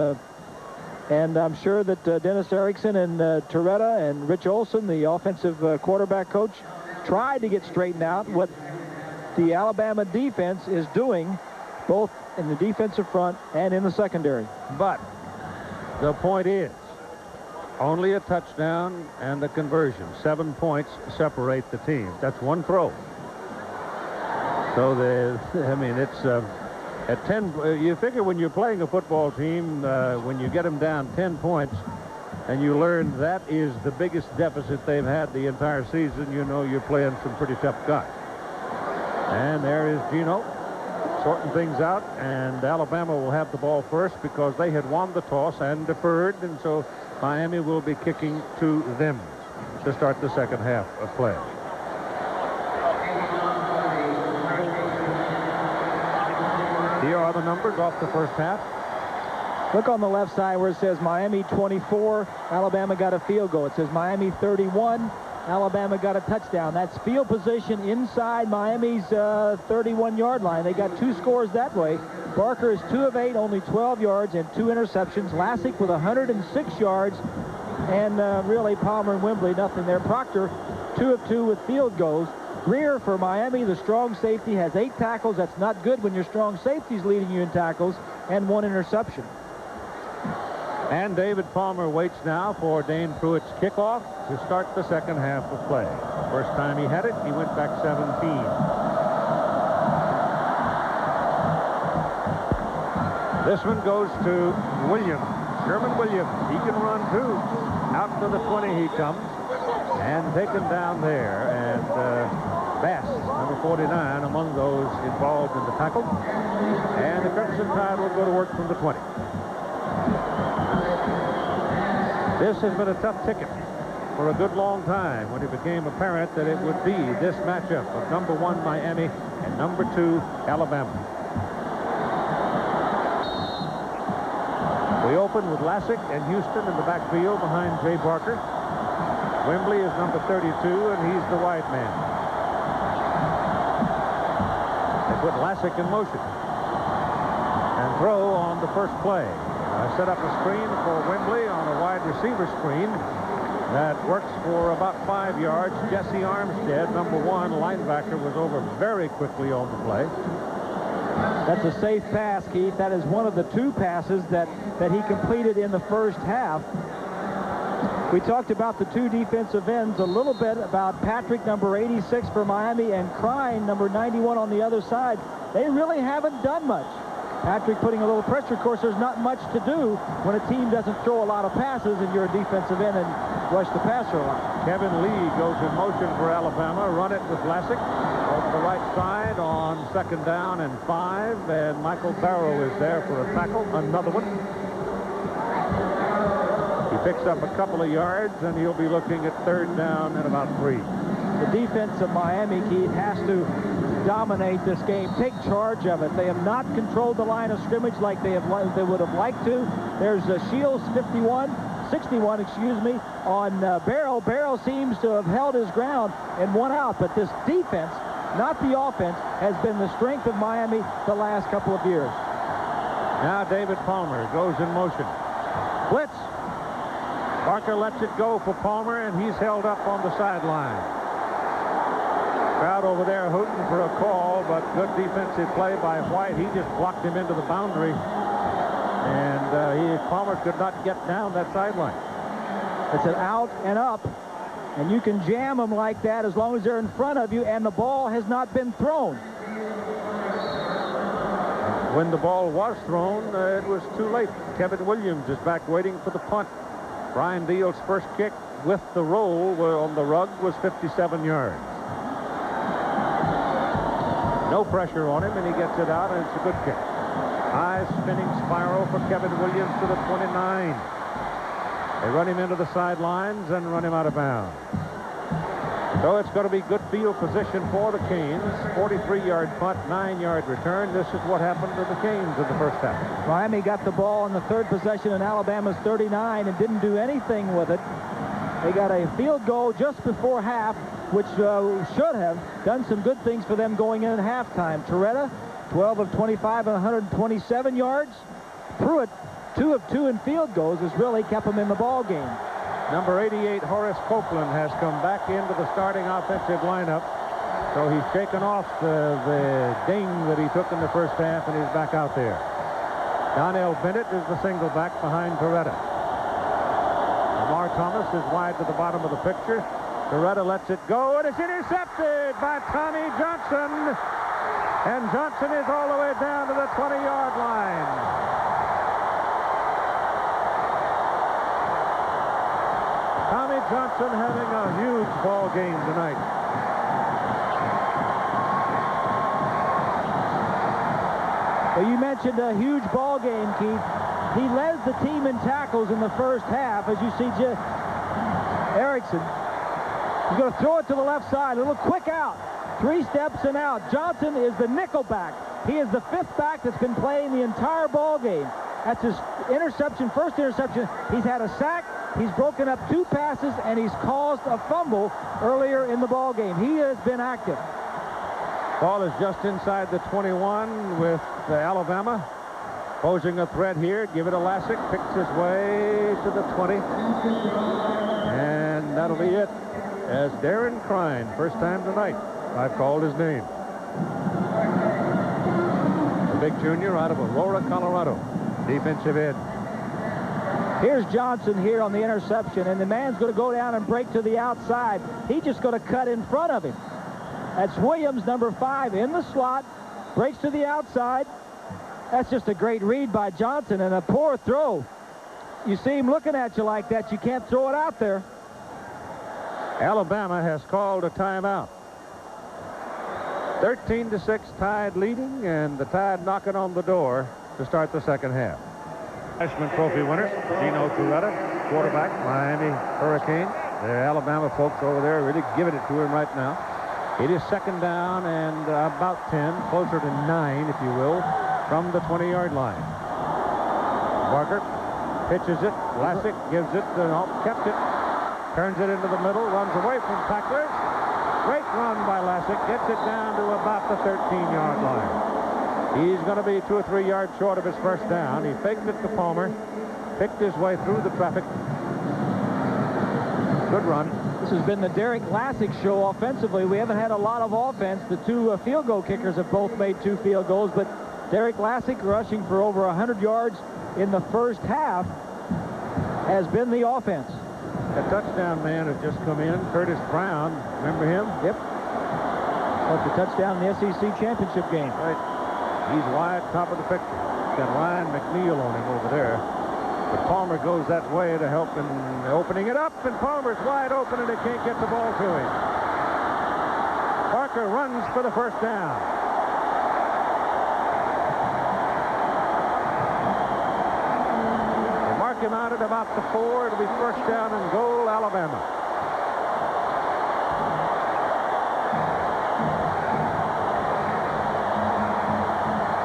And I'm sure that Dennis Erickson and Torretta and Rich Olson, the offensive quarterback coach, tried to get straightened out what the Alabama defense is doing, both in the defensive front and in the secondary. But the point is, only a touchdown and a conversion. 7 points separate the teams. That's one throw. So, it's at 10. You figure when you're playing a football team, when you get them down 10 points, and you learn that is the biggest deficit they've had the entire season, you know you're playing some pretty tough guys. And there is Gino sorting things out, and Alabama will have the ball first because they had won the toss and deferred, and so Miami will be kicking to them to start the second half of play. Here are the numbers off the first half. Look on the left side where it says Miami 24, Alabama got a field goal. It says Miami 31, Alabama got a touchdown. That's field position inside Miami's 31-yard line. They got 2 scores that way. Barker is 2 of 8, only 12 yards and 2 interceptions. Lassick with 106 yards, and really Palmer and Wembley, nothing there. Proctor, 2 of 2 with field goals. Greer for Miami, the strong safety, has 8 tackles. That's not good when your strong safety's leading you in tackles, and 1 interception. And David Palmer waits now for Dane Pruitt's kickoff to start the second half of play. First time he had it, he went back 17. This one goes to Williams. Sherman Williams. He can run too. Out to the 20 he comes. And taken down there. And Bass, number 49, among those involved in the tackle. And the Crimson Tide will go to work from the 20. This has been a tough ticket for a good long time when it became apparent that it would be this matchup of number 1 Miami and number 2 Alabama. We open with Lassick and Houston in the backfield behind Jay Barker. Wembley is number 32, and he's the wide man. They put Lassick in motion and throw on the first play. Set up a screen for Wembley on a wide receiver screen that works for about 5 yards. Jesse Armstead, number 1 linebacker, was over very quickly on the play. That's a safe pass, Keith. That is one of the 2 passes that he completed in the first half. We talked about the 2 defensive ends a little bit, about Patrick, number 86 for Miami, and Crine, number 91 on the other side. They really haven't done much. Patrick putting a little pressure. Of course, there's not much to do when a team doesn't throw a lot of passes and you're a defensive end and rush the passer a lot. Kevin Lee goes in motion for Alabama. Run it with Lassick over the right side on 2nd down and 5. And Michael Barrow is there for a tackle. Another one. He picks up a couple of yards, and he'll be looking at 3rd down and about 3. The defense of Miami, Keith, has to dominate this game, take charge of it. They have not controlled the line of scrimmage like they would have liked to. There's Shields 61 on Barrow. Barrow seems to have held his ground and won out, but this defense, not the offense, has been the strength of Miami the last couple of years. Now David Palmer goes in motion. Blitz. Barker lets it go for Palmer, and he's held up on the sideline. Crowd over there hooting for a call, but Good defensive play by White. He just blocked him into the boundary. And Palmer could not get down that sideline. It's an out and up. And you can jam them like that as long as they're in front of you and the ball has not been thrown. When the ball was thrown, it was too late. Kevin Williams is back waiting for the punt. Brian Deal's first kick with the roll on the rug was 57 yards. No pressure on him, and he gets it out, and it's a good kick. High spinning spiral for Kevin Williams to the 29. They run him into the sidelines and run him out of bounds. So it's going to be good field position for the Canes. 43-yard punt, 9-yard return. This is what happened to the Canes in the first half. Miami got the ball on the third possession in Alabama's 39 and didn't do anything with it. They got a field goal just before half, which should have done some good things for them going in at halftime. Torretta, 12 of 25 and 127 yards. Pruitt, 2 of 2 in field goals, has really kept them in the ball game. Number 88, Horace Copeland, has come back into the starting offensive lineup. So he's shaken off the ding that he took in the first half, and he's back out there. Donnell Bennett is the single back behind Torretta. Lamar Thomas is wide to the bottom of the picture. Torretta lets it go, and it's intercepted by Tommy Johnson. And Johnson is all the way down to the 20-yard line. Tommy Johnson having a huge ball game tonight. Well, you mentioned a huge ball game, Keith. He led the team in tackles in the first half, as you see Erickson. He's going to throw it to the left side. A little quick out. 3 steps and out. Johnson is the nickel back. He is the 5th back that's been playing the entire ball game. That's his interception, first interception. He's had a sack. He's broken up 2 passes, and he's caused a fumble earlier in the ball game. He has been active. Ball is just inside the 21 with Alabama. Posing a threat here. Give it to Lassick. Picks his way to the 20. And that'll be it. As Darren Crine, first time tonight, I've called his name. The big junior out of Aurora, Colorado. Defensive end. Here's Johnson here on the interception, and the man's going to go down and break to the outside. He's just going to cut in front of him. That's Williams, number 5, in the slot. Breaks to the outside. That's just a great read by Johnson, and a poor throw. You see him looking at you like that, you can't throw it out there. Alabama has called a timeout. 13-6 Tide leading, and the Tide knocking on the door to start the second half. Heisman Trophy winner, Gino Torretta, quarterback, Miami Hurricane. The Alabama folks over there really giving it to him right now. It is second down and about 10, closer to 9, if you will, from the 20-yard line. Barker pitches it. Lassick gives it. Kept it. Turns it into the middle. Runs away from tacklers. Great run by Lassick. Gets it down to about the 13-yard line. He's going to be 2 or 3 yards short of his first down. He faked it to Palmer. Picked his way through the traffic. Good run. This has been the Derek Lassick show offensively. We haven't had a lot of offense. The 2 field goal kickers have both made 2 field goals, but Derek Lassick, rushing for over 100 yards in the first half, has been the offense. The touchdown man has just come in, Curtis Brown. Remember him? Yep. That's the touchdown in the SEC championship game. Right. He's wide top of the picture. Got Ryan McNeil on him over there. But Palmer goes that way to help in opening it up, and Palmer's wide open, and they can't get the ball to him. Parker runs for the first down. They mark him out at about the 4. It'll be first down and goal, Alabama.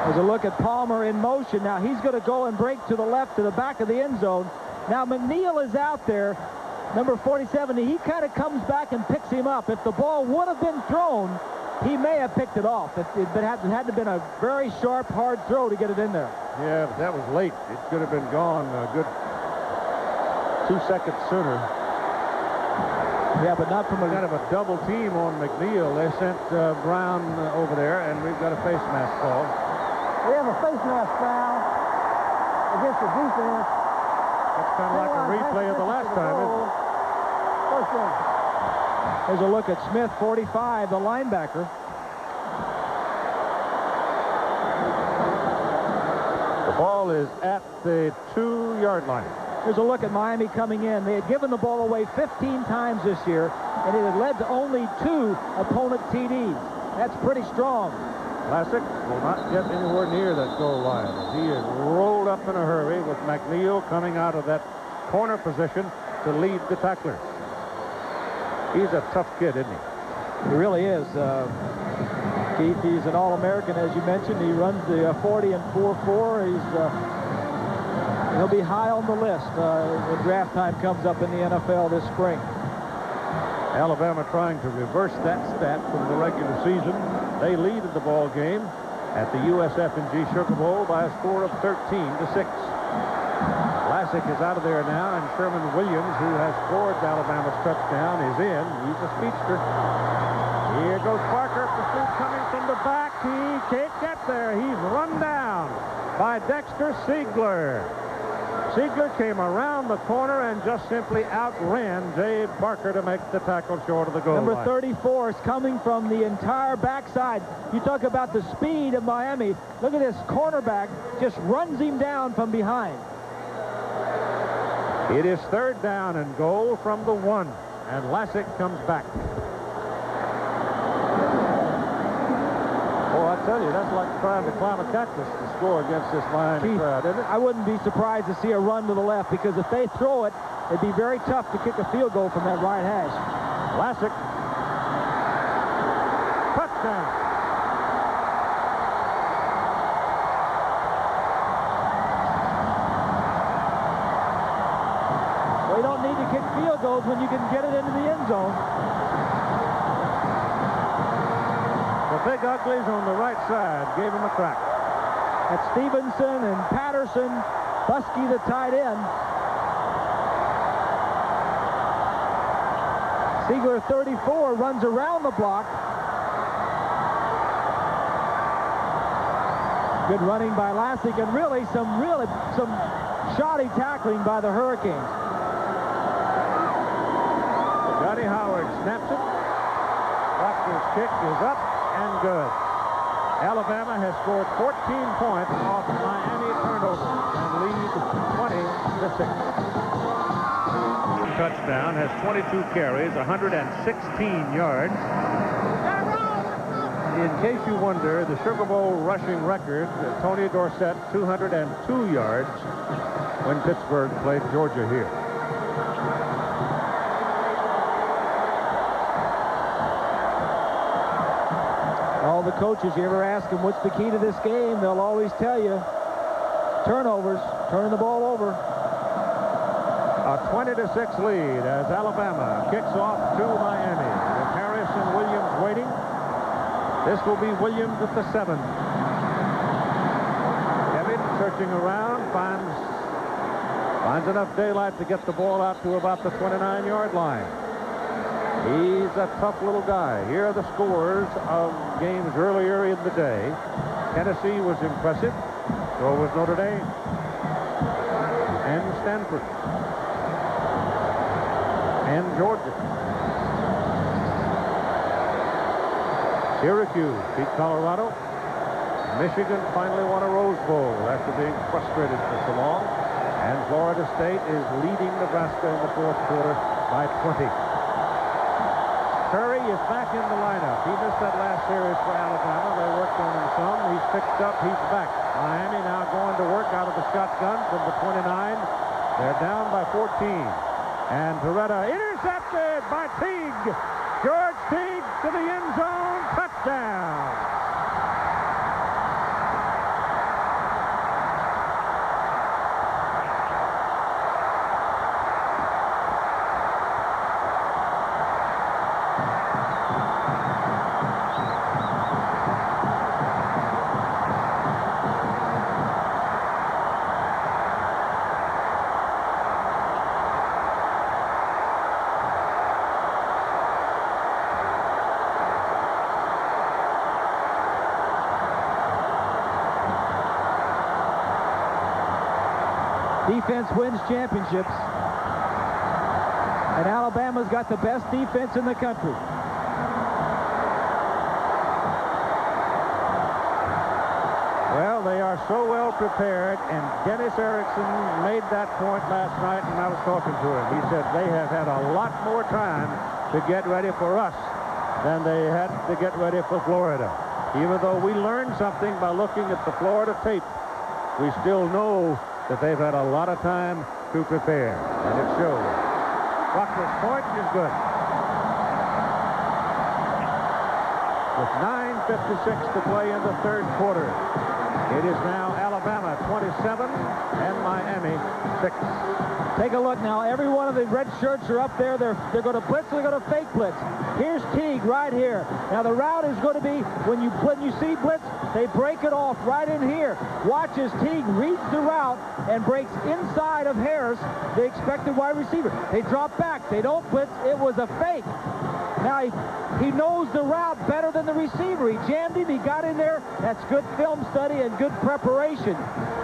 There's a look at Palmer in motion. Now he's going to go and break to the left to the back of the end zone. Now McNeil is out there, number 47. He kind of comes back and picks him up. If the ball would have been thrown, he may have picked it off. It had to have been a very sharp, hard throw to get it in there. Yeah, but that was late. It could have been gone a good 2 seconds sooner. Yeah, but not from a... Kind of a double team on McNeil. They sent Brown over there, and we've got a face mask call. We have a face mask foul against the defense. That's kind of like a replay of the last time, isn't it? First down. There's a look at Smith, 45, the linebacker. The ball is at the 2-yard line. Here's a look at Miami coming in. They had given the ball away 15 times this year, and it had led to only 2 opponent TDs. That's pretty strong. Classic will not get anywhere near that goal line. He is rolled up in a hurry with McNeil coming out of that corner position to lead the tacklers. He's a tough kid, isn't he? He really is. Keith, he's an All-American, as you mentioned. He runs the 40 and 4.4. He'll be high on the list when draft time comes up in the NFL this spring. Alabama trying to reverse that stat from the regular season. They lead in the ball game at the USF&G Sugar Bowl by a score of 13-6. Vlasic is out of there now, and Sherman Williams, who has scored Alabama's touchdown, is in. He's a speedster. Here goes Parker. Pursuit coming from the back. He can't get there. He's run down by Dexter Siegler. Siegler came around the corner and just simply outran Jay Barker to make the tackle short of the goal line. Number 34 is coming from the entire backside. You talk about the speed of Miami. Look at this cornerback, just runs him down from behind. It is 3rd down and goal from the 1, and Vlasic comes back. Oh, I tell you, that's like trying to climb a cactus to score against this Miami crowd, isn't it? I wouldn't be surprised to see a run to the left, because if they throw it, it'd be very tough to kick a field goal from that right hash. Vlasic. Touchdown. Well, you don't need to kick field goals when you can get it into the end zone. The Big Uglies on the right side gave him a crack. That's Stevenson and Patterson, Buskey the tight end. Siegler, 34, runs around the block. Good running by Vlasic, and really some shoddy tackling by the Hurricanes. Johnny Howard snaps it. Proctor's kick is up and good. Alabama has scored 14 points off Miami turnovers and leads 20-6. Touchdown, has 22 carries, 116 yards. In case you wonder, the Sugar Bowl rushing record, Tony Dorsett, 202 yards when Pittsburgh played Georgia here. All the coaches, you ever ask them what's the key to this game, they'll always tell you turnovers, turning the ball over. A 20-6 lead as Alabama kicks off to Miami with Harris and Williams waiting. This will be Williams at the 7. Kevin searching around, finds enough daylight to get the ball out to about the 29-yard line. He's a tough little guy. Here are the scores of games earlier in the day. Tennessee was impressive. So was Notre Dame and Stanford and Georgia. Syracuse beat Colorado. Michigan finally won a Rose Bowl after being frustrated for so long. And Florida State is leading Nebraska in the 4th quarter by 20. Curry is back in the lineup. He missed that last series for Alabama. They worked on him some. He's picked up. He's back. Miami now going to work out of the shotgun from the 29. They're down by 14. And Toretta intercepted by Teague. George Teague to the end zone. Touchdown. Defense wins championships. And Alabama's got the best defense in the country. Well, they are so well prepared, and Dennis Erickson made that point last night, and I was talking to him. He said they have had a lot more time to get ready for us than they had to get ready for Florida. Even though we learned something by looking at the Florida tape, we still know that they've had a lot of time to prepare, and it shows. Buckner's point is good. With 9:56 to play in the third quarter, it is now Alabama 27 and Miami 6. Take a look now. Every one of the red shirts are up there. They're going to blitz. They're going to fake blitz. Here's Teague right here. Now the route is going to be when you see blitz, they break it off right in here. Watch as Teague reads the route and breaks inside of Harris, the expected wide receiver. They drop back. They don't blitz. It was a fake. Now he knows the route better than the receiver. He jammed him. He got in there. That's good film study and good preparation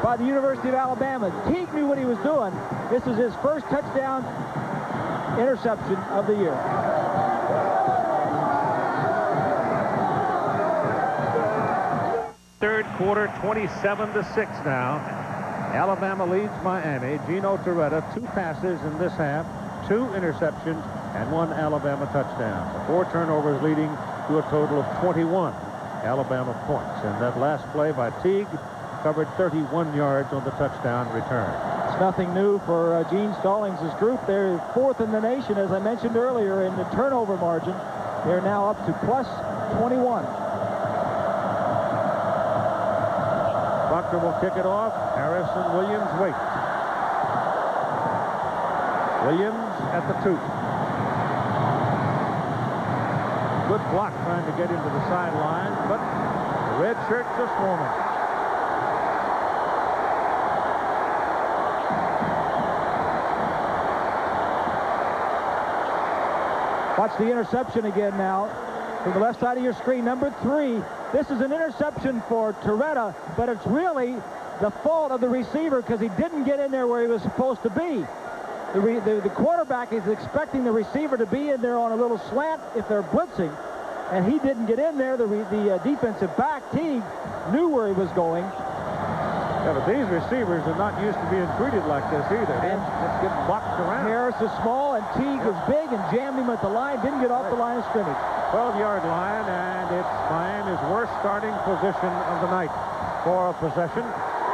by the University of Alabama. Teague knew what he was doing. This is his first touchdown interception of the year. Third quarter, 27-6 now. Alabama leads Miami. Gino Torretta, 2 passes in this half, 2 interceptions, and 1 Alabama touchdown. 4 turnovers leading to a total of 21 Alabama points. And that last play by Teague covered 31 yards on the touchdown return. It's nothing new for Gene Stallings' group. They're 4th in the nation, as I mentioned earlier, in the turnover margin. They're now up to plus 21. Buckner will kick it off. Harris and Williams wait. Williams at the 2. Good block trying to get into the sideline, but the red shirts are swarming. Watch the interception again now from the left side of your screen. Number 3. This is an interception for Torretta, but it's really the fault of the receiver because he didn't get in there where he was supposed to be. The quarterback is expecting the receiver to be in there on a little slant if they're blitzing, and he didn't get in there. The defensive back, Teague, knew where he was going. Yeah, but these receivers are not used to being treated like this either. And it's getting boxed around. Harris is small, and Teague was big and jammed him at the line. Didn't get off the line of scrimmage. 12-yard line, and it's Miami's worst starting position of the night for a possession.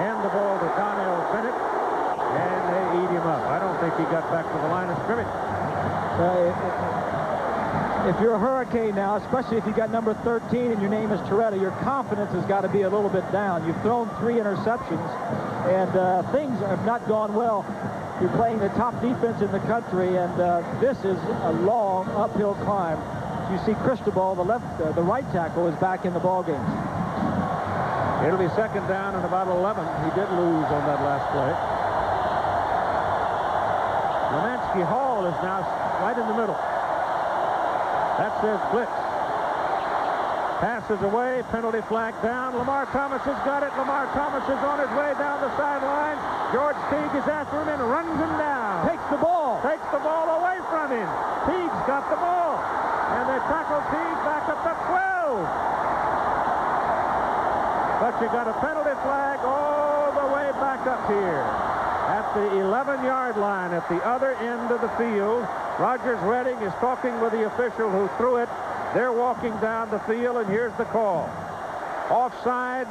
Hand the ball to Donnell Bennett, and they eat him up. I don't think he got back to the line of scrimmage. If you're a Hurricane now, especially if you got number 13 and your name is Torretta, your confidence has got to be a little bit down. You've thrown 3 interceptions, and things have not gone well. You're playing the top defense in the country, and this is a long uphill climb. You see Cristobal, the right tackle, is back in the ball game. It'll be second down and about 11. He did lose on that last play. Lemansky Hall is now right in the middle. That's his blitz. Passes away, penalty flag down. Lamar Thomas has got it. Lamar Thomas is on his way down the sideline. George Teague is after him and runs him down. Takes the ball. Takes the ball away from him. Teague's got the ball. And they tackle Teague back up to 12. But you got a penalty flag all the way back up here. At the 11-yard line at the other end of the field. Rogers Redding is talking with the official who threw it. They're walking down the field, and here's the call. Offside,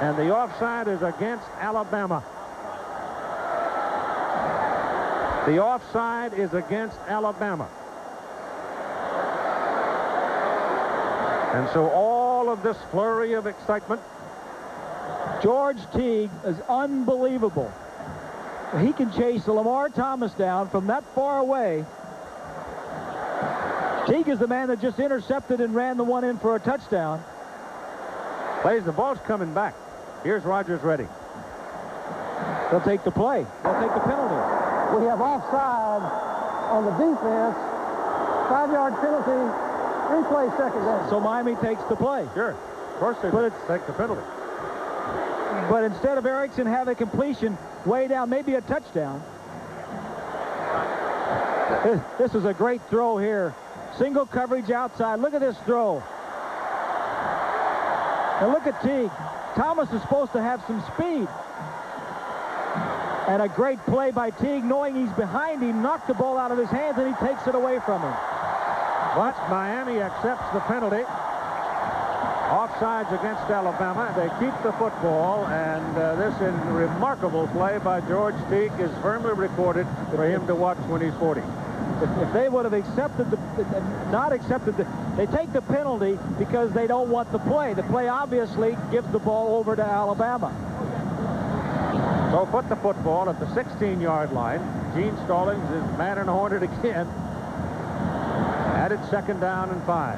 and the offside is against Alabama. The offside is against Alabama. And so all of this flurry of excitement. George Teague is unbelievable. He can chase Lamar Thomas down from that far away. Teague is the man that just intercepted and ran the one in for a touchdown. Plays, the ball's coming back. Here's Rogers Redding. They'll take the play. They'll take the penalty. We have offside on the defense. 5-yard penalty. Replay second down. So Miami takes the play. Sure. Of course they take the penalty. But instead of Erickson having completion, way down, maybe a touchdown. This is a great throw here. Single coverage outside. Look at this throw. And look at Teague. Thomas is supposed to have some speed. And a great play by Teague, knowing he's behind him, knocked the ball out of his hands, and he takes it away from him. But Miami accepts the penalty. Offsides against Alabama. They keep the football, and this remarkable play by George Teague is firmly recorded for him to watch when he's 40. If they would have accepted they take the penalty because they don't want the play. The play obviously gives the ball over to Alabama. So put the football at the 16-yard line. Gene Stallings is man and horned again. Added 2nd down and 5.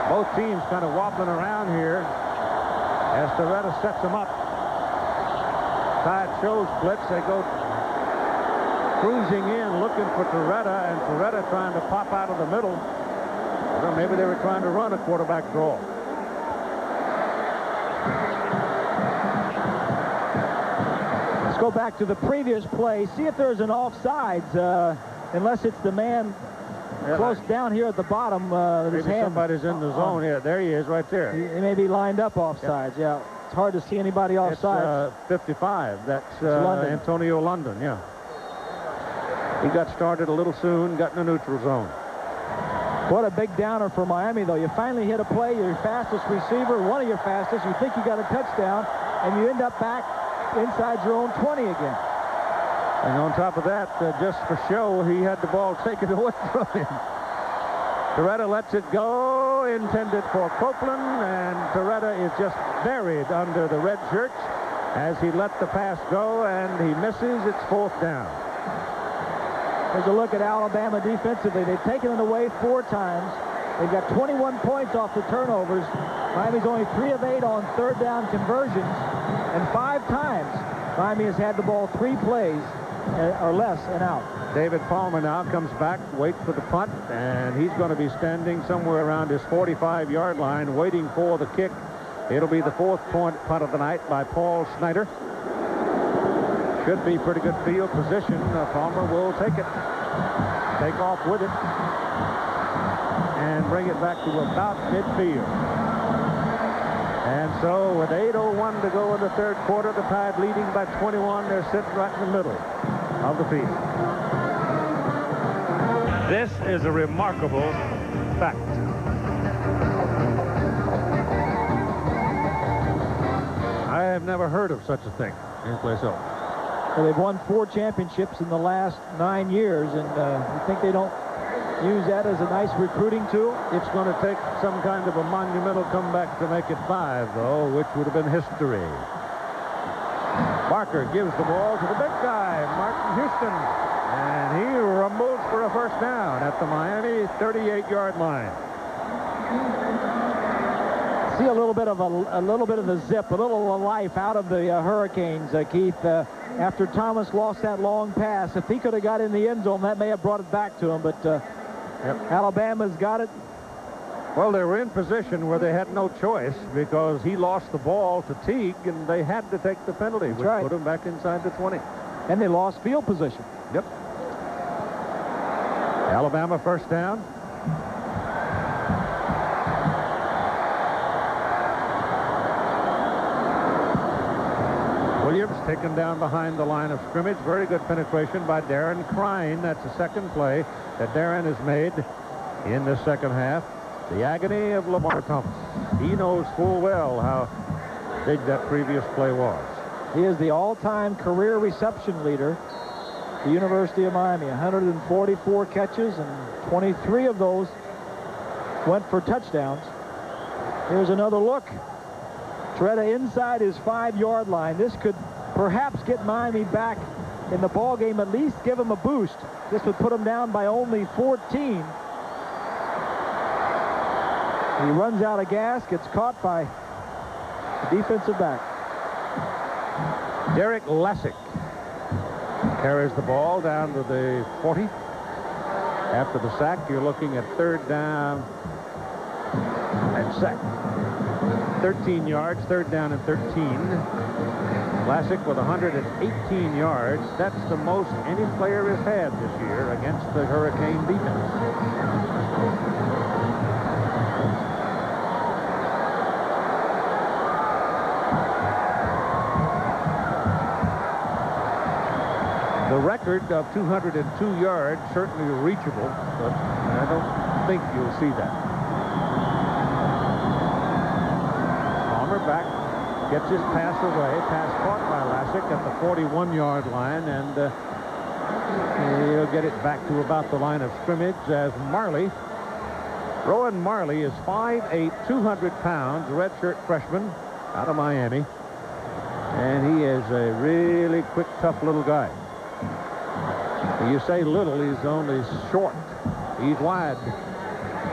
Both teams kind of wobbling around here as Toretta sets them up. Tide shows blitz. They go cruising in, looking for Toretta, and Toretta trying to pop out of the middle. Or maybe they were trying to run a quarterback draw. Let's go back to the previous play. See if there's an offsides, unless it's the man close down here at the bottom. Maybe somebody's in the zone here. There he is right there. He may be lined up offsides, yeah. It's hard to see anybody offsides. It's 55. That's Antonio London, yeah. He got started a little soon, got in the neutral zone. What a big downer for Miami, though. You finally hit a play, your fastest receiver, one of your fastest. You think you got a touchdown, and you end up back inside your own 20 again. And on top of that, just for show, he had the ball taken away from him. Toretta lets it go, intended for Copeland, and Toretta is just buried under the red shirt as he let the pass go, and he misses. It's 4th down. There's a look at Alabama defensively. They've taken it away 4 times. They've got 21 points off the turnovers. Miami's only 3 of 8 on 3rd down conversions, and 5 times Miami has had the ball 3 plays or less and out. David Palmer now comes back, waits for the punt, and he's going to be standing somewhere around his 45-yard line waiting for the kick. It'll be the 4th punt of the night by Paul Snyder. Should be pretty good field position. Palmer will take it, take off with it, and bring it back to about midfield. And so with 8:01 to go in the 3rd quarter, the Tide leading by 21. They're sitting right in the middle of the field. This is a remarkable fact. I have never heard of such a thing anyplace else. Well, they've won 4 championships in the last 9 years, and you think they don't use that as a nice recruiting tool? It's going to take some kind of a monumental comeback to make it 5, though, which would have been history. Barker gives the ball to the big guy, Martin Houston, and he rumbles for a 1st down at the Miami 38-yard line. See a little bit of the zip, a little life out of the Hurricanes, Keith. After Thomas lost that long pass, if he could have got in the end zone, that may have brought it back to him. But Alabama's got it. Well, they were in position where they had no choice because he lost the ball to Teague, and they had to take the penalty, which put him back inside the 20. And they lost field position. Yep. Alabama 1st down. Williams taken down behind the line of scrimmage. Very good penetration by Darren Crine. That's the 2nd play that Darren has made in the 2nd half. The agony of Lamar Thomas. He knows full well how big that previous play was. He is the all-time career reception leader at the University of Miami. 144 catches, and 23 of those went for touchdowns. Here's another look. Toretta inside his 5-yard line. This could perhaps get Miami back in the ball game, at least give him a boost. This would put him down by only 14. He runs out of gas, gets caught by the defensive back. Derek Lassick carries the ball down to the 40. After the sack, you're looking at 3rd down And set. 13 yards, third down and 13. Vlasic with 118 yards. That's the most any player has had this year against the Hurricane defense. The record of 202 yards certainly reachable, but I don't think you'll see that. Palmer back, gets his pass away. Pass caught by Vlasic at the 41-yard line, and he'll get it back to about the line of scrimmage as Marley. Rowan Marley is 5'8", 200 pounds, redshirt freshman out of Miami. And he is a really quick, tough little guy. You say little, he's only short. He's wide.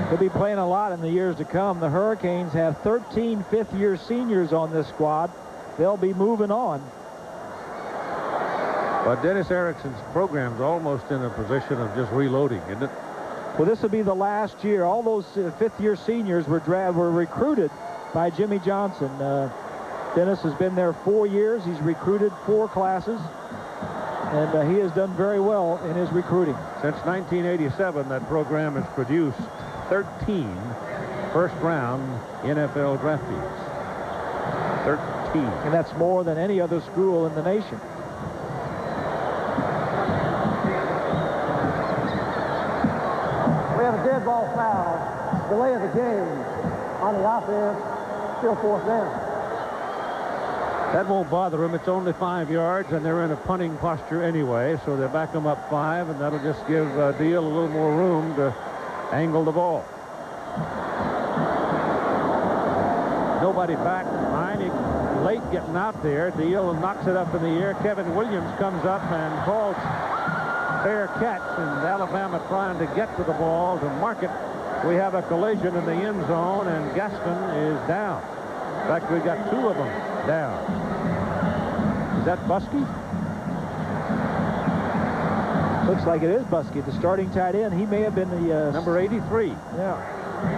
He'll be playing a lot in the years to come. The Hurricanes have 13 fifth-year seniors on this squad. They'll be moving on. But Dennis Erickson's program's almost in a position of just reloading, isn't it? Well, this will be the last year. All those fifth-year seniors were recruited by Jimmy Johnson. Dennis has been there 4 years. He's recruited 4 classes. And he has done very well in his recruiting. Since 1987, that program has produced 13 first-round NFL draftees. 13. And that's more than any other school in the nation. We have a dead ball foul. Delay of the game on the offense. Still 4th down. That won't bother them. It's only 5 yards, and they're in a punting posture anyway, so they back them up 5, and that'll just give Deal a little more room to angle the ball. Nobody back behind him. Late getting out there. Deal knocks it up in the air. Kevin Williams comes up and calls fair catch, and Alabama trying to get to the ball to mark it. We have a collision in the end zone, and Gaston is down. In fact, we got 2 of them down. Is that Buskey? Looks like it is Buskey, the starting tight end. He may have been the... number 83. Yeah.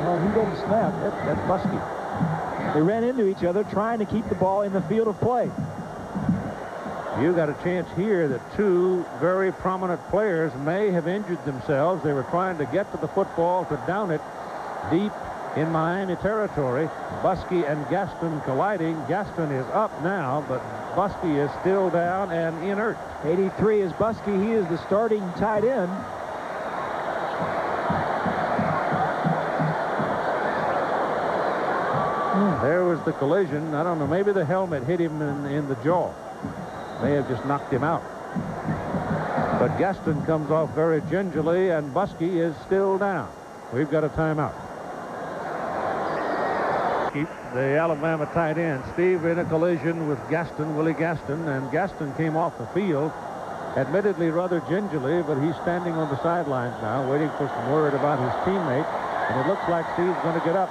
Well, he didn't snap. That's Buskey. They ran into each other trying to keep the ball in the field of play. You got a chance here that 2 very prominent players may have injured themselves. They were trying to get to the football to down it deep in Miami territory. Buskey and Gaston colliding. Gaston is up now, but Buskey is still down and inert. 83 is Buskey. He is the starting tight end. There was the collision. I don't know, maybe the helmet hit him in the jaw. May have just knocked him out. But Gaston comes off very gingerly, and Buskey is still down. We've got a timeout. The Alabama tight end, Steve, in a collision with Gaston, Willie Gaston, and Gaston came off the field, admittedly rather gingerly, but he's standing on the sidelines now, waiting for some word about his teammate, and it looks like Steve's going to get up.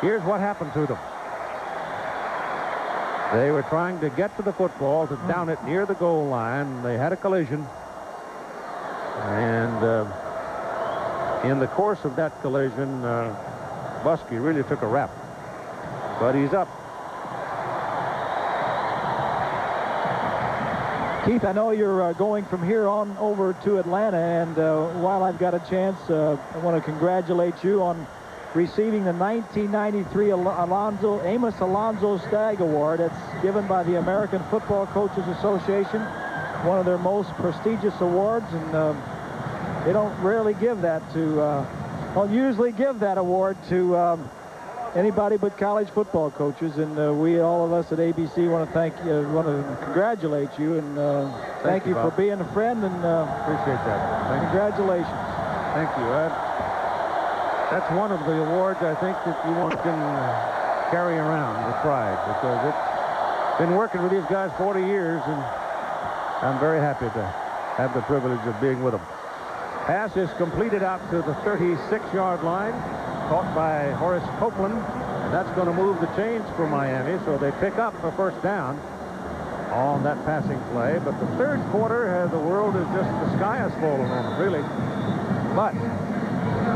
Here's what happened to them. They were trying to get to the football to down it near the goal line. They had a collision, and in the course of that collision, Buskey really took a rap. But he's up. Keith, I know you're going from here on over to Atlanta, and while I've got a chance, I want to congratulate you on receiving the 1993 Amos Alonzo Stagg Award. It's given by the American Football Coaches Association, one of their most prestigious awards, and they don't rarely give that to, don't usually give that award to anybody but college football coaches, and we, all of us at ABC, want to thank you, want to congratulate you, and thank you for being a friend, and appreciate that. Congratulations. Thank you, Ed. That's one of the awards I think that you can carry around with pride, because it's been working with these guys 40 years, and I'm very happy to have the privilege of being with them. Pass is completed out to the 36-yard line, caught by Horace Copeland, and that's going to move the chains for Miami, so they pick up a first down on that passing play. But the third quarter, the world is just, the sky has fallen on them, really. But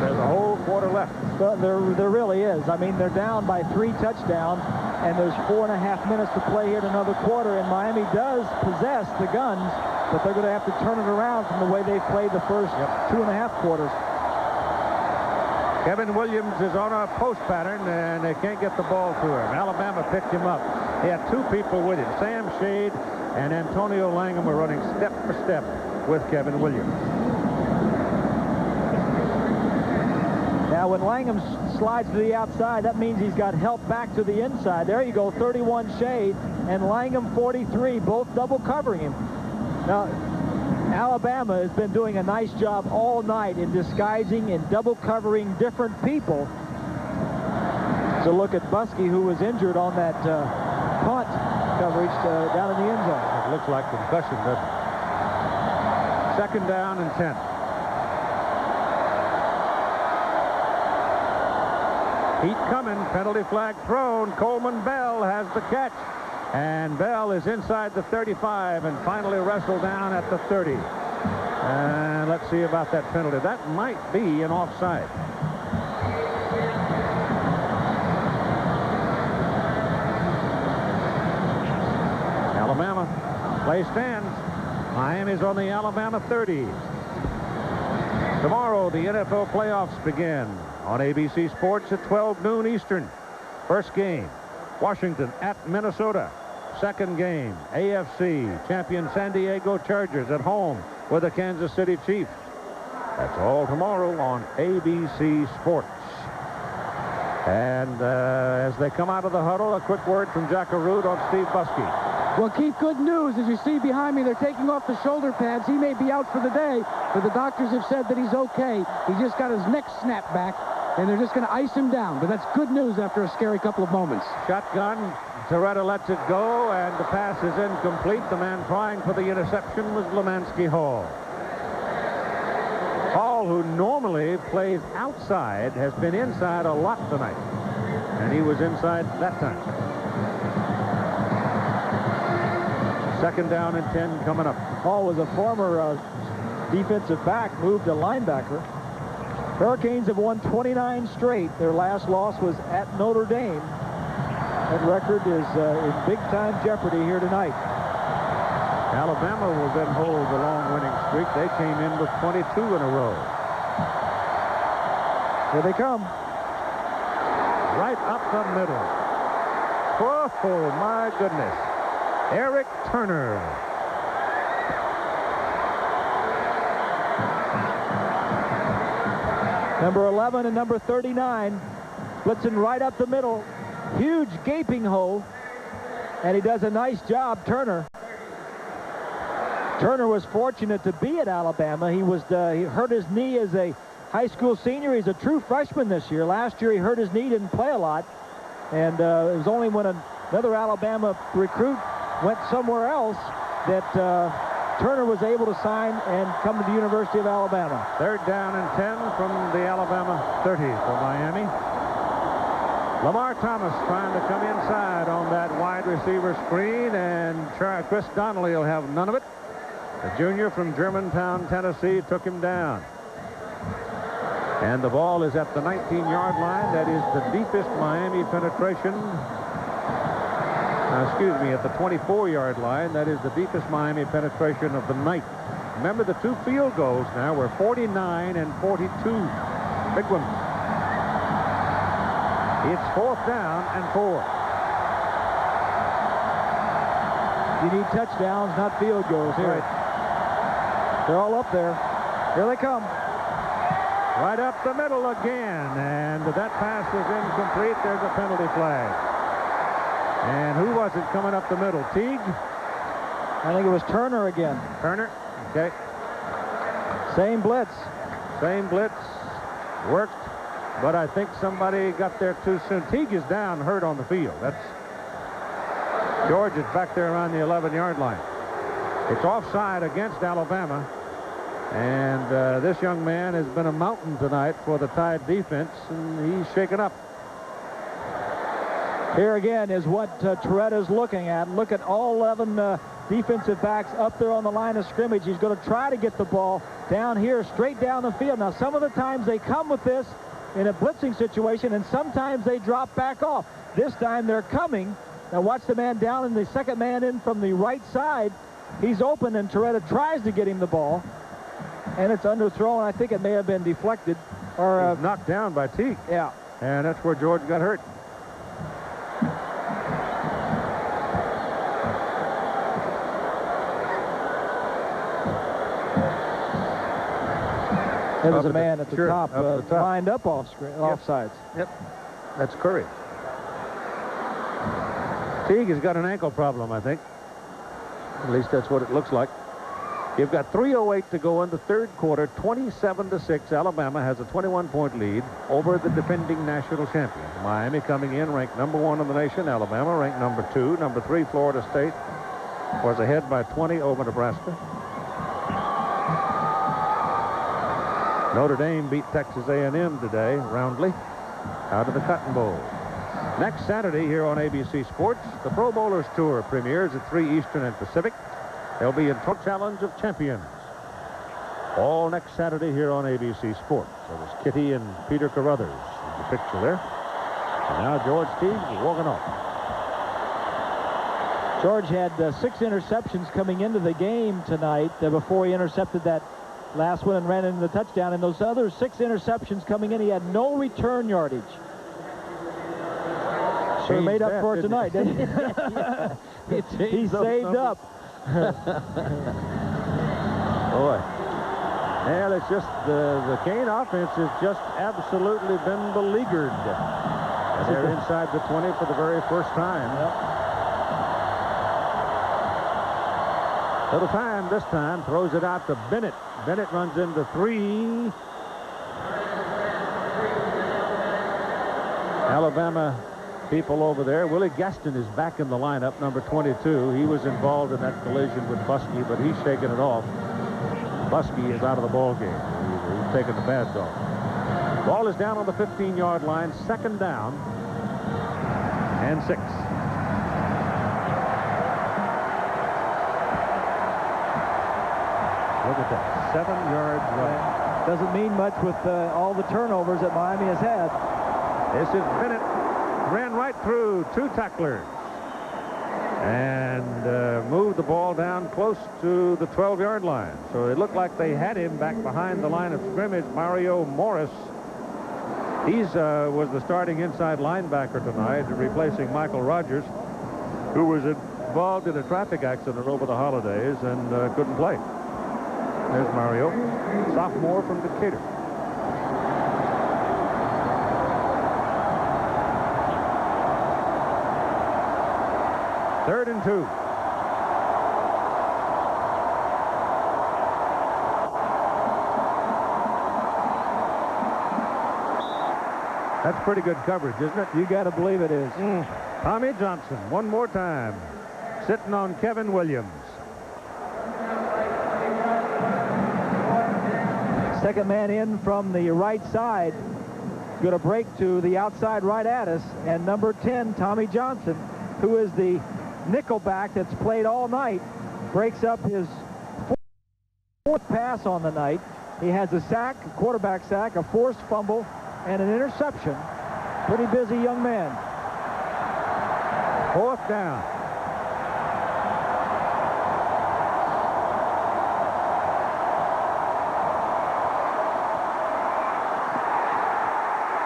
there's a whole quarter left. Well, there really is. I mean, they're down by 3 touchdowns, and there's 4.5 minutes to play here in another quarter, and Miami does possess the guns, but they're going to have to turn it around from the way they've played the first 2.5 quarters. Kevin Williams is on a post pattern, and they can't get the ball to him. Alabama picked him up. He had 2 people with him. Sam Shade and Antonio Langham were running step for step with Kevin Williams. Now, when Langham slides to the outside, that means he's got help back to the inside. There you go, 31 Shade, and Langham 43, both double covering him. Now, Alabama has been doing a nice job all night in disguising and double covering different people. So look at Buskey, who was injured on that punt coverage down in the end zone. It looks like concussion, doesn't it? Second down and 10. Heat coming, penalty flag thrown. Coleman Bell has the catch. And Bell is inside the 35 and finally wrestled down at the 30. And let's see about that penalty. That might be an offside. Alabama play stands. Miami's on the Alabama 30. Tomorrow the NFL playoffs begin on ABC Sports at 12 noon Eastern. First game, Washington at Minnesota. Second game, AFC champion San Diego Chargers at home with the Kansas City Chiefs. That's all tomorrow on ABC Sports. And as they come out of the huddle, a quick word from Jack Arute on Steve Buskey. Well, Keith, good news. As you see behind me, they're taking off the shoulder pads. He may be out for the day, but the doctors have said that he's okay. He just got his neck snapped back, and they're just going to ice him down. But that's good news after a scary couple of moments. Shotgun. Toretta lets it go, and the pass is incomplete. The man trying for the interception was Lemansky Hall. Hall, who normally plays outside, has been inside a lot tonight. And he was inside that time. Second down and 10 coming up. Hall was a former defensive back, moved to linebacker. Hurricanes have won 29 straight. Their last loss was at Notre Dame. That record is in big-time jeopardy here tonight. Alabama will then hold the long winning streak. They came in with 22 in a row. Here they come. Right up the middle. Oh, my goodness. Eric Turner. Number 11 and number 39 blitzing right up the middle. Huge gaping hole, and he does a nice job, Turner. Turner was fortunate to be at Alabama. He hurt his knee as a high school senior. He's a true freshman this year. Last year he hurt his knee, didn't play a lot, and it was only when another Alabama recruit went somewhere else that Turner was able to sign and come to the University of Alabama. Third down and 10 from the Alabama 30 for Miami. Lamar Thomas trying to come inside on that wide receiver screen, and Chris Donnelly will have none of it. The junior from Germantown, Tennessee, took him down. And the ball is at the 19-yard line. That is the deepest Miami penetration. Excuse me, at the 24-yard line. That is the deepest Miami penetration of the night. Remember, the 2 field goals now were 49 and 42. Big ones. It's 4th down and 4. You need touchdowns, not field goals here. Right. They're all up there. Here they come. Right up the middle again, and that pass is incomplete. There's a penalty flag. And who was it coming up the middle? Teague? I think it was Turner again. Turner? Okay. Same blitz. Same blitz. Worked. But I think somebody got there too soon. Teague is down, hurt on the field. That's George is back there around the 11-yard line. It's offside against Alabama. And this young man has been a mountain tonight for the Tide defense, and he's shaken up. Here again is what Toretta's looking at. Look at all 11 defensive backs up there on the line of scrimmage. He's going to try to get the ball down here, straight down the field. Now, some of the times they come with this, in a blitzing situation, and sometimes they drop back off. This time they're coming. Now watch the man down and the second man in from the right side. He's open, and Toretta tries to get him the ball, and it's underthrown. I think it may have been deflected or knocked down by Teague. Yeah. And that's where George got hurt. There was a man at the top, lined up offsides. Yep, that's Curry. Teague has got an ankle problem, I think. At least that's what it looks like. You've got 3:08 to go in the third quarter, 27-6. Alabama has a 21-point lead over the defending national champion. Miami coming in ranked number 1 in the nation. Alabama ranked number 2. Number 3, Florida State, was ahead by 20 over Nebraska. Notre Dame beat Texas A&M today, roundly, out of the Cotton Bowl. Next Saturday here on ABC Sports, the Pro Bowlers Tour premieres at 3 Eastern and Pacific. They'll be in Challenge of Champions all next Saturday here on ABC Sports. So there's Kitty and Peter Carruthers in the picture there. And now George Teague is walking off. George had 6 interceptions coming into the game tonight before he intercepted that last one and ran into the touchdown. And those other 6 interceptions coming in, he had no return yardage. So he made up for it tonight, didn't he? He saved up. Boy. Yeah, it's just the Cane offense has just absolutely been beleaguered. They're inside the 20 for the very first time. Little time this time, throws it out to Bennett. Bennett runs into 3. Alabama people over there. Willie Gaston is back in the lineup, number 22. He was involved in that collision with Buskey, but he's shaking it off. Buskey is out of the ball game. He's taking the pads off. Ball is down on the 15-yard line, second down and 6. Look at that, 7 yards left. Doesn't mean much with all the turnovers that Miami has had. This is Bennett. Ran right through 2 tacklers and moved the ball down close to the 12-yard line. So it looked like they had him back behind the line of scrimmage. Mario Morris, he's was the starting inside linebacker tonight, replacing Michael Rogers, who was involved in a traffic accident over the holidays and couldn't play. There's Mario, sophomore from Decatur. Third and 2. That's pretty good coverage, isn't it? You got to believe it is. Tommy Johnson, one more time, sitting on Kevin Williams. Second man in from the right side. Going to break to the outside right at us. And number 10, Tommy Johnson, who is the nickelback that's played all night, breaks up his 4th pass on the night. He has a sack, a quarterback sack, a forced fumble, and an interception. Pretty busy young man. 4th down.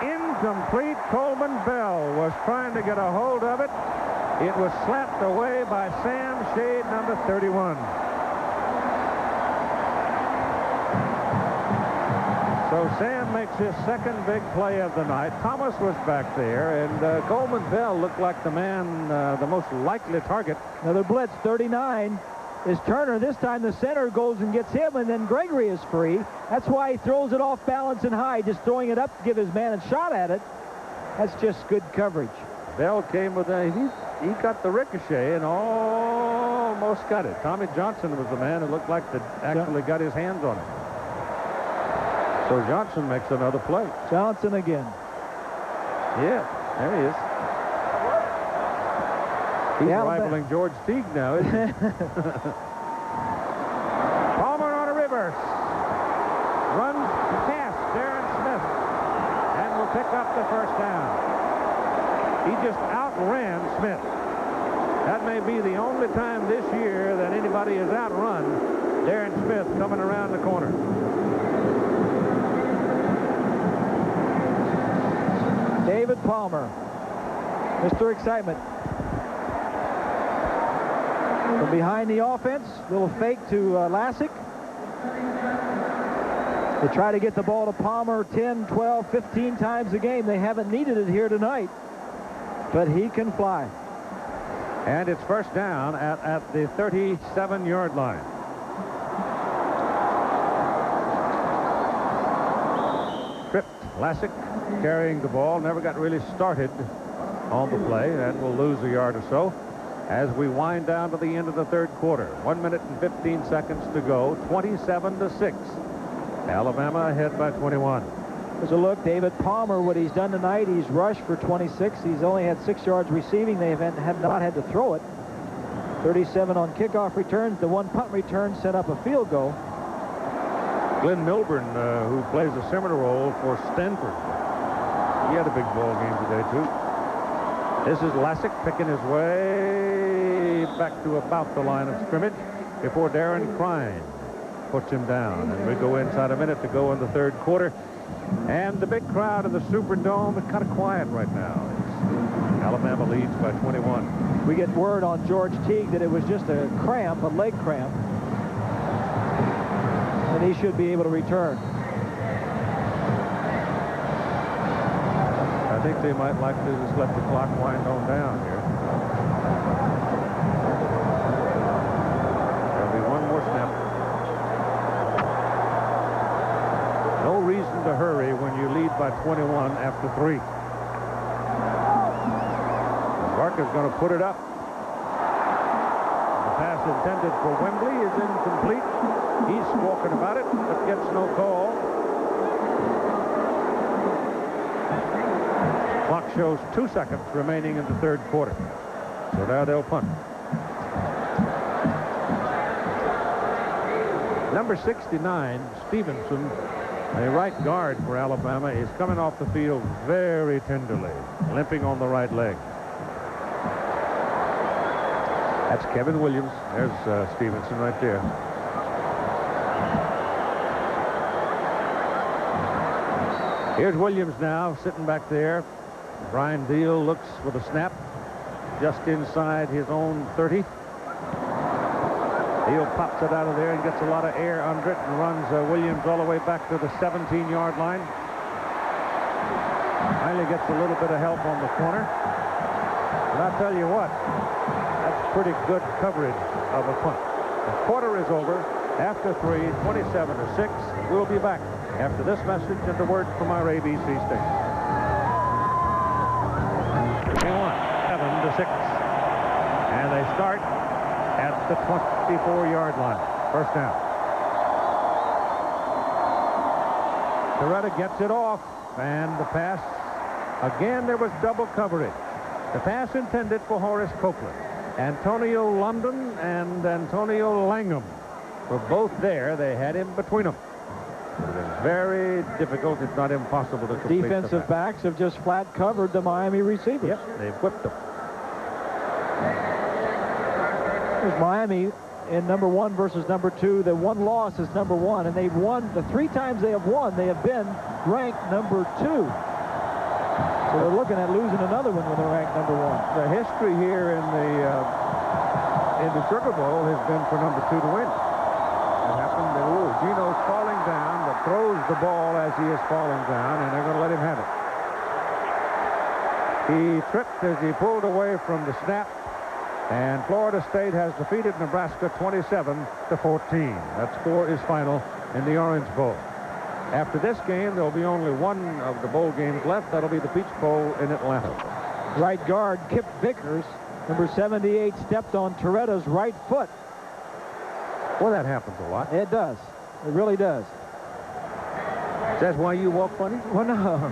Incomplete. Coleman Bell was trying to get a hold of it. It was slapped away by Sam Shade, number 31. So Sam makes his second big play of the night. Thomas was back there, and Coleman Bell looked like the man, the most likely target. Another blitz, 39 is Turner. This time the center goes and gets him, and then Gregory is free. That's why he throws it off balance and high, just throwing it up to give his man a shot at it. That's just good coverage. Bell came with a, he got the ricochet and almost got it. Tommy Johnson was the man who looked like that actually got his hands on it. So Johnson makes another play. Johnson again. Yeah, there he is. He's rivaling George Teague now, isn't he? Palmer on a reverse. Runs past Darren Smith and will the first down. He just outran Smith. That may be the only time this year that anybody has outrun Darren Smith coming around the corner. David Palmer, Mr. Excitement. From behind the offense, little fake to Lassick. They try to get the ball to Palmer 10, 12, 15 times a game. They haven't needed it here tonight, but he can fly. And it's first down at the 37-yard line. Tripped. Lassick carrying the ball. Never got really started on the play. And will lose a yard or so as we wind down to the end of the third quarter. 1 minute and 15 seconds to go. 27-6. Alabama ahead by 21. There's a look. David Palmer, what he's done tonight, he's rushed for 26. He's only had 6 yards receiving. They have not had to throw it. 37 on kickoff returns. The one punt return set up a field goal. Glenn Milburn, who plays a similar role for Stanford. He had a big ball game today, too. This is Lassick picking his way back to about the line of scrimmage before Darren Crine puts him down. And we go inside a minute to go in the third quarter. And the big crowd in the Superdome is kind of quiet right now. Alabama leads by 21. We get word on George Teague that it was just a cramp, a leg cramp. And he should be able to return. I think they might like to just let the clock wind on down here. There'll be one more snap. No reason to hurry when you lead by 21 after 3. Barker's going to put it up. The pass intended for Wembley is incomplete. He's squawking about it, but gets no call. Clock shows 2 seconds remaining in the third quarter. So now they'll punt. Number 69, Stevenson, a right guard for Alabama, is coming off the field very tenderly, limping on the right leg. That's Kevin Williams. There's Stevenson right there. Here's Williams now sitting back there. Brian Deal looks for the snap just inside his own 30. Deal pops it out of there and gets a lot of air under it and runs Williams all the way back to the 17-yard line. Finally gets a little bit of help on the corner. And I'll tell you what, that's pretty good coverage of a punt. The quarter is over. After 3, 27-6. We'll be back after this message and a word from our ABC station. 7-6. And they start at the 24-yard line. First down. Toretta gets it off. And the pass. Again, there was double coverage. The pass intended for Horace Copeland. Antonio London and Antonio Langham were both there. They had him between them. It was very difficult, if not impossible, to complete the defensive pass. backs have just flat covered the Miami receivers. Yep, they've whipped them. There's Miami in number 1 versus number 2. The one loss is number 1, and they've won the 3 times they have won. They have been ranked number 2. So they're looking at losing another one when they're ranked number 1. The history here in the Sugar Bowl has been for number 2 to win. It happened that Gino's falling down, but throws the ball as he is falling down, and they're going to let him have it. He tripped as he pulled away from the snap, and Florida State has defeated Nebraska 27-14. That score is final in the Orange Bowl. After this game, there'll be only one of the bowl games left. That'll be the Peach Bowl in Atlanta. Right guard Kip Vickers, number 78, stepped on Toretta's right foot. Well, that happens a lot. It does. It really does. Is that why you walk funny? Well, no.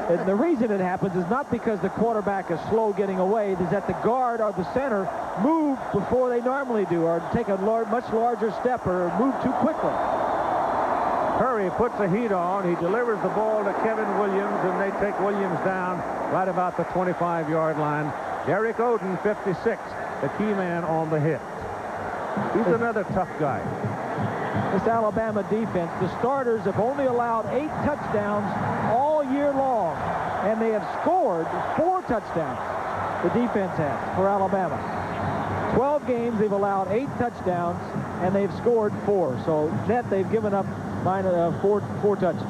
And the reason it happens is not because the quarterback is slow getting away. It is that the guard or the center move before they normally do, or take a much larger step, or move too quickly. Curry puts the heat on. He delivers the ball to Kevin Williams, and they take Williams down right about the 25-yard line. Derek Oden, 56, the key man on the hit. He's another tough guy. This Alabama defense, the starters have only allowed 8 touchdowns all year long, and they have scored 4 touchdowns. The defense has for Alabama. 12 games, they've allowed 8 touchdowns, and they've scored 4. So net, they've given up 4 touches.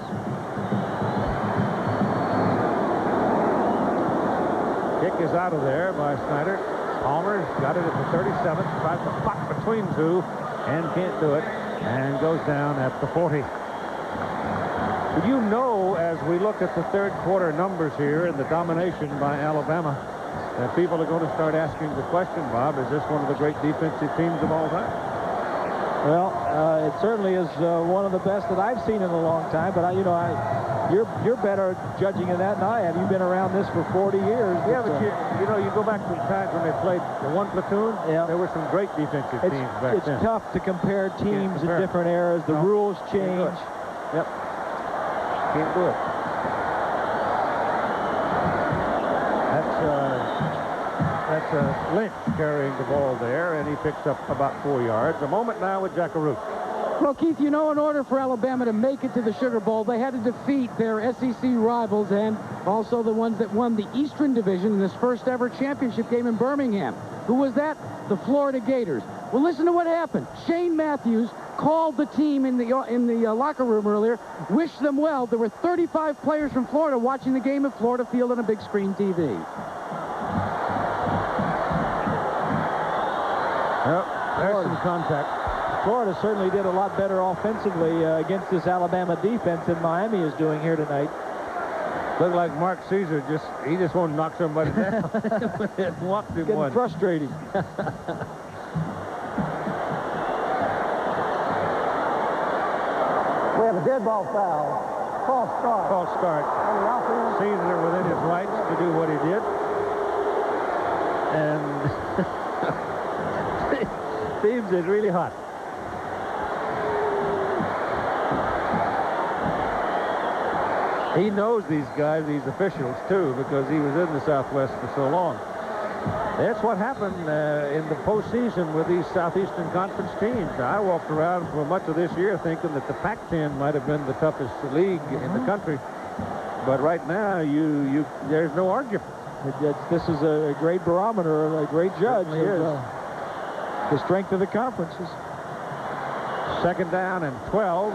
Kick is out of there by Snyder. Palmer's got it at the 37, tries to puck between two, and can't do it, and goes down at the 40. You know, as we look at the third quarter numbers here and the domination by Alabama, that people are going to start asking the question, Bob, is this one of the great defensive teams of all time? Well, it certainly is one of the best that I've seen in a long time. But you're better judging in that than I have. You've been around this for 40 years. Yeah, but you go back to the times when they played the one platoon. Yeah. There were some great defensive teams back then. It's tough to compare teams in different eras. The rules change. Yep. Can't do it. That's Lynch carrying the ball there, and he picks up about 4 yards. A moment now with Jackaroo. Well, Keith, you know, in order for Alabama to make it to the Sugar Bowl, they had to defeat their SEC rivals and also the ones that won the Eastern Division in this first ever championship game in Birmingham. Who was that? The Florida Gators. Well, listen to what happened. Shane Matthews called the team in the locker room earlier, wished them well. There were 35 players from Florida watching the game at Florida Field on a big screen TV. Yep, there's some contact. Florida certainly did a lot better offensively against this Alabama defense than Miami is doing here tonight. Looked like Mark Caesar just wanted to knock somebody down. It walked him Getting one. frustrating. We have a dead ball foul. False start. False start. On the offense. Caesar within his rights to do what he did. And Thebes is really hot. He knows these guys, these officials, too, because he was in the Southwest for so long. That's what happened in the postseason with these Southeastern Conference teams. I walked around for much of this year thinking that the Pac-10 might have been the toughest league in the country. But right now, there's no argument. This is a great barometer, a great judge of the strength of the conferences. Second down and 12.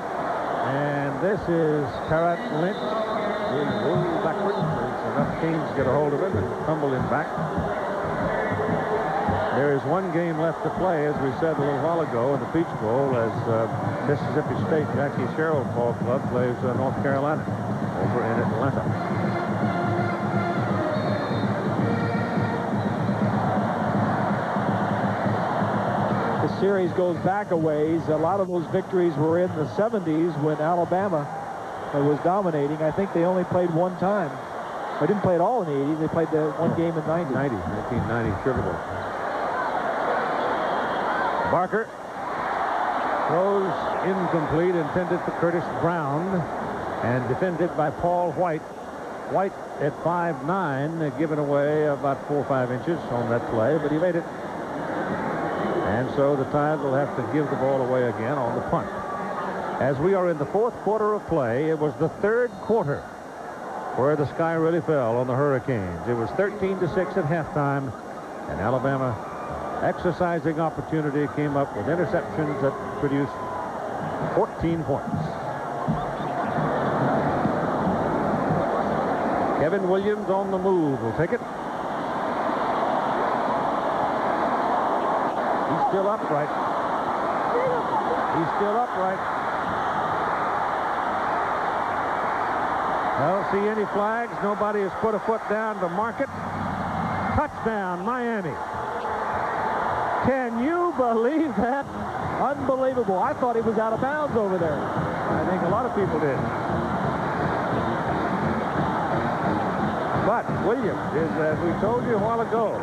And this is Tarrant Lynch. He'll roll backwards as enough teams get a hold of him and tumble him back. There is one game left to play, as we said a little while ago, in the Peach Bowl, as Mississippi State Jackie Sherrill Ball Club plays North Carolina over in Atlanta. The series goes back a ways. A lot of those victories were in the 70s when Alabama was dominating. I think they only played one time. They didn't play it all in the 80s. They played the one game in 1990 Sugar Bowl. Barker throws incomplete, intended for Curtis Brown, and defended by Paul White. White at 5'9", given away about 4 or 5 inches on that play, but he made it. And so the Tide will have to give the ball away again on the punt. As we are in the fourth quarter of play, it was the third quarter where the sky really fell on the Hurricanes. It was 13-6 at halftime, and Alabama, exercising opportunity, came up with interceptions that produced 14 points. Kevin Williams on the move will take it. He's still upright. He's still upright. I don't see any flags. Nobody has put a foot down to mark it. Touchdown, Miami. Can you believe that? Unbelievable. I thought he was out of bounds over there. I think a lot of people did. But Williams is, as we told you a while ago,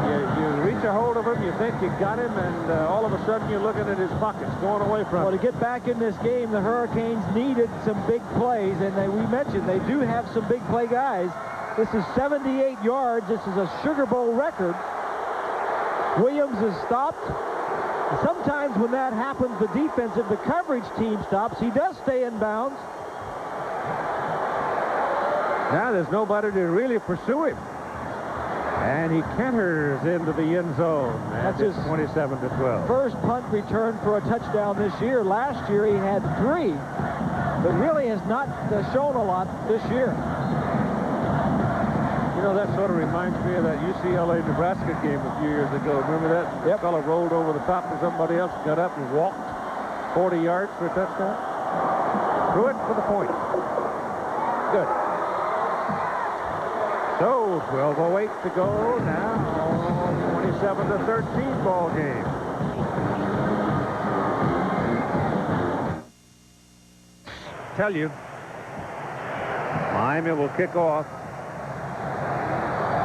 You reach a hold of him, you think you got him, and all of a sudden you're looking at his pockets going away from Well, him. to get back in this game, the Hurricanes needed some big plays, and we mentioned they do have some big play guys. This is 78 yards. This is a Sugar Bowl record. Williams is stopped. Sometimes when that happens, the coverage team stops. He does stay in bounds. Now there's nobody to really pursue him. And he canters into the end zone. That's It's his 27-12. First punt return for a touchdown this year. Last year he had 3, but really has not shown a lot this year. You know, that sort of reminds me of that UCLA-Nebraska game a few years ago. Remember that? Yep. The fellow rolled over the top of somebody else, got up and walked 40 yards for a touchdown. Threw it for the point. Good. So, 12:08 to go now. 27-13 ball game. Tell you, Miami will kick off.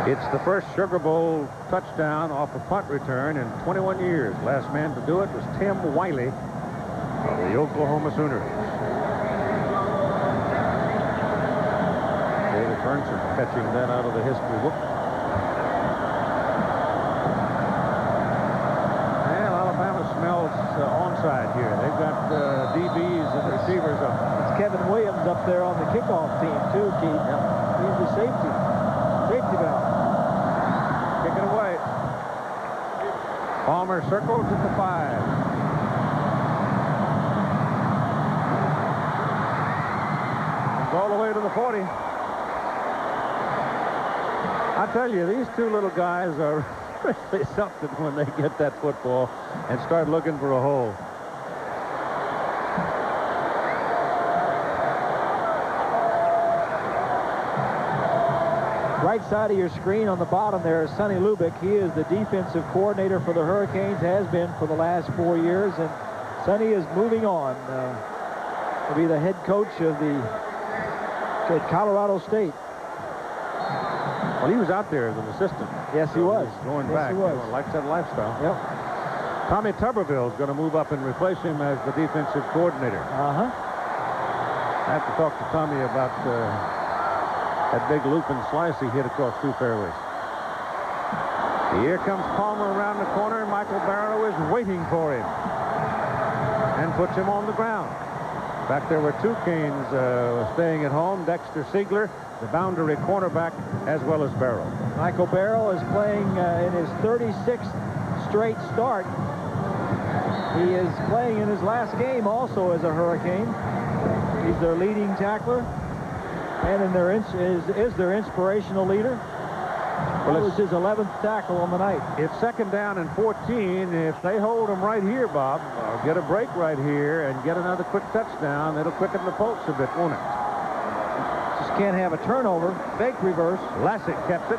It's the first Sugar Bowl touchdown off a punt return in 21 years. Last man to do it was Tim Wiley of the Oklahoma Sooners. David Burnson catching that out of the history book. Well, Alabama smells onside here. They've got DBs and receivers up. It's Kevin Williams up there on the kickoff team, too, Keith. Yep. He's the safety valve. Kick it away. Palmer circles at the 5. All the way to the 40. I tell you, these two little guys are really something when they get that football and start looking for a hole. Right side of your screen on the bottom there is Sonny Lubick. He is the defensive coordinator for the Hurricanes, has been for the last 4 years, and Sonny is moving on to be the head coach of at Colorado State. Well, he was out there as an assistant. Yes, he was. Going Yes, back. he was. You know, likes that lifestyle. Yep. Tommy Tuberville is going to move up and replace him as the defensive coordinator. Uh-huh. I have to talk to Tommy about that big loop and slice he hit across 2 fairways. Here comes Palmer around the corner, and Michael Barrow is waiting for him and puts him on the ground. Back there were 2 Canes staying at home, Dexter Siegler, the boundary cornerback, as well as Barrow. Michael Barrow is playing in his 36th straight start. He is playing in his last game also as a Hurricane. He's their leading tackler and is their inspirational leader. Well, it was his 11th tackle on the night. It's 2nd down and 14. If they hold them right here, Bob, or get a break right here and get another quick touchdown, it'll quicken the pulse a bit, won't it? Just can't have a turnover. Fake reverse. Lassick kept it.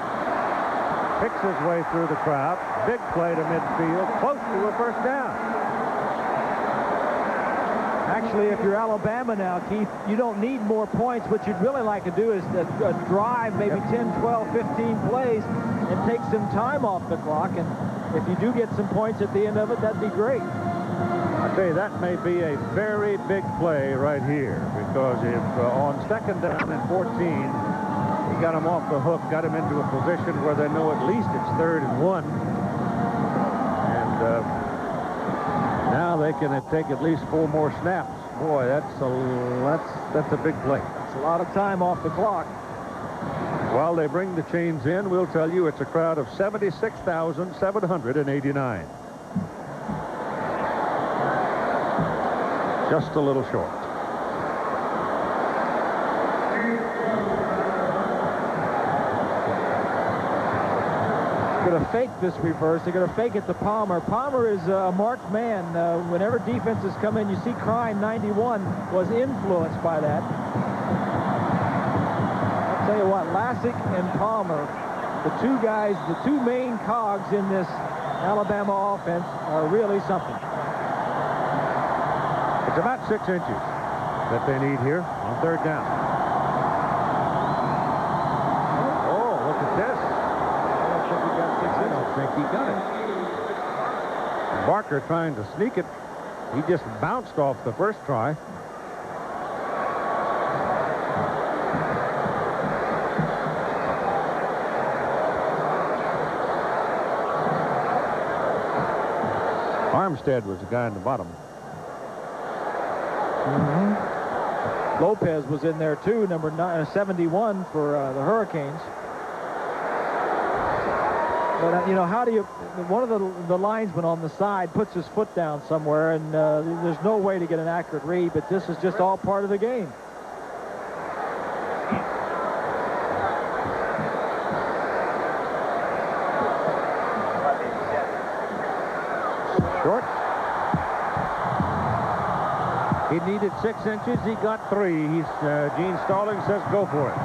Picks his way through the crowd. Big play to midfield. Close to a first down. Actually, if you're Alabama now, Keith, you don't need more points. What you'd really like to do is a drive, maybe 10, 12, 15 plays, and take some time off the clock. And if you do get some points at the end of it, that'd be great. I tell you, that may be a very big play right here, because if on 2nd down and 14, he got him off the hook, got him into a position where they know at least it's 3rd and 1. And now they can take at least 4 more snaps. Boy, that's a big play. It's a lot of time off the clock. While they bring the chains in, we'll tell you it's a crowd of 76,789. Just a little short. Going to fake this reverse. They're going to fake it to Palmer. Palmer is a marked man. Whenever defenses come in, you see Crime 91 was influenced by that. I'll tell you what, Lassick and Palmer, the 2 guys, the 2 main cogs in this Alabama offense, are really something. It's about 6 inches that they need here on 3rd down. Oh, look at this. I don't think he got 6 I inches. don't think he got it. Barker trying to sneak it. He just bounced off the first try. Armstead was the guy in the bottom. Lopez was in there too, number 71 for the Hurricanes. But, you know, how do you... One of the linesmen on the side puts his foot down somewhere, and there's no way to get an accurate read, but this is just all part of the game. Short. He needed 6 inches. He got 3. Gene Stalling says go for it.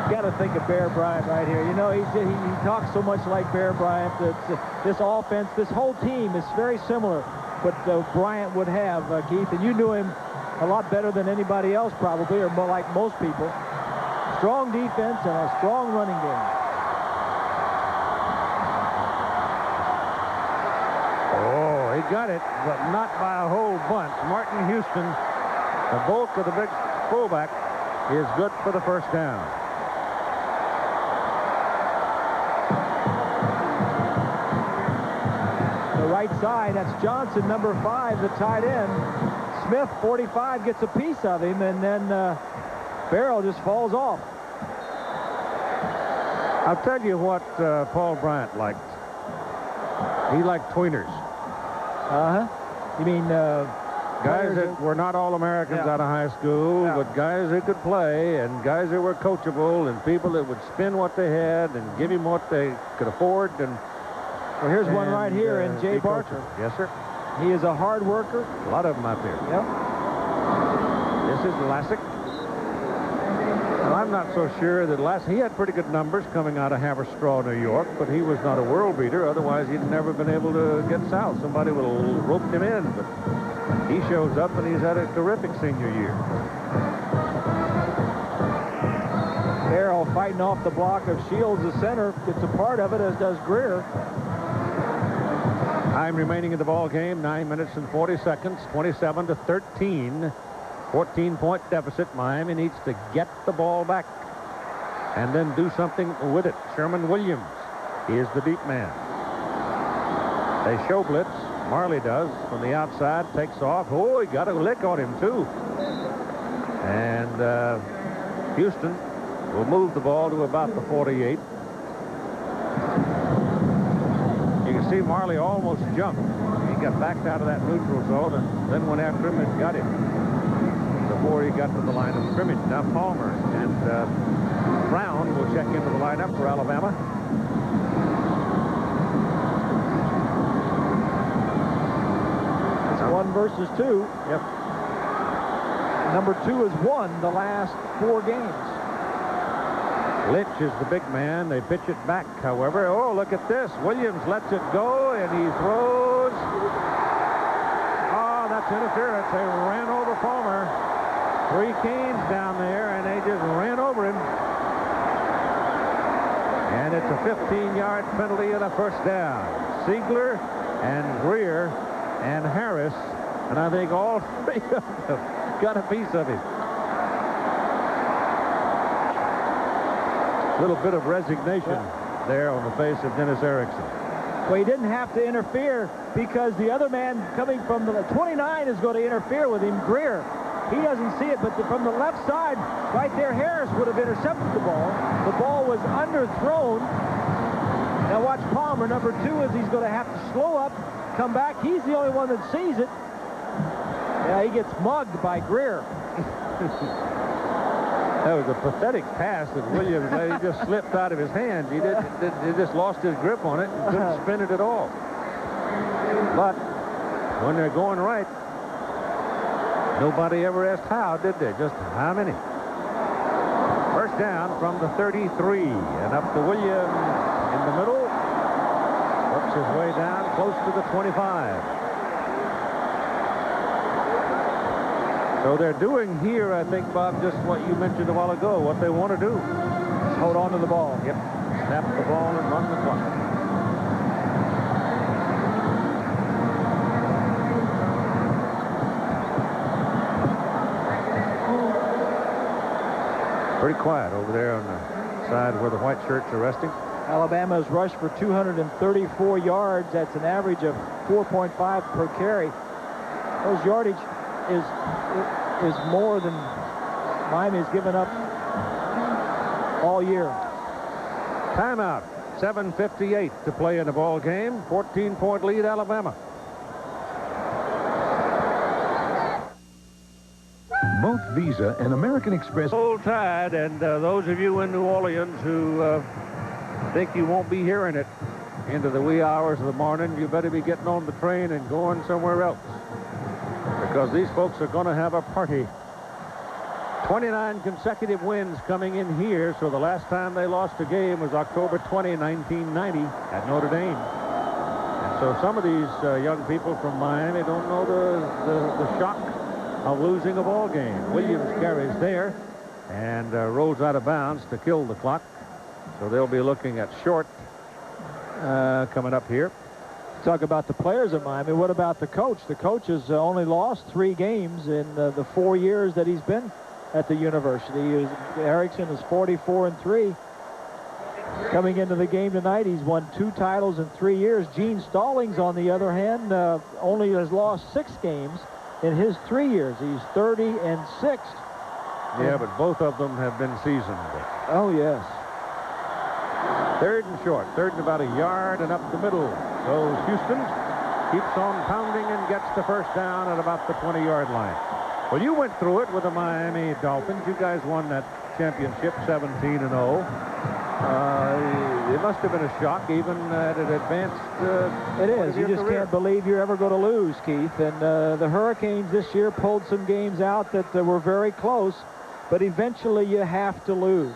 Got to think of Bear Bryant right here. You know, he talks so much like Bear Bryant. This offense, this whole team is very similar. But Bryant would have, Keith, and you knew him a lot better than anybody else probably, or more like most people. Strong defense and a strong running game. Oh, he got it, but not by a whole bunch. Martin Houston, the bulk of the big fullback, is good for the first down. The right side, that's Johnson, number 5, the tight end. Smith, 45, gets a piece of him, and then Barrow just falls off. I'll tell you what Paul Bryant liked. He liked tweeners. You mean guys that were not All-Americans out of high school, but guys who could play, and guys that were coachable, and people that would spend what they had and give him what they could afford. And well, here's one right here in Jay Barker. Yes, sir. He is a hard worker. A lot of them out there. Yep. This is Lassick. Well, I'm not so sure that he had pretty good numbers coming out of Haverstraw, New York, but he was not a world beater. Otherwise, he'd never been able to get south. Somebody would have roped him in, but he shows up, and he's had a terrific senior year. Barrow fighting off the block of Shields, the center, gets a part of it, as does Greer. Time remaining in the ball game, 9 minutes and 40 seconds, 27-13. 14-point deficit. Miami needs to get the ball back and then do something with it. Sherman Williams is the deep man. They show blitz. Marley does from the outside, takes off. Oh, he got a lick on him too. And Houston will move the ball to about the 48. You can see Marley almost jumped. He got backed out of that neutral zone and then went after him and got him before he got to the line of scrimmage. Now Palmer and Brown will check into the lineup for Alabama. It's 1 versus 2. Yep. Number 2 has won the last 4 games. Litch is the big man. They pitch it back, however. Oh, look at this. Williams lets it go, and he throws. Oh, that's interference. They ran over Palmer. 3 canes down there, and they just ran over him. And it's a 15-yard penalty and a first down. Siegler and Greer and Harris, and I think all 3 of them got a piece of him. A little bit of resignation there on the face of Dennis Erickson. Well, he didn't have to interfere because the other man coming from the 29 is going to interfere with him, Greer. He doesn't see it, but from the left side, right there, Harris would have intercepted the ball. The ball was underthrown. Now watch Palmer, number 2, is he's going to have to slow up, come back. He's the only one that sees it. Yeah, he gets mugged by Greer. That was a pathetic pass that Williams he just slipped out of his hands. He just lost his grip on it and couldn't spin it at all. But when they're going right, nobody ever asked how, did they? Just how many? First down from the 33, and up to Williams in the middle. Works his way down close to the 25. So they're doing here, I think, Bob, just what you mentioned a while ago, what they want to do. Just hold on to the ball. Yep. Snap the ball and run the clock. Pretty quiet over there on the side where the white shirts are resting. Alabama has rushed for 234 yards. That's an average of 4.5 per carry. Those yardage is more than Miami has given up all year. Timeout. 7:58 to play in the ball game. 14-point lead, Alabama. Both Visa and American Express. Full tide, and those of you in New Orleans who think you won't be hearing it into the wee hours of the morning, you better be getting on the train and going somewhere else, because these folks are going to have a party. 29 consecutive wins coming in here, so the last time they lost a game was October 20, 1990 at Notre Dame. And so some of these young people from Miami don't know the shock of losing a ball game. Williams carries there and rolls out of bounds to kill the clock. So they'll be looking at short coming up here. Talk about the players of Miami. What about the coach? The coach has only lost 3 games in the 4 years that he's been at the university. Erickson is 44-3. Coming into the game tonight, he's won 2 titles in 3 years. Gene Stallings, on the other hand, only has lost 6 games in his 3 years. He's 30-6. Yeah, but both of them have been seasoned. Oh, yes. Third and short. Third and about a yard and up the middle. So Houston keeps on pounding and gets the first down at about the 20-yard line. Well, you went through it with the Miami Dolphins. You guys won that championship 17-0. It must have been a shock, even at an advanced it is. You just can't believe you're ever going to lose, Keith. And the Hurricanes this year pulled some games out that were very close, but eventually you have to lose.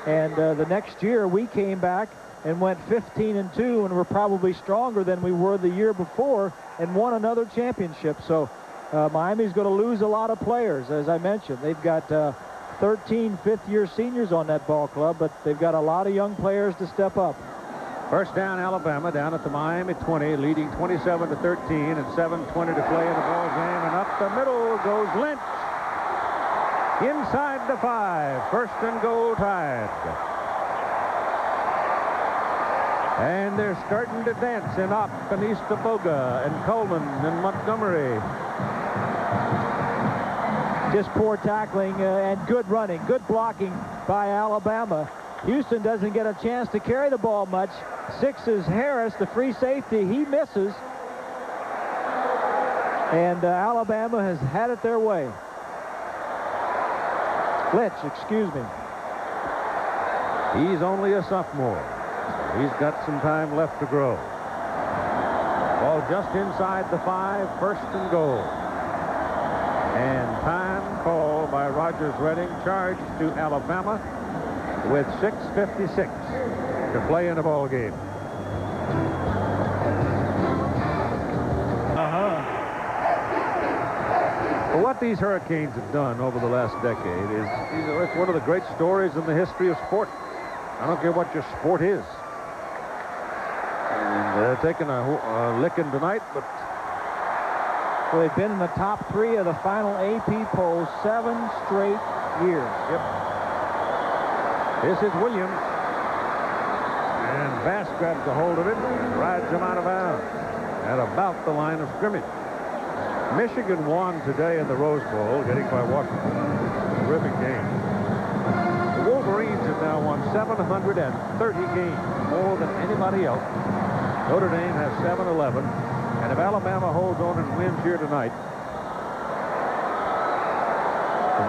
And the next year we came back and went 15-2 and were probably stronger than we were the year before and won another championship. So Miami's going to lose a lot of players, as I mentioned. They've got 13 fifth-year seniors on that ball club, but they've got a lot of young players to step up. First down, Alabama, down at the Miami 20, leading 27-13, and 7:20 to play in the ball game. And up the middle goes Lynch. Inside the 5, first and goal Tide. And they're starting to dance in Opp and Eastaboga and Coleman and Montgomery. Just poor tackling and good running, good blocking by Alabama. Houston doesn't get a chance to carry the ball much. 6 is Harris, the free safety. He misses. And Alabama has had it their way. Lynch, excuse me. He's only a sophomore. He's got some time left to grow. Ball just inside the 5, first and goal. And time call by Rogers Redding, charge to Alabama with 6:56 to play in the ball game. Well, what these Hurricanes have done over the last decade is it's one of the great stories in the history of sport. I don't care what your sport is. And they're taking a licking tonight, but Well, they've been in the top 3 of the final AP polls 7 straight years. Yep. This is Williams. And Bass grabs a hold of it and rides him out of bounds at about the line of scrimmage. Michigan won today in the Rose Bowl, getting by Washington. Terrific game. The Wolverines have now won 730 games, more than anybody else. Notre Dame has 711. And if Alabama holds on and wins here tonight,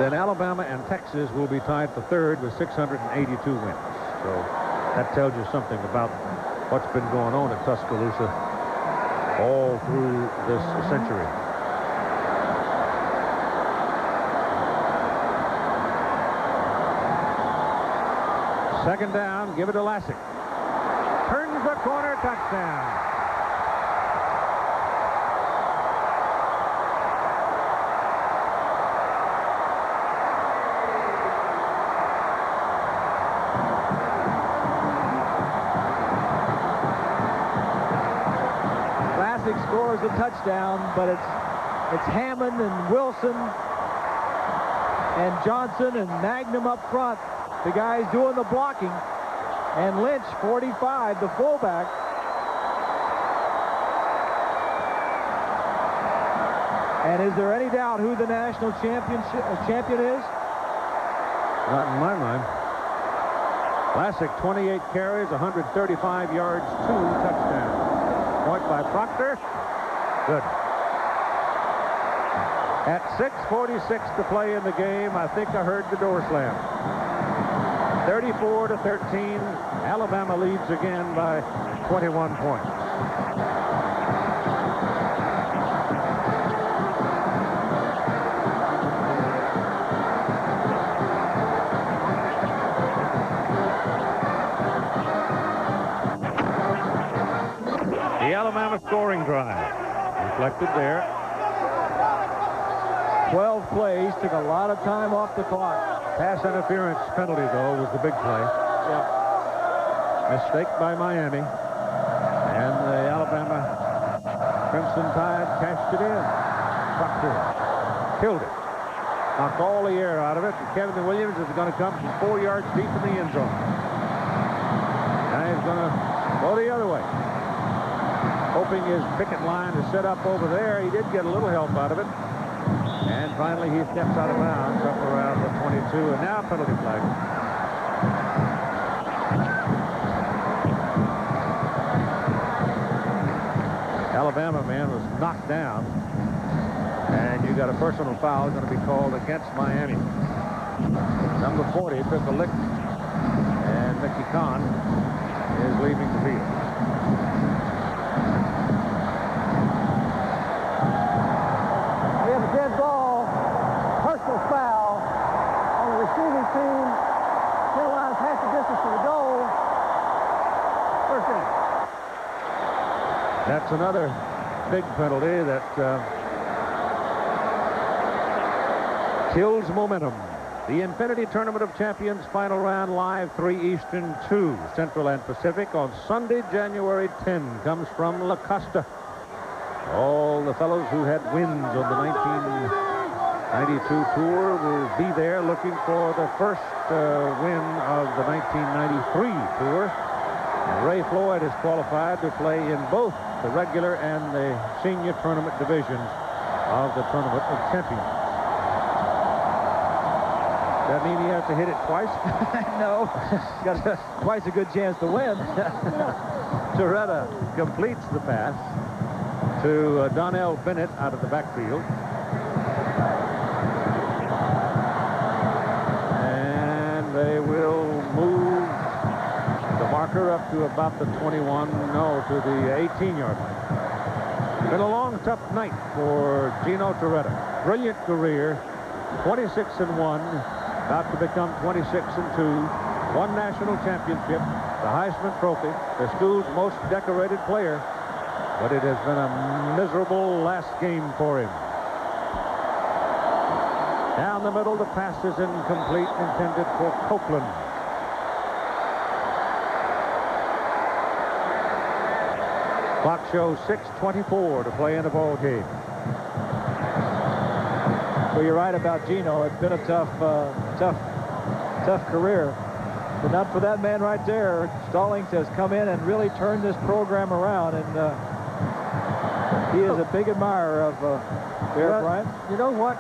then Alabama and Texas will be tied for 3rd with 682 wins. So that tells you something about what's been going on at Tuscaloosa all through this century. Second down, give it to Lassick. Turns the corner, touchdown. the touchdown, but it's Hammond and Wilson and Johnson and Magnum up front, the guys doing the blocking, and Lynch, 45, the fullback. And is there any doubt who the national champion is? Not in my mind. Classic, 28 carries, 135 yards, 2 touchdowns. Point by Proctor. Good. At 6:46 to play in the game, I think I heard the door slam. 34-13, Alabama leads again by 21 points. The Alabama scoring drive reflected there. 12 plays, took a lot of time off the clock. Pass interference penalty, though, was the big play. Yeah. Mistake by Miami. And the Alabama Crimson Tide cashed it in. Proctor killed it. Knocked all the air out of it. And Kevin Williams is going to come from 4 yards deep in the end zone. Now he's going to go the other way. Hoping his picket line is set up over there. He did get a little help out of it. And finally he steps out of bounds up around the 22. And now penalty flag. Alabama man was knocked down. And you got a personal foul going to be called against Miami. Number 40 took a lick. And Mickey Kahn is leaving the field. Dead ball, personal foul on the receiving team. Tail line's half the distance to the goal. First down. That's another big penalty that kills momentum. The Infinity Tournament of Champions final round live 3 Eastern, 2 Central and Pacific on Sunday, January 10 comes from La Costa. All the fellows who had wins on the 1992 tour will be there looking for the first win of the 1993 tour. And Ray Floyd is qualified to play in both the regular and the senior tournament divisions of the Tournament of Champions. Does that mean he has to hit it twice? No. Got twice a good chance to win. Toretta completes the pass to Donnell Bennett out of the backfield. And they will move the marker up to about the 21, no, to the 18-yard line. Been a long, tough night for Gino Toretta. Brilliant career, 26-1, about to become 26-2. One national championship, the Heisman Trophy, the school's most decorated player. But it has been a miserable last game for him. Down the middle, the pass is incomplete, intended for Copeland. Clock shows 6:24 to play in the ball game. Well, you're right about Gino. It's been a tough career. But not for that man right there. Stallings has come in and really turned this program around, and he is a big admirer of Bear Bryant. You know what?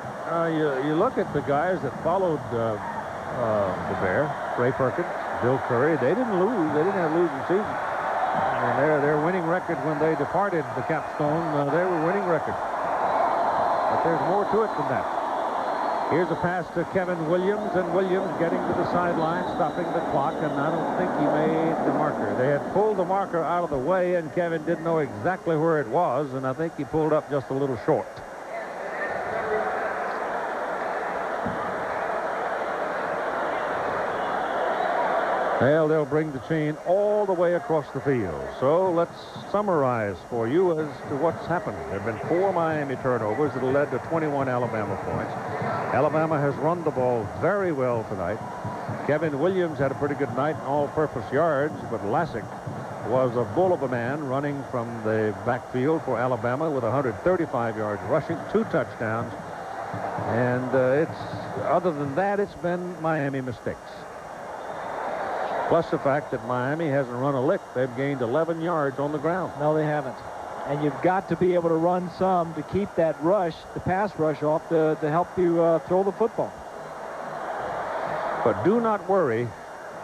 You look at the guys that followed the Bear, Ray Perkins, Bill Curry. They didn't lose. They didn't have a losing season. And their winning record when they departed the capstone, they were winning record. But there's more to it than that. Here's a pass to Kevin Williams, and Williams getting to the sideline, stopping the clock, and I don't think he made the marker. They had pulled the marker out of the way, and Kevin didn't know exactly where it was, and I think he pulled up just a little short. Well, they'll bring the chain all the way across the field. So let's summarize for you as to what's happened. There have been 4 Miami turnovers that have led to 21 Alabama points. Alabama has run the ball very well tonight. Kevin Williams had a pretty good night in all-purpose yards, but Lassick was a bull of a man running from the backfield for Alabama with 135 yards rushing, 2 touchdowns. And other than that, it's been Miami mistakes. Plus the fact that Miami hasn't run a lick. They've gained 11 yards on the ground. No, they haven't. And you've got to be able to run some to keep that rush, the pass rush off to help you throw the football. But do not worry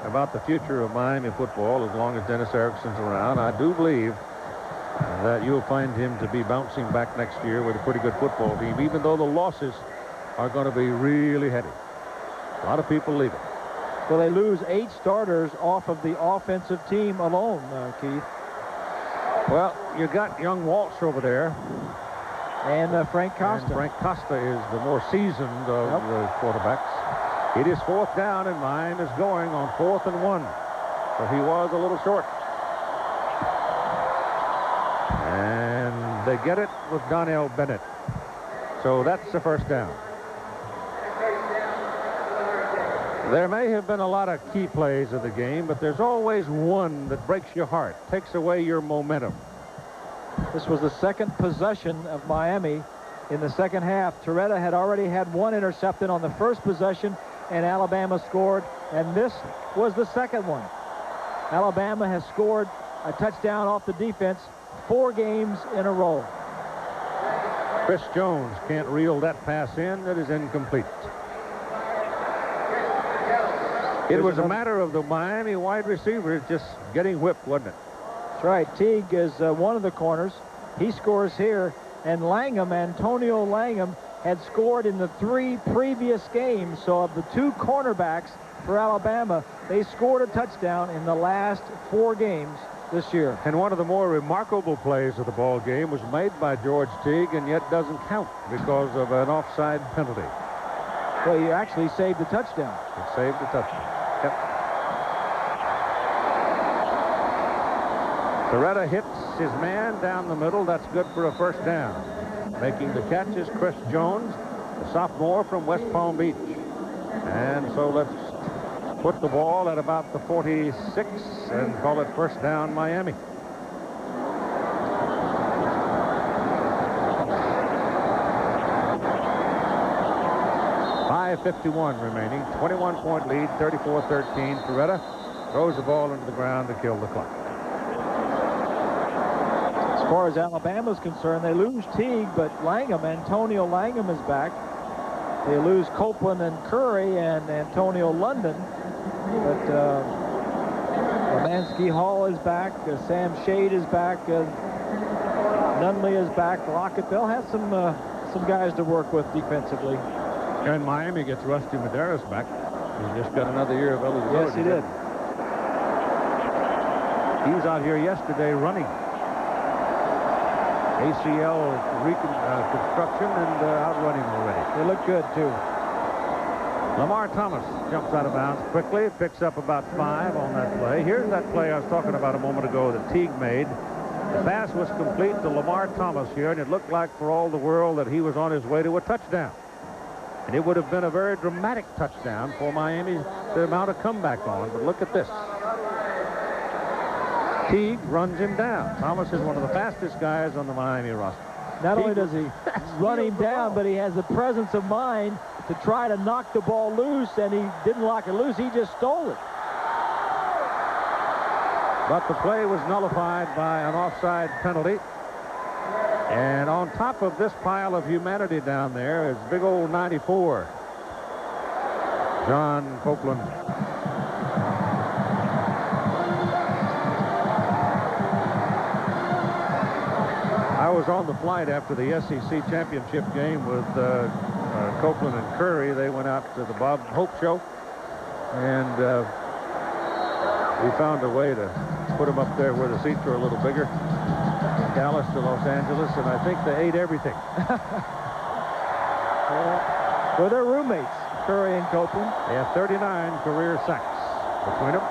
about the future of Miami football as long as Dennis Erickson's around. I do believe that you'll find him to be bouncing back next year with a pretty good football team, even though the losses are going to be really heavy. A lot of people leaving. Well, they lose 8 starters off of the offensive team alone, Keith. Well, you got young Walsh over there. And Frank Costa. And Frank Costa is the more seasoned of the quarterbacks. It is 4th down, and Miami is going on 4th and 1. So he was a little short. And they get it with Donnell Bennett. So that's the 1st down. There may have been a lot of key plays of the game, but there's always one that breaks your heart, takes away your momentum. This was the 2nd possession of Miami in the 2nd half. Torretta had already had 1 intercepted on the 1st possession, and Alabama scored, and this was the 2nd one. Alabama has scored a touchdown off the defense 4 games in a row. Chris Jones can't reel that pass in. It is incomplete. It was a matter of the Miami wide receivers just getting whipped, wasn't it? That's right. Teague is one of the corners. He scores here. And Langham, Antonio Langham, had scored in the 3 previous games. So of the 2 cornerbacks for Alabama, they scored a touchdown in the last 4 games this year. And one of the more remarkable plays of the ball game was made by George Teague, and yet doesn't count because of an offside penalty. Well, he actually saved the touchdown. It saved the touchdown. Yep. Torretta hits his man down the middle. That's good for a 1st down. Making the catch is Chris Jones, a sophomore from West Palm Beach. And so let's put the ball at about the 46 and call it 1st down Miami. .51 remaining, 21-point lead, 34-13. Torretta throws the ball into the ground to kill the clock. As far as Alabama's concerned, they lose Teague, but Langham, Antonio Langham is back. They lose Copeland and Curry and Antonio London, but Romansky Hall is back, Sam Shade is back, Nunley is back, Lockett. They'll have some guys to work with defensively. And Miami gets Rusty Medeiros back. He just got another year of eligibility. Yes, he did. He's out here yesterday running. ACL reconstruction and out running already. They look good, too. Lamar Thomas jumps out of bounds quickly, picks up about 5 on that play. Here's that play I was talking about a moment ago that Teague made. The pass was complete to Lamar Thomas here, and it looked like for all the world that he was on his way to a touchdown. And it would have been a very dramatic touchdown for Miami to mount a comeback on. But look at this. Teague runs him down. Thomas is one of the fastest guys on the Miami roster. Not only does he run him down, but he has the presence of mind to try to knock the ball loose, and he didn't knock it loose. He just stole it. But the play was nullified by an offside penalty. And on top of this pile of humanity down there is big old 94. John Copeland. I was on the flight after the SEC championship game with Copeland and Curry. They went out to the Bob Hope show, and we found a way to put them up there where the seats were a little bigger. Dallas to Los Angeles, and I think they ate everything. Well, they're roommates, Curry and Copeland. They have 39 career sacks between them.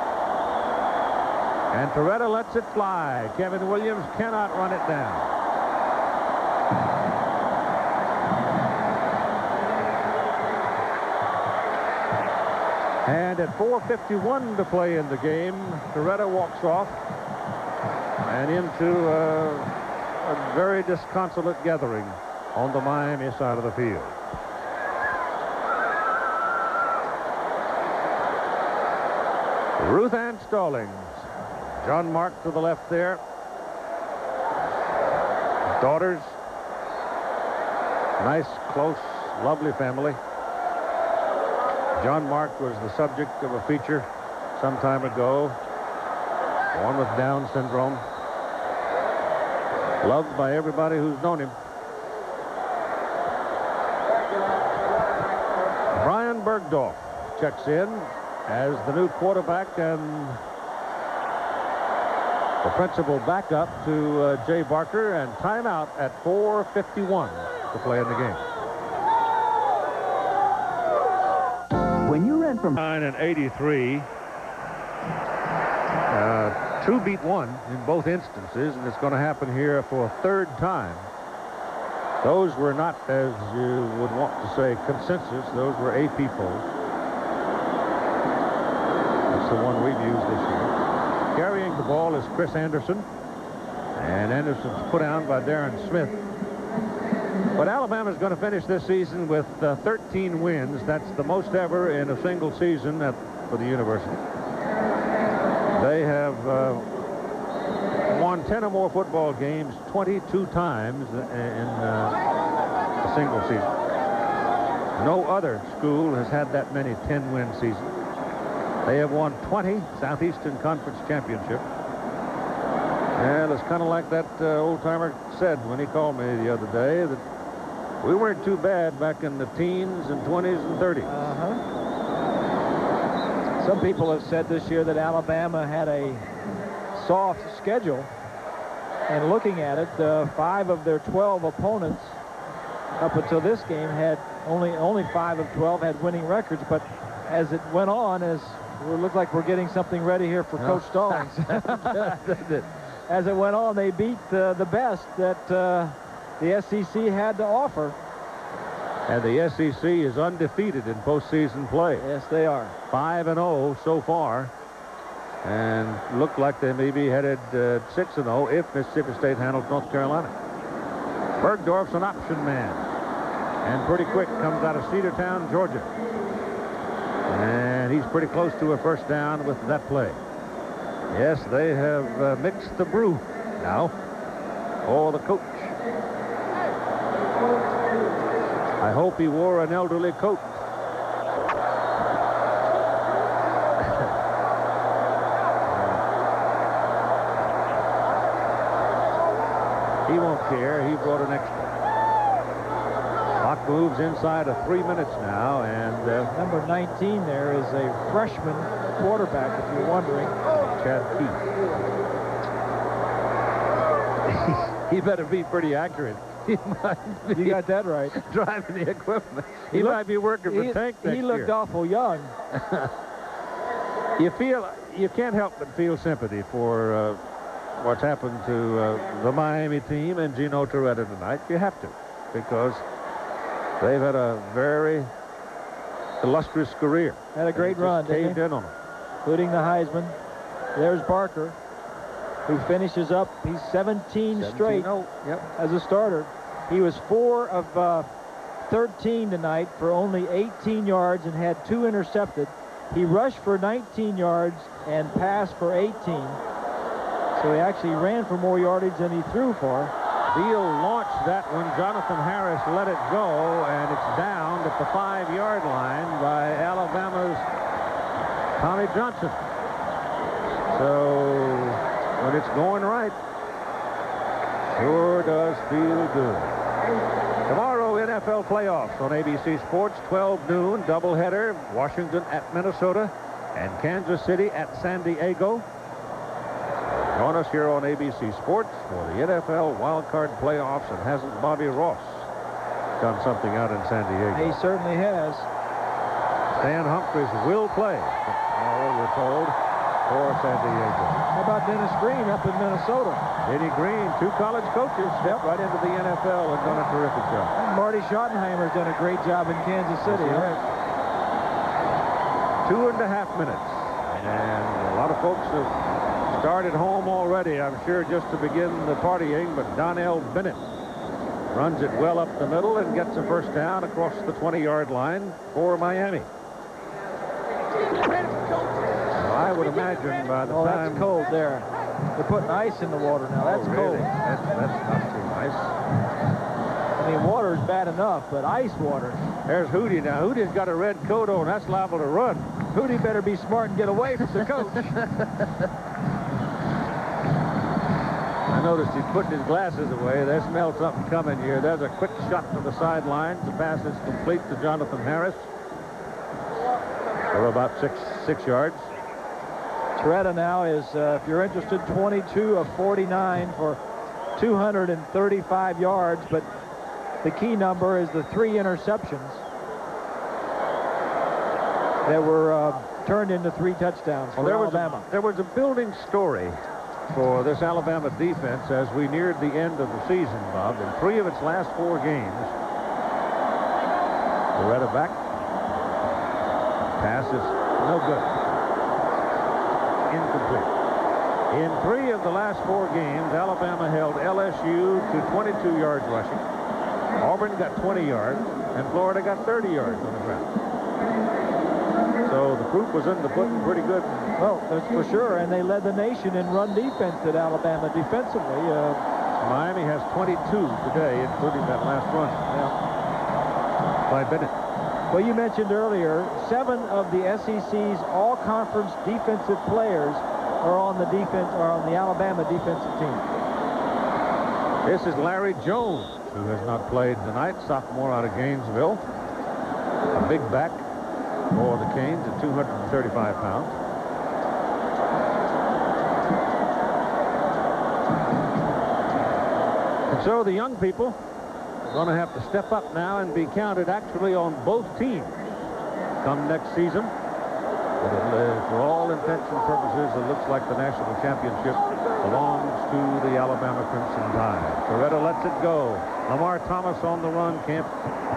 And Torretta lets it fly. Kevin Williams cannot run it down. And at 4:51 to play in the game, Torretta walks off. and into a very disconsolate gathering on the Miami side of the field. Ruth Ann Stallings, John Mark to the left there. Daughters, nice, close, lovely family. John Mark was the subject of a feature some time ago, one with Down syndrome. Loved by everybody who's known him. Brian Bergdorf checks in as the new quarterback and the principal backup to Jay Barker, and timeout at 4:51 to play in the game. When you rent from 9 and 83, 2 beat 1 in both instances, and it's going to happen here for a third time. Those were not, as you would want to say, consensus. Those were AP polls. That's the one we've used this year. Carrying the ball is Chris Anderson, and Anderson's put down by Darren Smith. But Alabama's going to finish this season with 13 wins. That's the most ever in a single season for the university. They have won 10 or more football games 22 times in a single season. No other school has had that many 10-win seasons. They have won 20 Southeastern Conference championships. And it's kind of like that old-timer said when he called me the other day, that we weren't too bad back in the teens and 20s and 30s. Some people have said this year that Alabama had a soft schedule. And looking at it, 5 of their 12 opponents up until this game had only 5 of 12 had winning records. But as it went on, it looked like we're getting something ready here for Coach Stallings. As it went on, they beat the best that the SEC had to offer. And the SEC is undefeated in postseason play. Yes, they are. 5-0 so far. And look like they may be headed 6-0 if Mississippi State handles North Carolina. Bergdorf's an option man. And pretty quick, comes out of Cedartown, Georgia. And he's pretty close to a first down with that play. Yes, they have mixed the brew now for the coach. I hope he wore an elderly coat. He won't care. He brought an extra. Clock moves inside of 3 minutes now, and number 19 there is a freshman quarterback, if you're wondering. Chad Keith. He better be pretty accurate. He might be, you got that right. Driving the equipment. He might be working for Tank next year. He looked awful young. You can't help but feel sympathy for what's happened to the Miami team and Gino Torretta tonight. You have to, because they've had a very illustrious career. Had a great run, caved in on them. Including the Heisman. There's Barker, who finishes up. He's 17 straight as a starter. He was 4 of 13 tonight for only 18 yards and had 2 intercepted. He rushed for 19 yards and passed for 18. So he actually ran for more yardage than he threw for. Beal launched that when Jonathan Harris let it go, and it's down at the 5-yard line by Alabama's Tommy Johnson. So when it's going right, sure does feel good. Tomorrow, NFL playoffs on ABC Sports, 12 noon, doubleheader, Washington at Minnesota and Kansas City at San Diego. Join us here on ABC Sports for the NFL wildcard playoffs, and hasn't Bobby Ross done something out in San Diego? He certainly has. Stan Humphries will play, we're told, for San Diego. How about Dennis Green up in Minnesota? Denny Green, 2 college coaches, stepped right into the NFL and done a terrific job. And Marty Schottenheimer's done a great job in Kansas City. Right. 2.5 minutes. And a lot of folks have started home already, I'm sure, just to begin the partying, but Donnell Bennett runs it well up the middle and gets a first down across the 20-yard line for Miami. Well, I would imagine by the time... that's cold there. They're putting ice in the water now. That's really? cold. That's not too nice. I mean, water's bad enough, but ice water. There's Hootie now. Hootie's got a red coat on. That's liable to run. Hootie better be smart and get away from the coach. I noticed he's putting his glasses away. They smell something coming here. There's a quick shot to the sidelines. The pass is complete to Jonathan Harris for about six yards. Toretta now is, if you're interested, 22 of 49 for 235 yards, but the key number is the 3 interceptions that were turned into 3 touchdowns for Alabama. There was a building story for this Alabama defense as we neared the end of the season, Bob. In 3 of its last 4 games, Toretta back. Pass is no good. Incomplete. In 3 of the last 4 games, Alabama held LSU to 22 yards rushing. Auburn got 20 yards, and Florida got 30 yards on the ground. So the proof was in the pudding pretty good. Well, that's for sure, and they led the nation in run defense at Alabama defensively. Miami has 22 today, including that last run by Bennett. Well, you mentioned earlier, 7 of the SEC's all-conference defensive players are on the Alabama defensive team. This is Larry Jones, who has not played tonight, sophomore out of Gainesville. A big back for the Canes at 235 pounds. And so the young people are going to have to step up now and be counted actually on both teams come next season. But for all intents and purposes, it looks like the national championship belongs to the Alabama Crimson Tide. Toretta lets it go. Lamar Thomas on the run, can't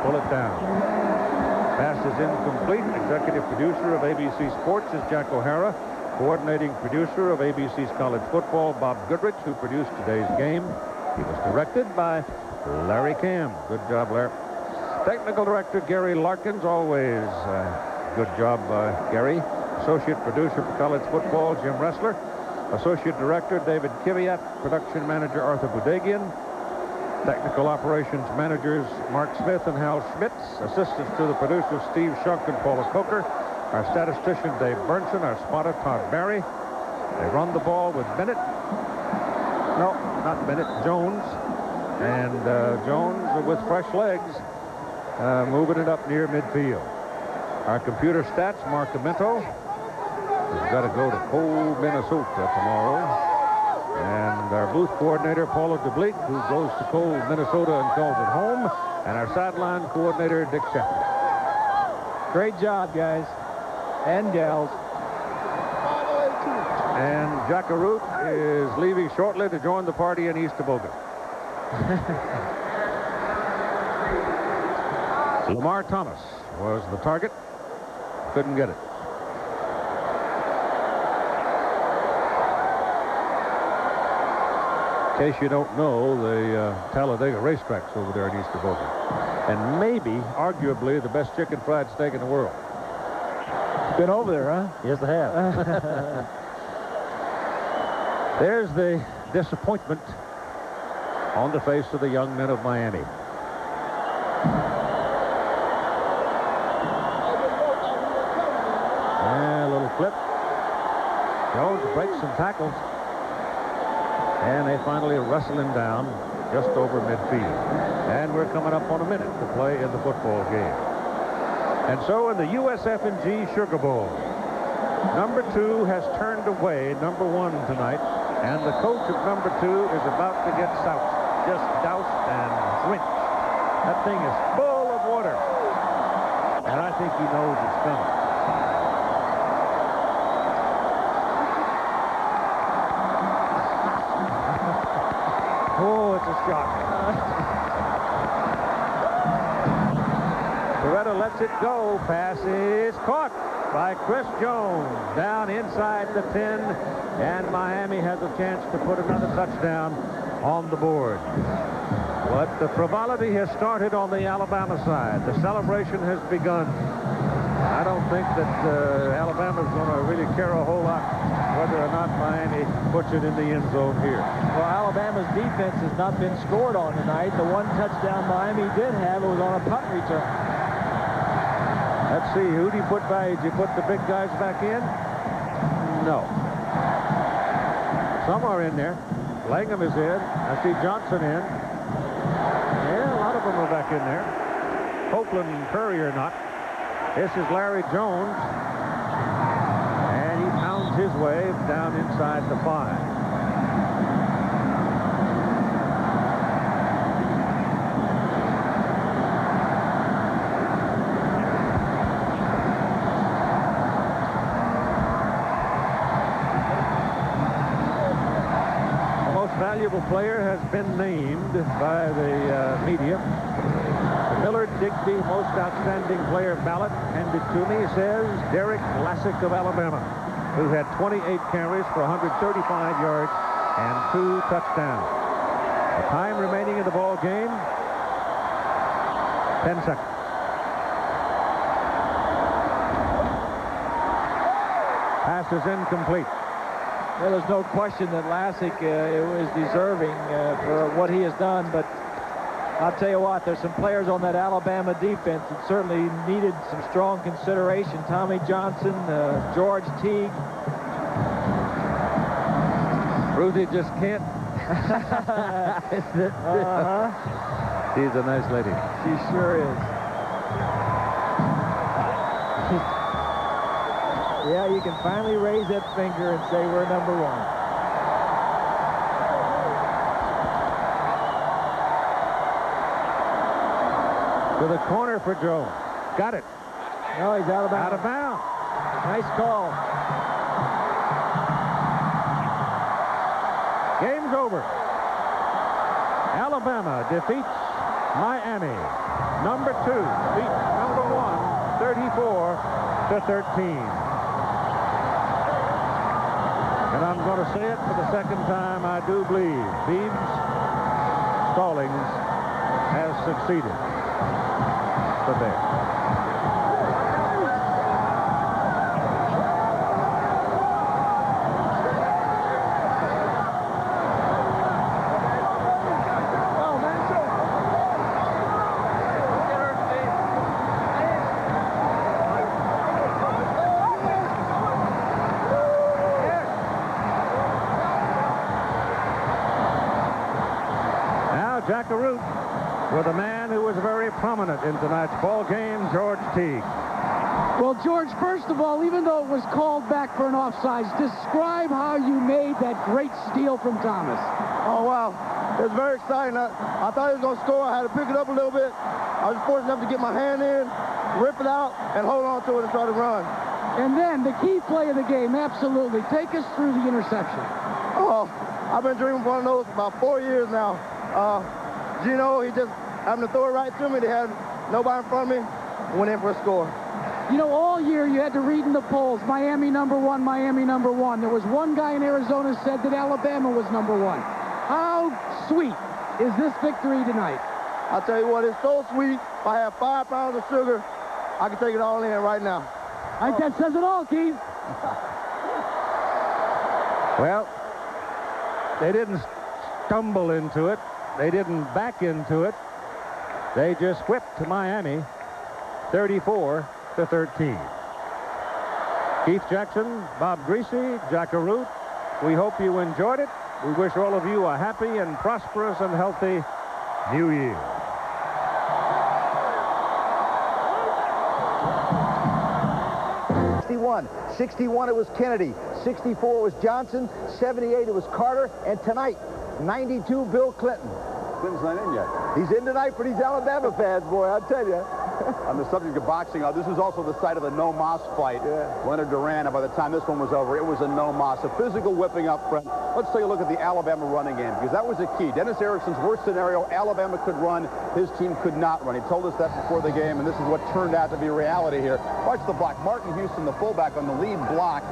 pull it down. Pass is incomplete. Executive producer of ABC Sports is Jack O'Hara. Coordinating producer of ABC's College Football, Bob Goodrich, who produced today's game. He was directed by Larry Cam. Good job, Larry. Technical director Gary Larkins, always good job, Gary. Associate producer for College Football, Jim Ressler. Associate director David Kiviat. Production manager Arthur Budagian. Technical operations managers Mark Smith and Hal Schmitz. Assistants to the producers Steve Shunk and Paula Coker. Our statistician Dave Burnson. Our spotter Todd Barry. They run the ball with Bennett. No, not Bennett. Jones. And Jones with fresh legs moving it up near midfield. Our computer stats, Mark Demento. He's got to go to cold Minnesota tomorrow. And our booth coordinator, Paula DeBleek, who goes to cold Minnesota and calls it home. And our sideline coordinator, Dick Shepard. Great job, guys and gals. And Jack Arute is leaving shortly to join the party in East Toboggan. Lamar Thomas was the target. Couldn't get it. In case you don't know, the Talladega racetrack's over there in East Toboggan. And maybe, arguably, the best chicken fried steak in the world. Been over there, huh? Yes, I have. There's the disappointment on the face of the young men of Miami. A little flip. Jones breaks some tackles. And they finally wrestle him down just over midfield. And we're coming up on a minute to play in the football game. And so in the USF&G Sugar Bowl, number 2 has turned away number 1 tonight. And the coach of number 2 is about to get soused. Just doused and drenched. That thing is full of water. And I think he knows it's coming. Oh, it's a shock. Toretta lets it go. Pass is caught. by Chris Jones down inside the 10, and Miami has a chance to put another touchdown on the board. But the frivolity has started on the Alabama side. The celebration has begun. I don't think that Alabama's going to really care a whole lot whether or not Miami puts it in the end zone here. Well, Alabama's defense has not been scored on tonight. The one touchdown Miami did have, it was on a punt return. Let's see, who do you put by? Did you put the big guys back in? No. Some are in there. Langham is in. I see Johnson in. Yeah, a lot of them are back in there. Copeland and Curry are not. This is Larry Jones. And he pounds his way down inside the 5. Valuable player has been named by the media. The Millard Digby Most Outstanding Player ballot handed to me says Derek Lassick of Alabama, who had 28 carries for 135 yards and 2 touchdowns. The time remaining in the ball game, 10 seconds. Pass is incomplete. Well, there's no question that Lassick is deserving for what he has done, but I'll tell you what, there's some players on that Alabama defense that certainly needed some strong consideration. Tommy Johnson, George Teague. Ruthie just can't. She's a nice lady. She sure is. Yeah, you can finally raise that finger and say we're number 1. To the corner for Joe. Got it. No, he's out of bounds. Out of bounds. Nice call. Game's over. Alabama defeats Miami. Number 2 beats number 1, 34-13. And I'm going to say it for the second time. I do believe Beebs Stallings has succeeded. But there. Jackaroo with a man who was very prominent in tonight's ball game, George Teague. Well, George, first of all, even though it was called back for an offsides, describe how you made that great steal from Thomas. Oh, wow. It was very exciting. I thought he was going to score. I had to pick it up a little bit. I was fortunate enough to get my hand in, rip it out, and hold on to it and try to run. And then the key play of the game, absolutely. Take us through the interception. Oh, I've been dreaming of one of those for about 4 years now. Gino, he just happened to throw it right to me. They had nobody in front of me. Went in for a score. You know, all year you had to read in the polls, Miami number 1, Miami number 1. There was one guy in Arizona said that Alabama was number 1. How sweet is this victory tonight? I'll tell you what, it's so sweet. If I have 5 pounds of sugar, I can take it all in right now. I think that says it all, Keith. Well, they didn't stumble into it. They didn't back into it. They just whipped Miami 34-13. Keith Jackson, Bob Greasy, Jackaroo, we hope you enjoyed it. We wish all of you a happy and prosperous and healthy New Year. '61 it was Kennedy, '64 was Johnson, '78 it was Carter, and tonight, '92 Bill Clinton. Clinton's not in yet. He's in tonight for these Alabama fans, boy, I'll tell you. On the subject of boxing, this is also the site of the no moss fight. Leonard Duran, and by the time this one was over, it was a no moss. A physical whipping up front. Let's take a look at the Alabama running game, because that was a key. Dennis Erickson's worst scenario, Alabama could run, his team could not run. He told us that before the game, and this is what turned out to be reality here. Watch the block. Martin Houston, the fullback on the lead block,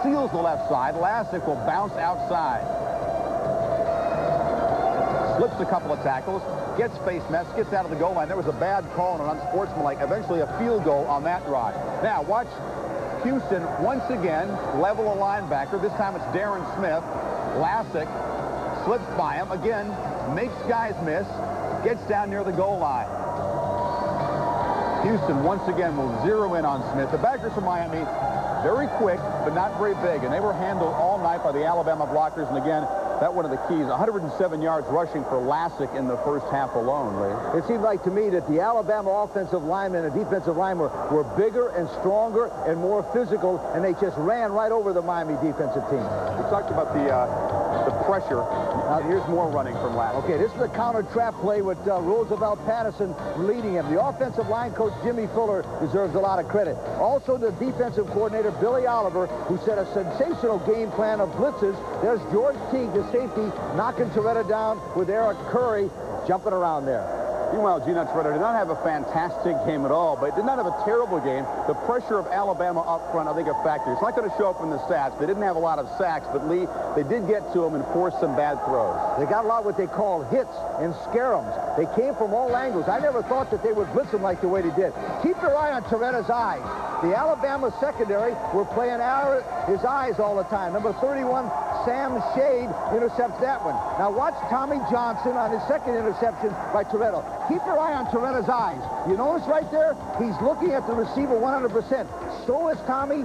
seals the left side. Lassick will bounce outside. Slips a couple of tackles, gets face mask, gets out of the goal line. There was a bad call and an unsportsmanlike, eventually a field goal on that drive. Now watch Houston once again level a linebacker. This time it's Darren Smith. Lassick slips by him again, makes guys miss, gets down near the goal line. Houston once again will zero in on Smith. The backers from Miami, very quick, but not very big, and they were handled all night by the Alabama blockers. And again, that one of the keys, 107 yards rushing for Lassick in the first half alone, Lee. It seemed like to me that the Alabama offensive linemen and defensive linemen were bigger and stronger and more physical, and they just ran right over the Miami defensive team. We talked about the pressure. Now here's more running from Lassick. Okay, this is the counter trap play with Roosevelt Patterson leading him. The offensive line coach, Jimmy Fuller, deserves a lot of credit. Also, the defensive coordinator, Billy Oliver, who set a sensational game plan of blitzes. There's George Teague, the safety, knocking Toretta down with Eric Curry jumping around there. Meanwhile, Gino Toretta did not have a fantastic game at all, but did not have a terrible game. The pressure of Alabama up front, I think, a factor. It's not going to show up in the stats. They didn't have a lot of sacks, but Lee, they did get to him and force some bad throws. They got a lot of what they call hits and scareums. They came from all angles. I never thought that they would blitz him like the way they did. Keep your eye on Toretta's eyes. The Alabama secondary were playing his eyes all the time. Number 31, Sam Shade, intercepts that one. Now watch Tommy Johnson on his second interception by Toretta. Keep your eye on Toretta's eyes. You notice right there, he's looking at the receiver 100%. So is Tommy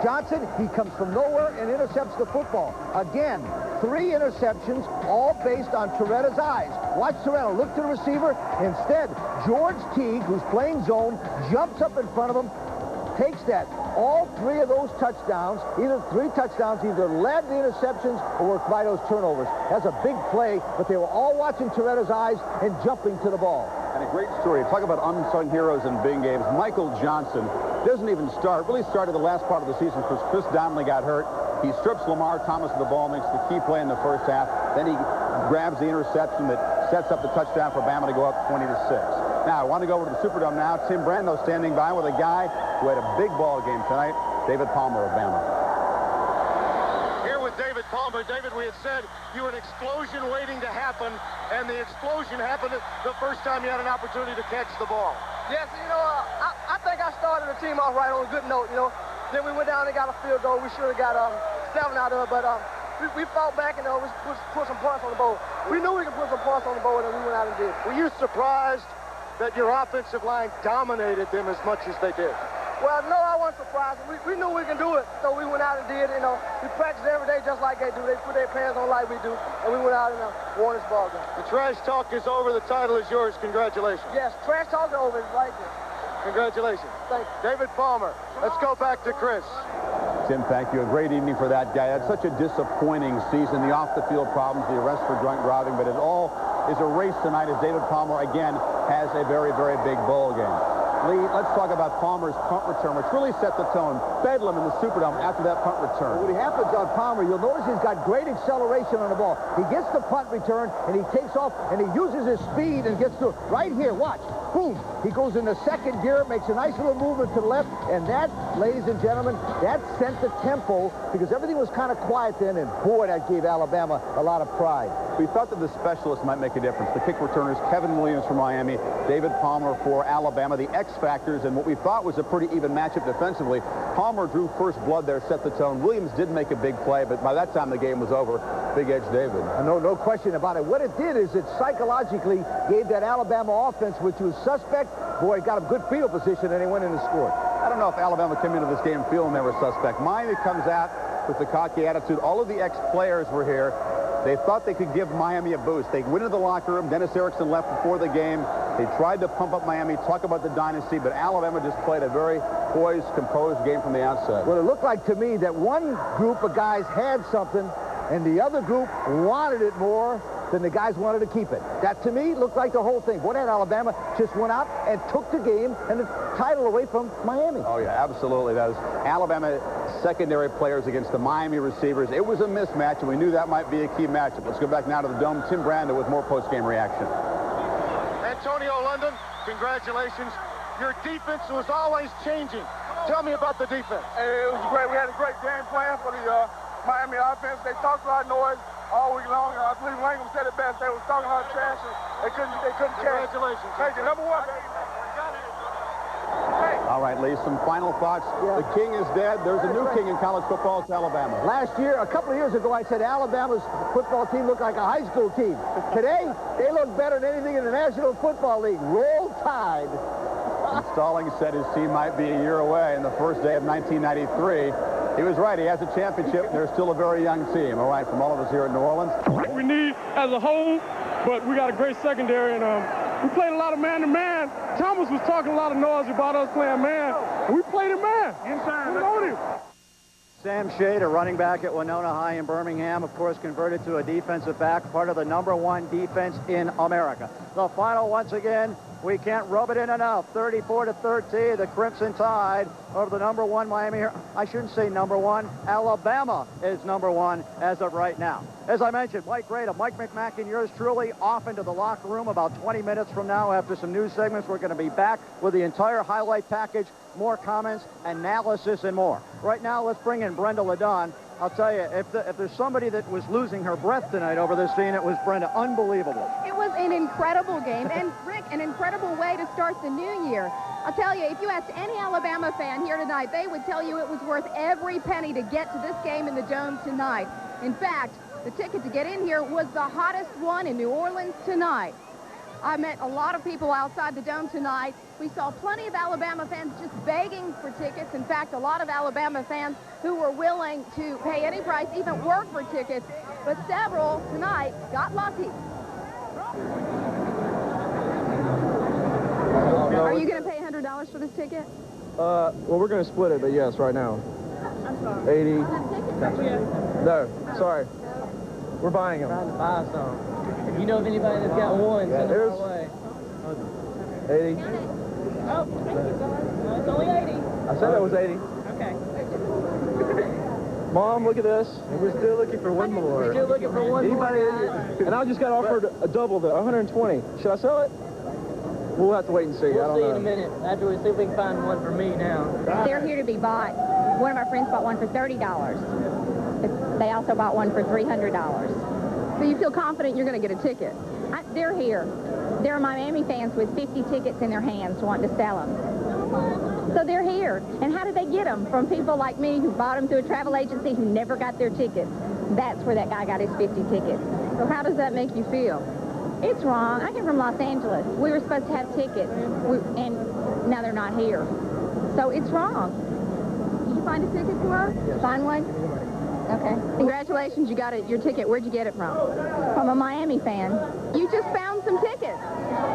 Johnson. He comes from nowhere and intercepts the football. Again, 3 interceptions, all based on Toretta's eyes. Watch Toretta look to the receiver. Instead, George Teague, who's playing zone, jumps up in front of him, takes that. All 3 of those touchdowns, either led the interceptions or were by those turnovers. That's a big play, but they were all watching Toretta's eyes and jumping to the ball. And a great story. Talk about unsung heroes in big games. Michael Johnson doesn't even start. Really started the last part of the season because Chris Donnelly got hurt. He strips Lamar Thomas of the ball, makes the key play in the first half. Then he grabs the interception that sets up the touchdown for Bama to go up 20-6. Now, I want to go over to the Superdome now. Tim Brando standing by with a guy who had a big ball game tonight, David Palmer of Bama. Here with David Palmer. David, we had said you were an explosion waiting to happen, and the explosion happened the first time you had an opportunity to catch the ball. Yes, I think I started the team off right on a good note, Then we went down and got a field goal. We should have got 7 out of it, but we fought back and we put some points on the board. We knew we could put some points on the board, and we went out and did. Were you surprised that your offensive line dominated them as much as they did? Well, no, I wasn't surprised. We knew we can do it, so we went out and did. We practice every day just like they do. They put their pants on like we do, and we went out and won this ball game. The trash talk is over. The title is yours. Congratulations. Yes, trash talk is over. It's right there. Congratulations. Thank you. David Palmer. Let's go back to Chris. Tim, thank you. A great evening for that guy. That's such a disappointing season. The off-the-field problems, the arrest for drunk driving, but it all is a race tonight as David Palmer, again, has a very, very big bowl game. Lee, let's talk about Palmer's punt return, which really set the tone. Bedlam in the Superdome after that punt return. What happens on Palmer, you'll notice he's got great acceleration on the ball. He gets the punt return, and he takes off, and he uses his speed and gets to right here. Watch. Boom. He goes into second gear, makes a nice little movement to the left, and that, ladies and gentlemen, that sent the tempo because everything was kind of quiet then, and boy, that gave Alabama a lot of pride. We thought that the specialists might make a difference. The kick returners, Kevin Williams from Miami, David Palmer for Alabama, the X-factors, and what we thought was a pretty even matchup defensively. Palmer drew first blood there, set the tone. Williams did make a big play, but by that time the game was over. Big Edge David. No question about it. What it did is it psychologically gave that Alabama offense, which was suspect, boy, it got a good field position, and they went in and scored. I don't know if Alabama came into this game feeling they were suspect. Miami comes out with the cocky attitude. All of the ex-players were here. They thought they could give Miami a boost. They went into the locker room. Dennis Erickson left before the game. They tried to pump up Miami, talk about the dynasty, but Alabama just played a very poised, composed game from the outset. Well, it looked like to me that one group of guys had something, and the other group wanted it more, then the guys wanted to keep it. That, to me, looked like the whole thing. Boy, that Alabama just went out and took the game and the title away from Miami. Oh, yeah, absolutely. That was Alabama secondary players against the Miami receivers. It was a mismatch, and we knew that might be a key matchup. Let's go back now to the Dome. Tim Brando with more post-game reaction. Antonio London, congratulations. Your defense was always changing. Tell me about the defense. It was great. We had a great game plan for the Miami offense. They talked a lot of noise all week long. I believe Langham said it best. They was talking a lot of trash, and they couldn't carry. Congratulations. Thank you. Number one, baby. All right, Lee, some final thoughts. Yeah. The king is dead. There's a new king in college football. It's Alabama. Last year, a couple of years ago, I said Alabama's football team looked like a high school team. Today, they look better than anything in the National Football League. Roll Tide. Stallings said his team might be a year away in the first day of 1993. He was right. He has a championship. They're still a very young team. All right, from all of us here in New Orleans. We need as a whole, but we got a great secondary, and we played a lot of man-to-man. Thomas was talking a lot of noise about us playing man. We played it man. Inside. We owned him. Sam Shade, a running back at Winona High in Birmingham, of course, converted to a defensive back, part of the #1 defense in America. The final, once again, we can't rub it in enough. 34-13, the Crimson Tide over the #1 Miami. I shouldn't say #1. Alabama is #1 as of right now. As I mentioned, Mike Grada, Mike McMacken, yours truly, off into the locker room about 20 minutes from now after some news segments. We're going to be back with the entire highlight package, more comments, analysis, and more. Right now, let's bring in Brenda Ladon. I'll tell you, if there's somebody that was losing her breath tonight over this scene, it was Brenda. Unbelievable. It was an incredible game, and Rick, an incredible way to start the new year. I'll tell you, if you asked any Alabama fan here tonight, they would tell you it was worth every penny to get to this game in the Dome tonight. In fact, the ticket to get in here was the hottest one in New Orleans tonight. I met a lot of people outside the Dome tonight. We saw plenty of Alabama fans just begging for tickets. In fact, a lot of Alabama fans who were willing to pay any price, even work for tickets. But several tonight got lucky. Are you going to pay $100 for this ticket? Well, we're going to split it, but yes, right now. I'm sorry. 80. No, sorry. We're buying them. Trying to buy some. If you know of anybody that's got one, send them our way. 80. Oh, thank you, son. It's only 80. I said that was 80. Okay. Mom, look at this. And we're still looking for one more. We're still looking for one more. And I just got offered a double of it, 120. Should I sell it? We'll have to wait and see. We'll I don't see know. in a minute. After we see if we can find one for me now. They're here to be bought. One of our friends bought one for $30. They also bought one for $300. So you feel confident you're going to get a ticket? They're here. There are Miami fans with 50 tickets in their hands wanting to sell them. So they're here. And how did they get them? From people like me who bought them through a travel agency who never got their tickets. That's where that guy got his 50 tickets. So how does that make you feel? It's wrong. I came from Los Angeles. We were supposed to have tickets, and now they're not here. So it's wrong. Did you find a ticket for us? Yes. Find one? Okay. Congratulations, you got your ticket. Where'd you get it from? From a Miami fan. You just found some tickets.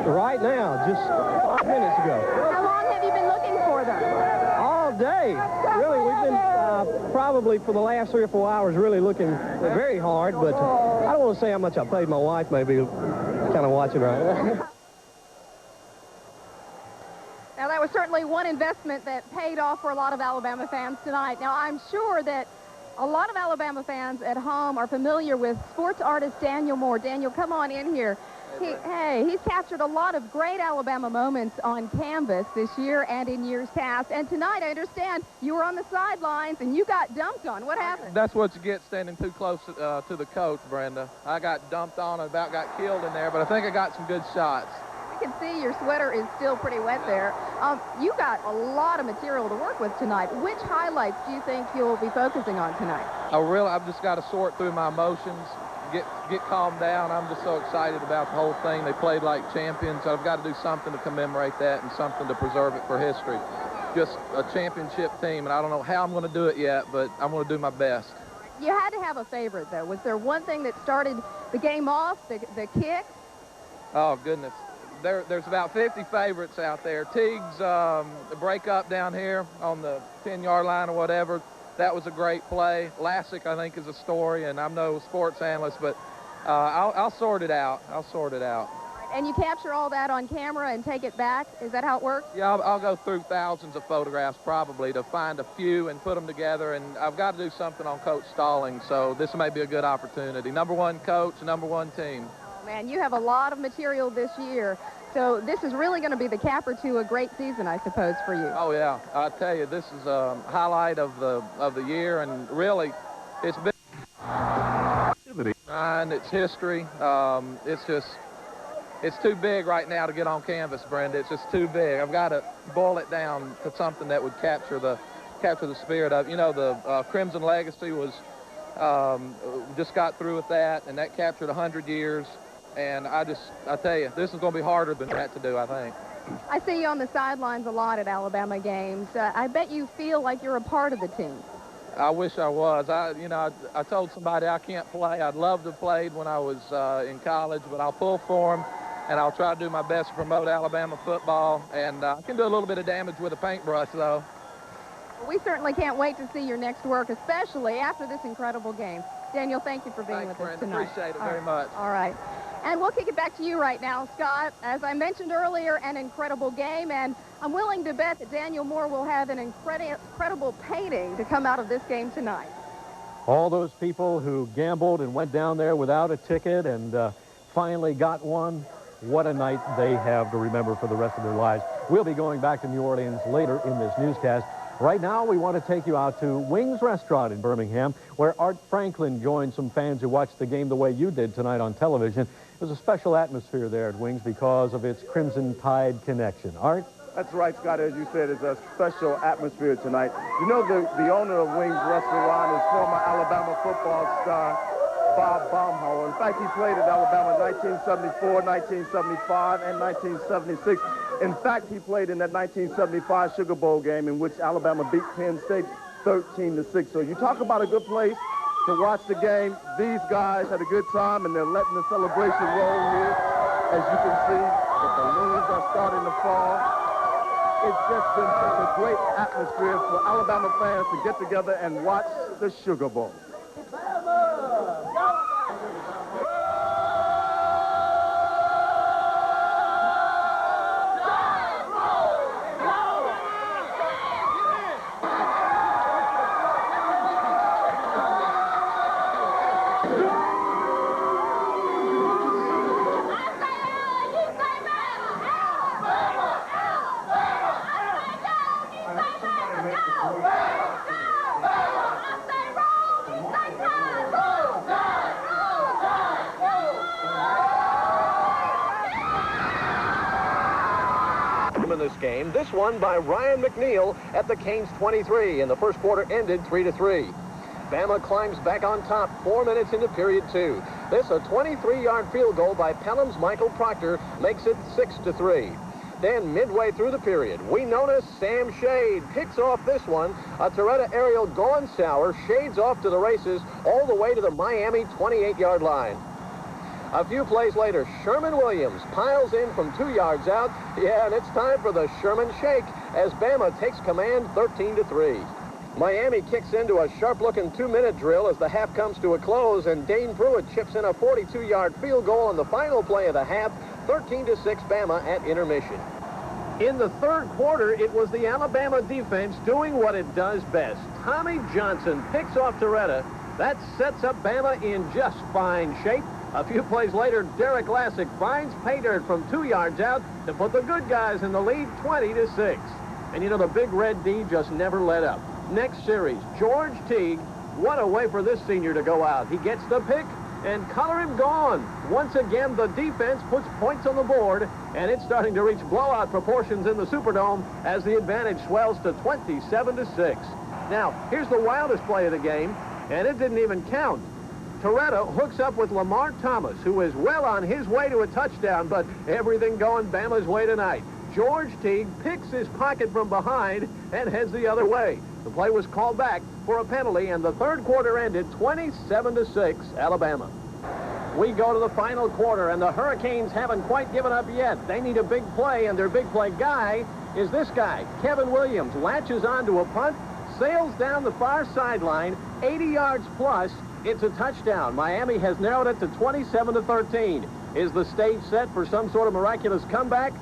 Right now, just 5 minutes ago. How long have you been looking for them? All day. Really, we've been probably for the last 3 or 4 hours really looking very hard, but I don't want to say how much I paid my wife, maybe kind of watching right now. Now, that was certainly one investment that paid off for a lot of Alabama fans tonight. Now, I'm sure that a lot of Alabama fans at home are familiar with sports artist Daniel Moore. Daniel, come on in here. He's captured a lot of great Alabama moments on canvas this year and in years past. And tonight, I understand, you were on the sidelines and you got dumped on. What happened? That's what you get standing too close to the coach, Brenda. I got dumped on and about got killed in there, but I think I got some good shots. I can see your sweater is still pretty wet there. You got a lot of material to work with tonight. Which highlights do you think you'll be focusing on tonight? I've just got to sort through my emotions, get calmed down. I'm just so excited about the whole thing. They played like champions. I've got to do something to commemorate that and something to preserve it for history. Just a championship team, and I don't know how I'm going to do it yet, but I'm going to do my best. You had to have a favorite, though. Was there one thing that started the game off, the kick? Oh, goodness. There's about 50 favorites out there. Teague's the break up down here on the 10-yard line or whatever, that was a great play. Lassick, I think, is a story, and I'm no sports analyst, but I'll sort it out. I'll sort it out. And you capture all that on camera and take it back? Is that how it works? Yeah, I'll go through thousands of photographs probably to find a few and put them together, and I've got to do something on Coach Stallings, so this may be a good opportunity. #1 coach, #1 team. Oh, man, you have a lot of material this year, so this is really going to be the capper to a great season, I suppose, for you. Oh, yeah. I tell you, this is a highlight of the year, and really, it's been... And it's history. It's too big right now to get on canvas, Brenda. It's just too big. I've got to boil it down to something that would capture the spirit of, the Crimson Legacy was, just got through with that, and that captured 100 years. And I tell you, this is going to be harder than that to do, I think. I see you on the sidelines a lot at Alabama games. I bet you feel like you're a part of the team. I wish I was. I told somebody I can't play. I'd love to have played when I was in college, but I'll pull for them, and I'll try to do my best to promote Alabama football. And I can do a little bit of damage with a paintbrush, though. We certainly can't wait to see your next work, especially after this incredible game. Daniel, thank you for being with us tonight. Appreciate it very much. All right. And we'll kick it back to you right now, Scott. As I mentioned earlier, an incredible game, and I'm willing to bet that Daniel Moore will have an incredible painting to come out of this game tonight. All those people who gambled and went down there without a ticket and finally got one, what a night they have to remember for the rest of their lives. We'll be going back to New Orleans later in this newscast. Right now, we want to take you out to Wings Restaurant in Birmingham, where Art Franklin joined some fans who watched the game the way you did tonight on television. It was a special atmosphere there at Wings because of its Crimson Tide connection. Art? That's right, Scott. As you said, it's a special atmosphere tonight. You know, the owner of Wings Restaurant is former Alabama football star Bob Baumhauer. In fact, he played at Alabama in 1974, 1975, and 1976. In fact, he played in that 1975 Sugar Bowl game in which Alabama beat Penn State 13-6. So you talk about a good place to watch the game. These guys had a good time, and they're letting the celebration roll here. As you can see, the balloons are starting to fall. It's just been such a great atmosphere for Alabama fans to get together and watch the Sugar Bowl. In this game, this one by Ryan McNeil at the Canes 23, and the first quarter ended 3-3. Bama climbs back on top 4 minutes into period 2. This a 23-yard field goal by Pelham's Michael Proctor makes it 6-3. Then midway through the period, we notice Sam Shade picks off this one. A Toretta aerial gone sour, Shade's off to the races all the way to the Miami 28-yard line. A few plays later, Sherman Williams piles in from 2 yards out. Yeah, and it's time for the Sherman Shake as Bama takes command 13-3. Miami kicks into a sharp-looking 2-minute drill as the half comes to a close, and Dane Pruitt chips in a 42-yard field goal on the final play of the half, 13-6 Bama at intermission. In the third quarter, it was the Alabama defense doing what it does best. Tommy Johnson picks off Toretta. That sets up Bama in just fine shape. A few plays later, Derek Lassick finds pay dirt from 2 yards out to put the good guys in the lead 20-6. And you know, the Big Red D just never let up. Next series, George Teague. What a way for this senior to go out. He gets the pick, and color him gone. Once again, the defense puts points on the board, and it's starting to reach blowout proportions in the Superdome as the advantage swells to 27-6. Now, here's the wildest play of the game, and it didn't even count. Toretta hooks up with Lamar Thomas, who is well on his way to a touchdown, but everything going Bama's way tonight. George Teague picks his pocket from behind and heads the other way. The play was called back for a penalty, and the third quarter ended 27-6, Alabama. We go to the final quarter, and the Hurricanes haven't quite given up yet. They need a big play, and their big play guy is this guy. Kevin Williams latches onto a punt, sails down the far sideline, 80 yards plus. It's a touchdown. Miami has narrowed it to 27-13. Is the stage set for some sort of miraculous comeback?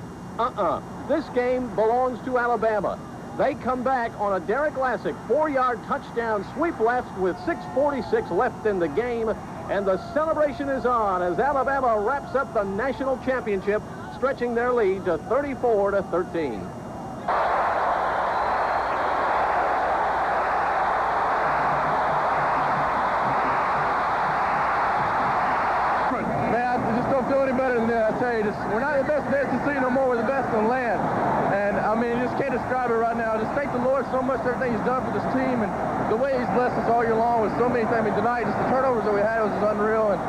This game belongs to Alabama. They come back on a Derek Lassick 4-yard touchdown sweep left with 6:46 left in the game. And the celebration is on as Alabama wraps up the national championship, stretching their lead to 34-13. Man, I just don't feel any better than that. I tell you, we're not the best in the SEC no more. We're the best in the land. And, I mean, you just can't describe it right now. I just thank the Lord so much for everything he's done for this team and the way he's blessed us all year long with so many things. I mean, tonight, just the turnovers that we had was just unreal and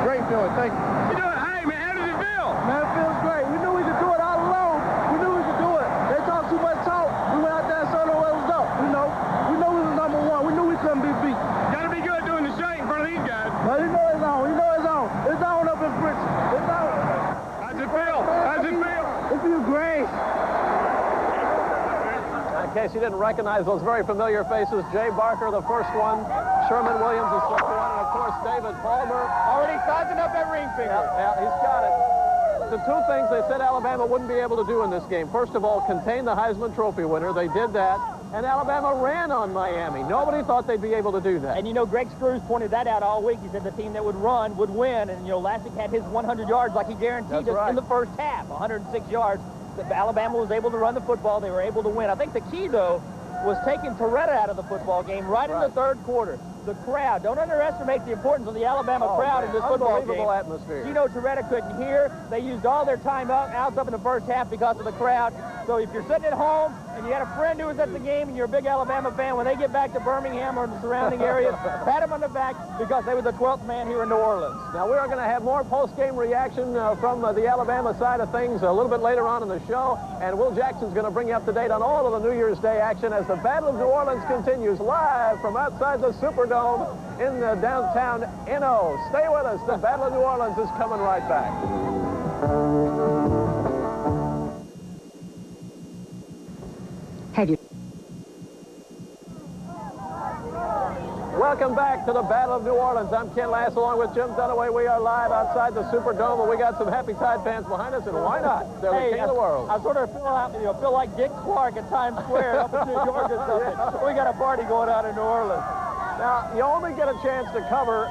great feeling. Thank you. You know, hey, man, how does it feel? Man, it feels great. We knew we could do it all alone. We knew we could do it. They talked too much talk. We went out there and saw what was up. You know, we know we was number one. We knew we couldn't be beat. Gotta be good doing the shake in front of these guys. But you know it's on. You know it's on. It's on up in Fritz. It's on. How's it feel? How's it feel? It feels great. In case you didn't recognize those very familiar faces, Jay Barker, the first one, Sherman Williams, the second one, and of course David Palmer. Already sizing up that ring finger. Yeah, he's got it. The two things they said Alabama wouldn't be able to do in this game. First of all, contain the Heisman Trophy winner. They did that. And Alabama ran on Miami. Nobody thought they'd be able to do that. And, you know, Greg Screws pointed that out all week. He said the team that would run would win. And, you know, Lassick had his 100 yards like he guaranteed us in the first half, 106 yards. Alabama was able to run the football. They were able to win. I think the key, though, was taking Toretta out of the football game right in the third quarter. The crowd. Don't underestimate the importance of the Alabama crowd in this football game. Unbelievable atmosphere. You know, Toretta couldn't hear. They used all their time outs up in the first half because of the crowd. So if you're sitting at home and you had a friend who was at the game and you're a big Alabama fan, when they get back to Birmingham or the surrounding areas, pat them on the back because they were the 12th man here in New Orleans. Now, we are going to have more post-game reaction from the Alabama side of things a little bit later on in the show. And Will Jackson's going to bring you up to date on all of the New Year's Day action as the Battle of New Orleans continues live from outside the Superdome in the downtown NO. Stay with us. The Battle of New Orleans is coming right back. Have you? Welcome back to the Battle of New Orleans. I'm Ken Lass along with Jim Dunaway. We are live outside the Superdome, and we got some happy Tide fans behind us, and why not? They're the king of the world. I sort of feel like Dick Clark at Times Square up in New York or something. We got a party going on in New Orleans. Now, you only get a chance to cover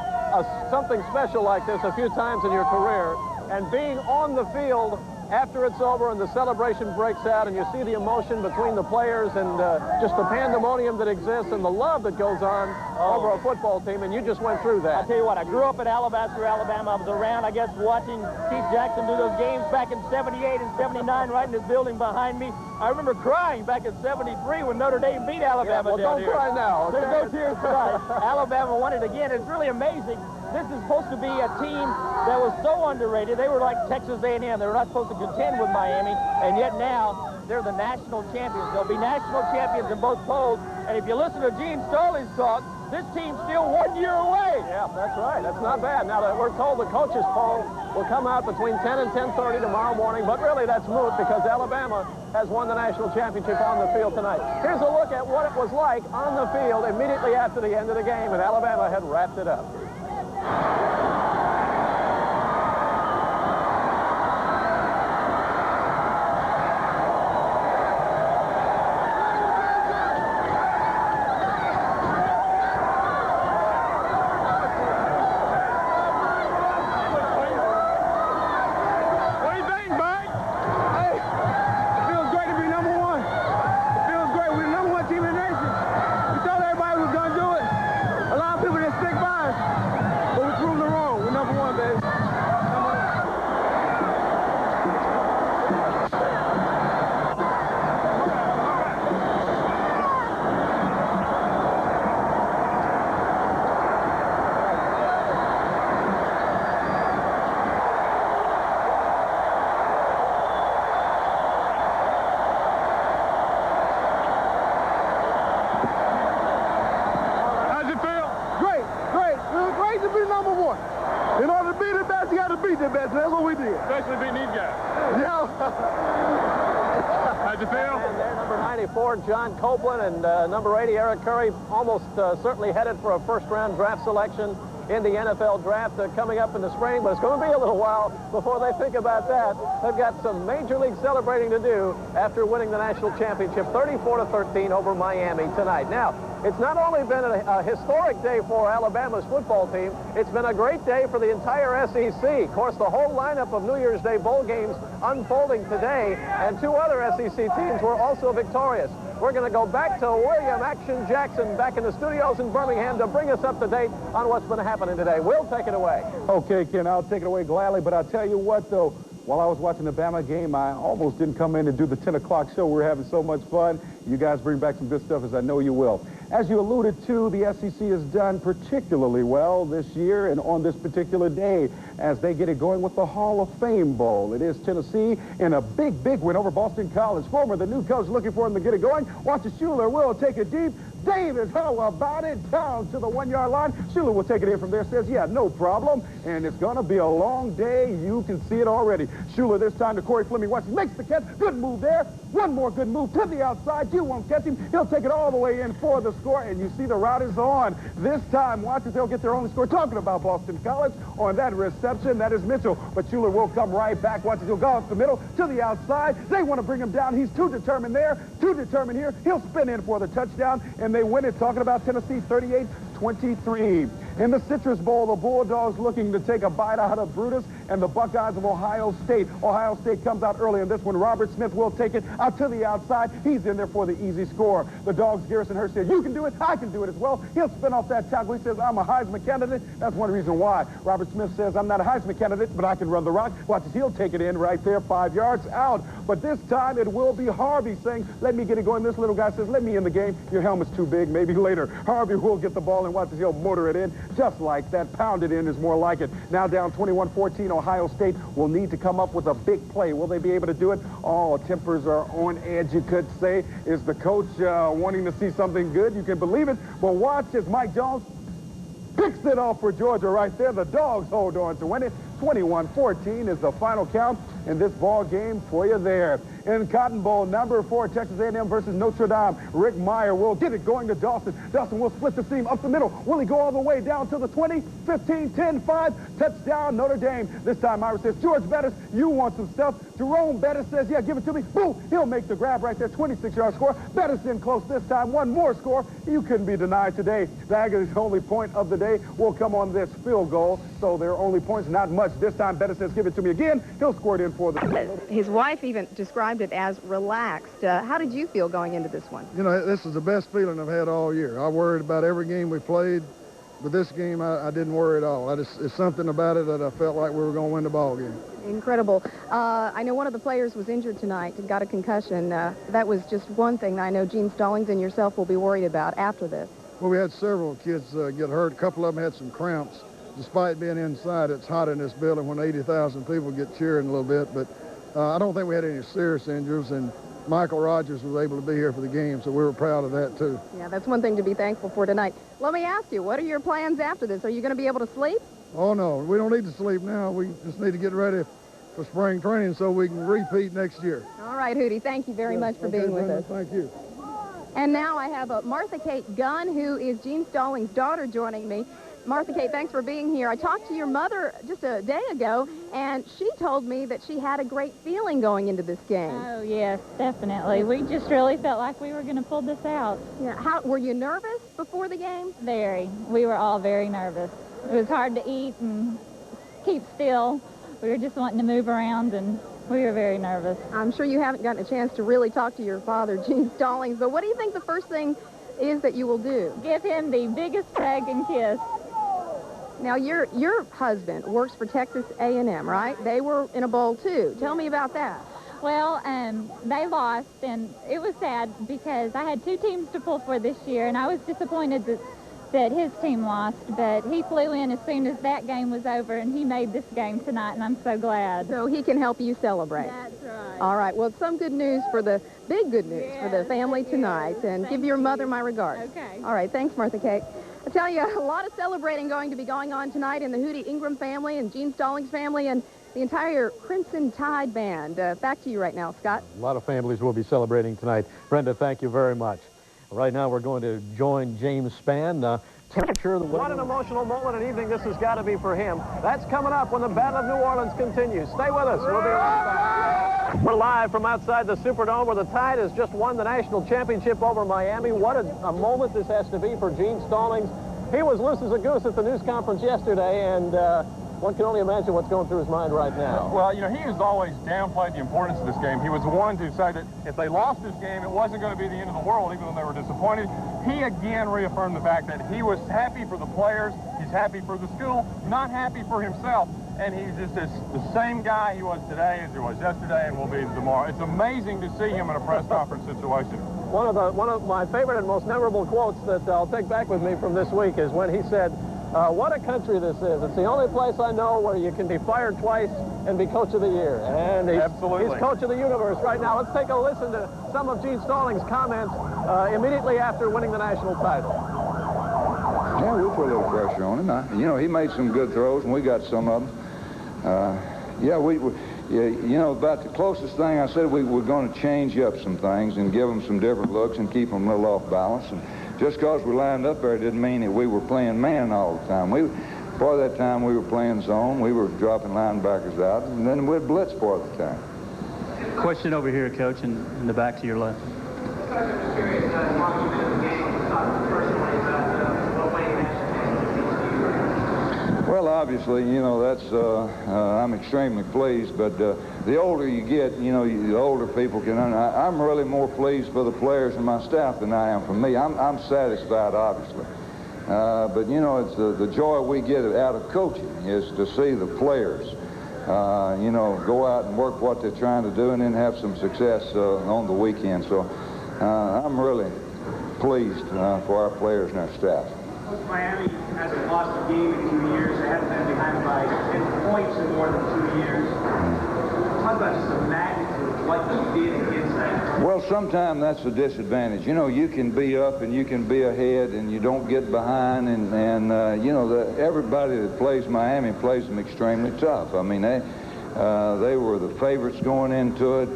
something special like this a few times in your career, and being on the field after it's over and the celebration breaks out and you see the emotion between the players and just the pandemonium that exists and the love that goes on over a football team, and you just went through that. I'll tell you what, I grew up in Alabaster, Alabama. I was around, I guess, watching Keith Jackson do those games back in 78 and 79 right in this building behind me. I remember crying back in 73 when Notre Dame beat Alabama down here. Don't cry now. There's no tears tonight. Alabama won it again. It's really amazing. This is supposed to be a team that was so underrated. They were like Texas A&M. They were not supposed to contend with Miami, and yet now they're the national champions. They'll be national champions in both polls. And if you listen to Gene Stallings talk, this team's still 1 year away. Yeah, that's right. That's not bad. Now, that we're told the coaches' poll will come out between 10 and 10:30 tomorrow morning, but really that's moot because Alabama has won the national championship on the field tonight. Here's a look at what it was like on the field immediately after the end of the game, and Alabama had wrapped it up. Especially beating these guys. Yeah. How'd you feel? And there, number 94, John Copeland, and number 80, Eric Curry, almost certainly headed for a first-round draft selection in the NFL draft coming up in the spring, but it's going to be a little while before they think about that. They've got some major league celebrating to do after winning the national championship 34-13 over Miami tonight. Now, it's not only been a historic day for Alabama's football team, it's been a great day for the entire SEC. Of course, the whole lineup of New Year's Day bowl games unfolding today, and 2 other SEC teams were also victorious. We're going to go back to William Action Jackson back in the studios in Birmingham to bring us up to date on what's been happening today. Will, take it away. Okay, Ken, I'll take it away gladly, but I'll tell you what, though, while I was watching the Bama game, I almost didn't come in and do the 10 o'clock show. We're having so much fun. You guys bring back some good stuff, as I know you will. As you alluded to, the SEC has done particularly well this year and on this particular day as they get it going with the Hall of Fame Bowl. It is Tennessee in a big, big win over Boston College. Former, the new coach, looking for him to get it going. Watch it, Schuler will take it deep. Davis, how about it? Down to the 1-yard line. Schuler will take it in from there, says, yeah, no problem. And it's going to be a long day. You can see it already. Schuler this time to Corey Fleming. Watch, makes the catch. Good move there. One more good move to the outside. You won't catch him. He'll take it all the way in for the score. And you see the route is on. This time, watch it. They'll get their only score. Talking about Boston College on that reception. That is Mitchell. But Schuler will come right back. Watch it. He'll go off the middle to the outside. They want to bring him down. He's too determined there. Too determined here. He'll spin in for the touchdown. And they win it. Talking about Tennessee 38-23. In the Citrus Bowl, the Bulldogs looking to take a bite out of Brutus and the Buckeyes of Ohio State. Ohio State comes out early in this one. Robert Smith will take it out to the outside. He's in there for the easy score. The Dogs, Garrison Hurst said, you can do it. I can do it as well. He'll spin off that tackle. He says, I'm a Heisman candidate. That's one reason why. Robert Smith says, I'm not a Heisman candidate, but I can run the rock. Watch this. He'll take it in right there, 5 yards out. But this time it will be Harvey saying, let me get it going. This little guy says, let me in the game. Your helmet's too big. Maybe later. Harvey will get the ball and watch this. He'll motor it in just like that. Pounded in is more like it. Now down 21-14, Ohio State will need to come up with a big play. Will they be able to do it? Oh, tempers are on edge, you could say. Is the coach wanting to see something good? You can believe it. But watch as Mike Jones picks it off for Georgia right there. The Dogs hold on to win it. 21-14 is the final count in this ball game for you there. In Cotton Bowl, number 4, Texas A&M versus Notre Dame. Rick Meyer will get it going to Dawson. Dawson will split the seam up the middle. Will he go all the way down to the 20, 15, 10, 5? Touchdown, Notre Dame. This time, Meyer says, George Bettis, you want some stuff. Jerome Bettis says, yeah, give it to me. Boom, he'll make the grab right there, 26-yard score. Bettis in close this time. One more score. You couldn't be denied today. The Aggies' only point of the day will come on this field goal. So their only points, not much. This time, Bettis says, give it to me again. He'll score it in for the... His wife even described it as relaxed. How did you feel going into this one? You know, this is the best feeling I've had all year. I worried about every game we played, but this game I didn't worry at all. It's something about it that I felt like we were going to win the ball game. Incredible. I know one of the players was injured tonight, got a concussion. That was just one thing that I know Gene Stallings and yourself will be worried about after this. Well, we had several kids get hurt. A couple of them had some cramps. Despite being inside, it's hot in this building when 80,000 people get cheering a little bit, but I don't think we had any serious injuries, and Michael Rogers was able to be here for the game, so we were proud of that, too. Yeah, that's one thing to be thankful for tonight. Let me ask you, what are your plans after this? Are you going to be able to sleep? Oh, no, we don't need to sleep now. We just need to get ready for spring training so we can repeat next year. All right, Hootie, thank you very much for being with us. Thank you. And now I have Martha Kate Gunn, who is Gene Stallings' daughter, joining me. Martha Kate, thanks for being here. I talked to your mother just a day ago, and she told me that she had a great feeling going into this game. Oh, yes, definitely. We just really felt like we were going to pull this out. Yeah. Were you nervous before the game? Very. We were all very nervous. It was hard to eat and keep still. We were just wanting to move around, and we were very nervous. I'm sure you haven't gotten a chance to really talk to your father, Gene Stallings, but what do you think the first thing is that you will do? Give him the biggest hug and kiss. Now, your husband works for Texas A&M, right? They were in a bowl, too. Tell me about that. Well, they lost, and it was sad because I had 2 teams to pull for this year, and I was disappointed that his team lost, but he flew in as soon as that game was over, and he made this game tonight, and I'm so glad. So he can help you celebrate. That's right. All right. Well, some good news for the good news for the family tonight, and give your mother my regards. Okay. All right. Thanks, Martha Kate. I tell you, a lot of celebrating going to be going on tonight in the Hootie Ingram family and Gene Stallings family, and the entire Crimson Tide band. Back to you right now, Scott. A lot of families will be celebrating tonight. Brenda, thank you very much. Right now, we're going to join James Spann. Temperature. What an emotional moment and evening this has got to be for him. That's coming up when the Battle of New Orleans continues. Stay with us. We'll be right back. We're live from outside the Superdome where the Tide has just won the national championship over Miami. What a moment this has to be for Gene Stallings. He was loose as a goose at the news conference yesterday, and one can only imagine what's going through his mind right now. Well, you know, he has always downplayed the importance of this game. He was the one to say that if they lost this game, it wasn't going to be the end of the world, even though they were disappointed. He again reaffirmed the fact that he was happy for the players, he's happy for the school, not happy for himself. And he's just the same guy he was today as he was yesterday and will be tomorrow. It's amazing to see him in a press conference situation. One of my favorite and most memorable quotes that I'll take back with me from this week is when he said, what a country this is. It's the only place I know where you can be fired twice and be coach of the year. And he's coach of the universe right now. Let's take a listen to some of Gene Stallings' comments immediately after winning the national title. Yeah, we put a little pressure on him. You know, he made some good throws, and we got some of them. You know, about the closest thing I said, we were going to change up some things and give them some different looks and keep them a little off balance. And just because we lined up there didn't mean that we were playing man all the time. Part of that time we were playing zone. We were dropping linebackers out, and then we'd blitz part of the time. Question over here, Coach, in the back to your left. Well, obviously, you know, that's, I'm extremely pleased, but the older you get, you know, the older people can, I'm really more pleased for the players and my staff than I am for me. I'm satisfied, obviously. But, you know, it's the joy we get out of coaching is to see the players, you know, go out and work what they're trying to do and then have some success on the weekend. So I'm really pleased for our players and our staff. Miami hasn't lost a game in 2 years. They haven't been behind by 10 points in more than 2 years. Talk about just the magnitude of what you did against that. Well, sometimes that's a disadvantage. You know, you can be up and you can be ahead and you don't get behind. And you know, everybody that plays Miami plays them extremely tough. I mean, they were the favorites going into it.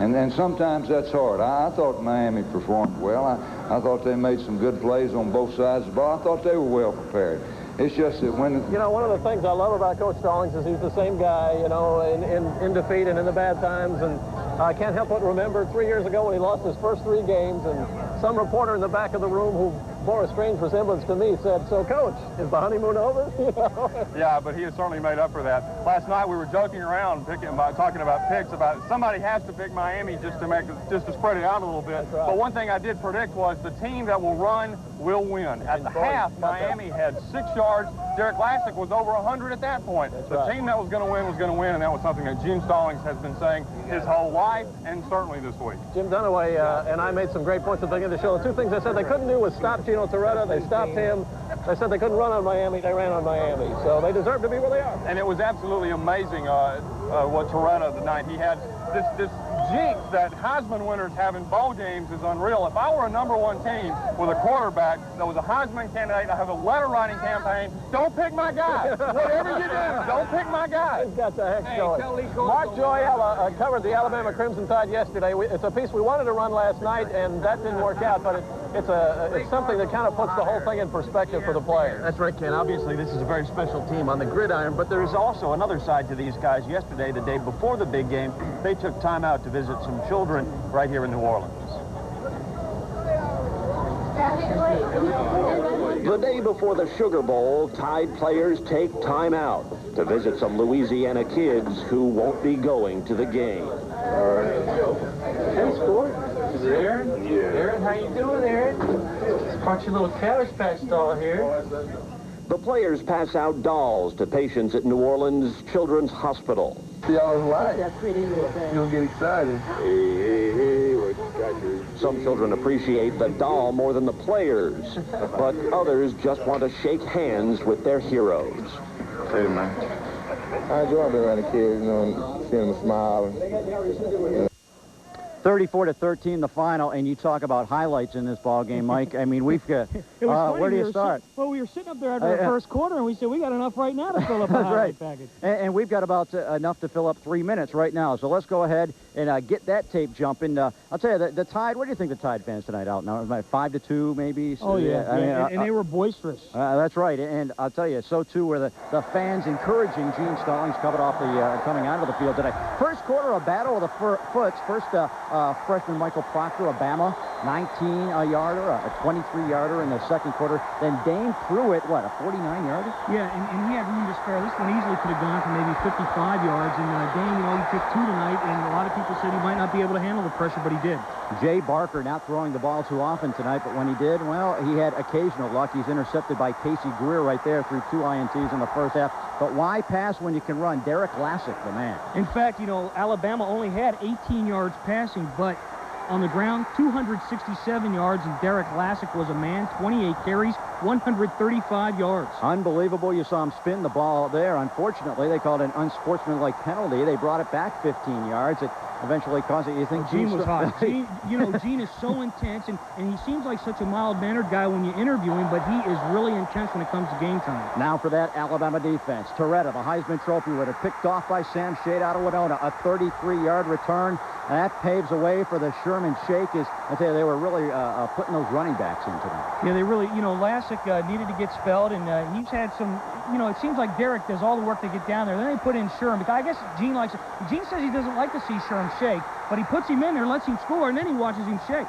And sometimes that's hard. I thought Miami performed well. I thought they made some good plays on both sides of the ball. I thought they were well prepared. It's just that when... You know, one of the things I love about Coach Stallings is he's the same guy, you know, in defeat and in the bad times. And I can't help but remember 3 years ago when he lost his first 3 games, and some reporter in the back of the room who bore a strange resemblance to me said, "So, Coach, is the honeymoon over?" You know? Yeah, but he has certainly made up for that. Last night we were joking around, talking about picks, about somebody has to pick Miami just to spread it out a little bit. Right. But one thing I did predict was the team that will run will win. At the half, Miami had 6 yards. Derek Lassick was over 100 at that point. The team that was going to win was going to win, and that was something that Gene Stallings has been saying his whole life, and certainly this week. Jim Dunaway and I made some great points at the beginning of the show. The 2 things they said they couldn't do was stop Gino Torretta. They stopped him. They said they couldn't run on Miami. They ran on Miami. So they deserve to be where they are. And it was absolutely amazing what Torretta tonight. He had this jinx that Heisman winners have in bowl games is unreal. If I were a #1 team with a quarterback that was a Heisman candidate, I have a letter writing campaign, don't pick my guy. Whatever you do, don't pick my guy. He's got the heck going. Mark Joyella covered the Alabama Crimson Tide yesterday. It's a piece we wanted to run last night, and that didn't work out, but it's something that kind of puts the whole thing in perspective for the players. That's right, Ken. Obviously, this is a very special team on the gridiron, but there is also another side to these guys. Yesterday, the day before the big game, they took time out to visit some children right here in New Orleans. The day before the Sugar Bowl, Tide players take time out to visit some Louisiana kids who won't be going to the game. Hey, sport. Is it Aaron? Yeah. Aaron, how you doing, Aaron? Caught your little Cabbage Patch doll here. The players pass out dolls to patients at New Orleans Children's Hospital. Y'all's life. That's pretty little thing. You'll get excited. Hey, what you got here? Some children appreciate the doll more than the players, but others just want to shake hands with their heroes. Hey, man. I enjoy being around the kids, you know, and seeing them smile. 34-13 the final, and you talk about highlights in this ball game, Mike. I mean, we've got, where do you start? Well, we were sitting up there after the first quarter, and we said, we got enough right now to fill up a highlight package. And we've got about enough to fill up 3 minutes right now. So let's go ahead and get that tape jumping. I'll tell you, the Tide, what do you think the Tide fans tonight out now? 5-2 maybe? So, and they were boisterous. That's right. And I'll tell you, so too were the fans encouraging Gene Stallings coming out of the field today. First quarter, a battle of the foots. First, freshman Michael Proctor of Bama, 19-yarder, a 23-yarder in the second quarter. Then Dane Pruitt, what, a 49-yarder? Yeah, and he had room to spare. This one easily could have gone for maybe 55 yards. And Dane, he took 2 tonight, and a lot of people said he might not be able to handle the pressure, but he did. Jay Barker not throwing the ball too often tonight, but when he did, well, he had occasional luck. He's intercepted by Casey Greer right there through 2 INTs in the first half. But why pass when you can run? Derek Lassick, the man. In fact, Alabama only had 18 yards passing, but on the ground, 267 yards, and Derek Lassick was a man, 28 carries, 135 yards. Unbelievable. You saw him spin the ball there. Unfortunately, they called it an unsportsmanlike penalty. They brought it back 15 yards. It eventually caused it. You think Gene was hot. Gene is so intense, and he seems like such a mild-mannered guy when you interview him, but he is really intense when it comes to game time. Now for that Alabama defense. Toretta, the Heisman Trophy winner, picked off by Sam Shade out of Winona. A 33-yard return. And that paves the way for the Sherman Shake. I tell you, they were really putting those running backs into them. Yeah, they really, Lassick needed to get spelled, and he's had some, it seems like Derek does all the work to get down there. Then they put in Sherman, because I guess Gene likes it. Gene says he doesn't like to see Sherman shake, but he puts him in there, lets him score, and then he watches him shake.